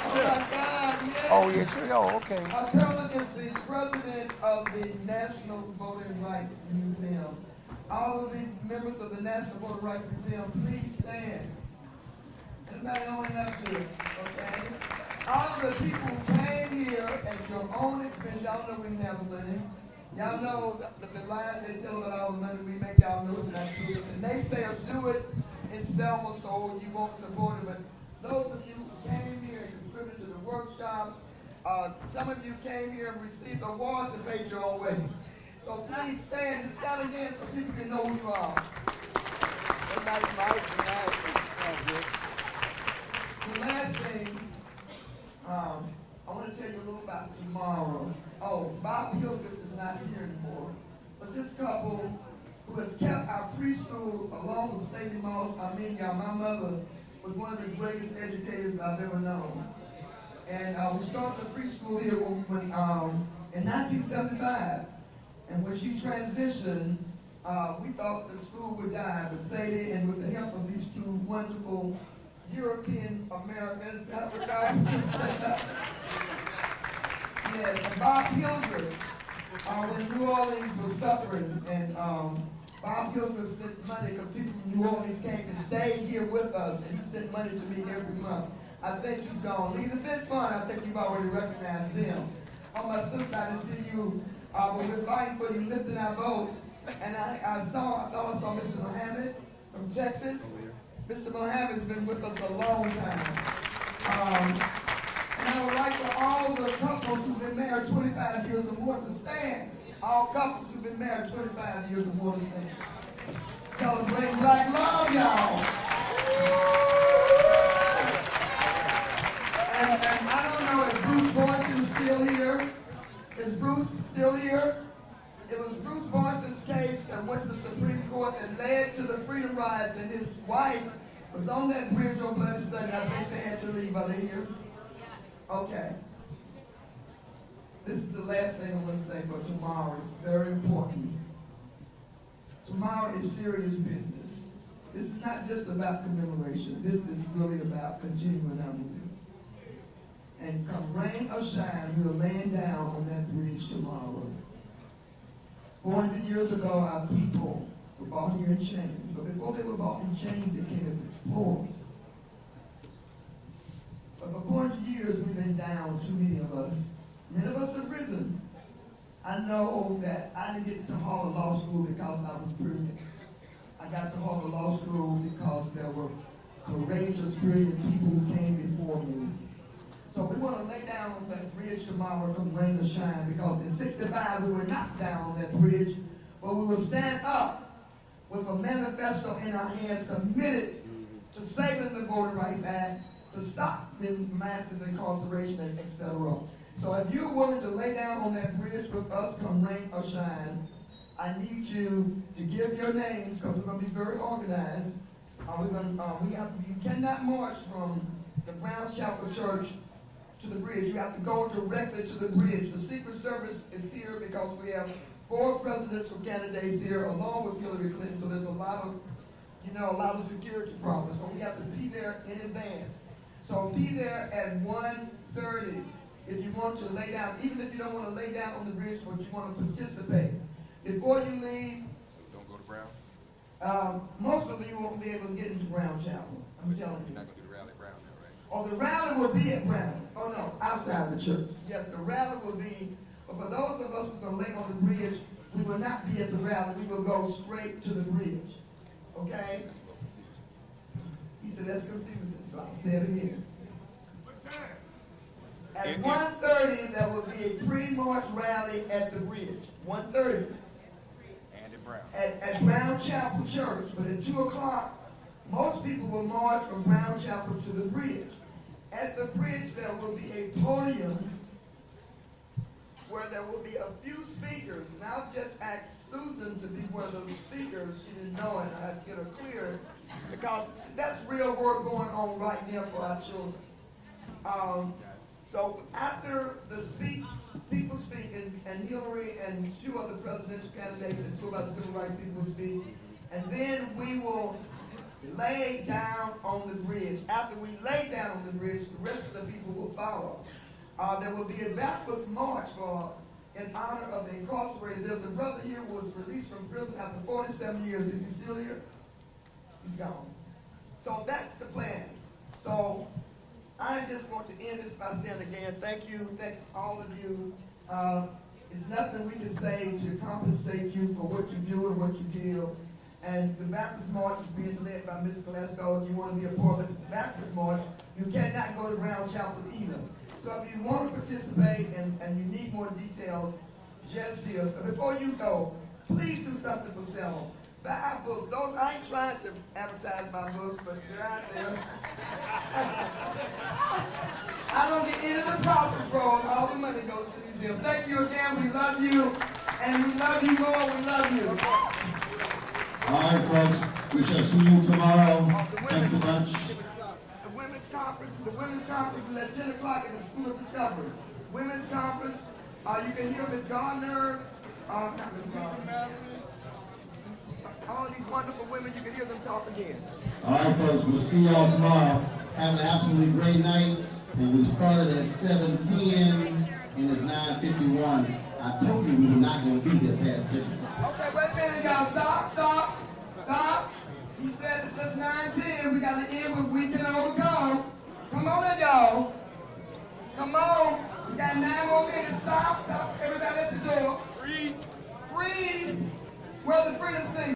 Oh, my God, yes. Oh, yes, she, oh, okay. Carolyn is the president of the National Voting Rights Museum. All of the members of the National Voting Rights Museum, please stand. Anybody know enough to it, okay? All of the people who came here at your own expense, y'all know we didn't have the money. Y'all know the lies they tell about all the money we make, y'all know it's not true. And they say do it in Selma so you won't support it, but those of you who came here and contributed to the workshops, some of you came here and received awards and paid your own way. So please stand and stand again so people can know who you are. Everybody's nice and nice. The last thing, I want to tell you a little about tomorrow. Oh, Bob Hildreth is not here anymore. But this couple who has kept our preschool along with Sadie Moss, my mother, was one of the greatest educators I've ever known. And we started the preschool here in 1975. And when she transitioned, we thought the school would die. But Sadie, and with the help of these two wonderful European Americans, yes, and Bob Hildreth, when New Orleans was suffering, and Bob Hildreth sent money because people from New Orleans came and stayed here with us, and he sent money to me every month. I think he's gone. Lillian, this fun, I think you've already recognized them. On my sister, I didn't see you. We were fighting for you lifting our vote, and I thought I saw Mr. Mohammed from Texas. Mr. Mohammed's been with us a long time. And I would like for all the couples who've been married 25 years or more to stand. All couples who've been married 25 years or more to stand. Celebrating Black love, y'all. And I don't know if Bruce Boynton's still here. Is Bruce still here? It was Bruce Boynton's case that went to the Supreme Court that led to the freedom rides, and his wife was on that bridge on Bloody Sunday. I think they had to leave. Are they here? Okay. This is the last thing I want to say, but tomorrow is very important. Tomorrow is serious business. This is not just about commemoration. This is really about continuing our movement. And come rain or shine, we're laying down on that bridge tomorrow. 400 years ago, our people were brought here in chains. But before they were brought in chains, they came as explorers. But for 400 years, we've been down, too many of us. Many of us have risen. I know that I didn't get to Harvard Law School because I was brilliant. I got to Harvard Law School because there were courageous, brilliant people who came before me. So we want to lay down on that bridge tomorrow, come rain or shine, because in 65 we were not down on that bridge, but we will stand up with a manifesto in our hands committed to saving the Voting Rights Act, to stop the massive incarceration, and etc. So if you're willing to lay down on that bridge with us, come rain or shine, I need you to give your names, because we're going to be very organized. You cannot march from the Brown Chapel Church to the bridge. You have to go directly to the bridge. The Secret Service is here because we have 4 presidential candidates here along with Hillary Clinton, so there's a lot of security problems. So we have to be there in advance. So be there at 1:30 if you want to lay down, even if you don't want to lay down on the bridge, but you want to participate. Before you leave, don't go to Brown? most of you won't be able to get into Brown Chapel. I'm telling you. You're not going to do the rally at Brown now, right? Oh, the rally will be at Brown. Oh, no, outside the church. Yes, the rally will be, but for those of us who are going to lay on the bridge, we will not be at the rally. We will go straight to the bridge. Okay? He said that's confusing, so I'll say it again. At 1:30, there will be a pre-march rally at the bridge. 1:30. And at Brown. At Brown Chapel Church. But at 2 o'clock, most people will march from Brown Chapel to the bridge. At the bridge, there will be a podium where there will be a few speakers. And I'll just ask Susan to be one of those speakers. She didn't know it. I had to get her cleared because that's real work going on right now for our children. So after the people speak, and Hillary and 2 other presidential candidates and 2 other civil rights people will speak, and then we will lay down on the bridge. After we lay down on the bridge, the rest of the people will follow. There will be a backwards march in honor of the incarcerated. There's a brother here who was released from prison after 47 years. Is he still here? He's gone. So that's the plan. So I just want to end this by saying again, thank you, thanks all of you. There's nothing we can say to compensate you for what you do and what you give. And the Baptist March is being led by Ms. Glasgow. If you want to be a part of the Baptist March, you cannot go to Brown Chapel either. So if you want to participate and you need more details, just see us. But before you go, please do something for Selma. Buy our books. Those, I ain't trying to advertise my books, but they're out there. I don't get any of the profits from. All the money goes to the museum. Thank you again. We love you. And we love you more. We love you. All right, folks. We shall see you tomorrow. Thanks so much. The women's conference is at 10 o'clock at the School of Discovery. Women's conference, you can hear Ms. Gardner, not Ms. Gardner. All these wonderful women, you can hear them talk again. All right, folks, we'll see y'all tomorrow. Have an absolutely great night. And we started at 7:10 and it's 9:51. I told you we were not going to be here past 10. Okay, wait a minute, y'all. Stop. He said it's just 9:10. We got to end with We Can Overcome. Come on in, y'all. Come on. We got 9 more minutes. Stop. Everybody at the door. Freeze. Where's the freedom singer?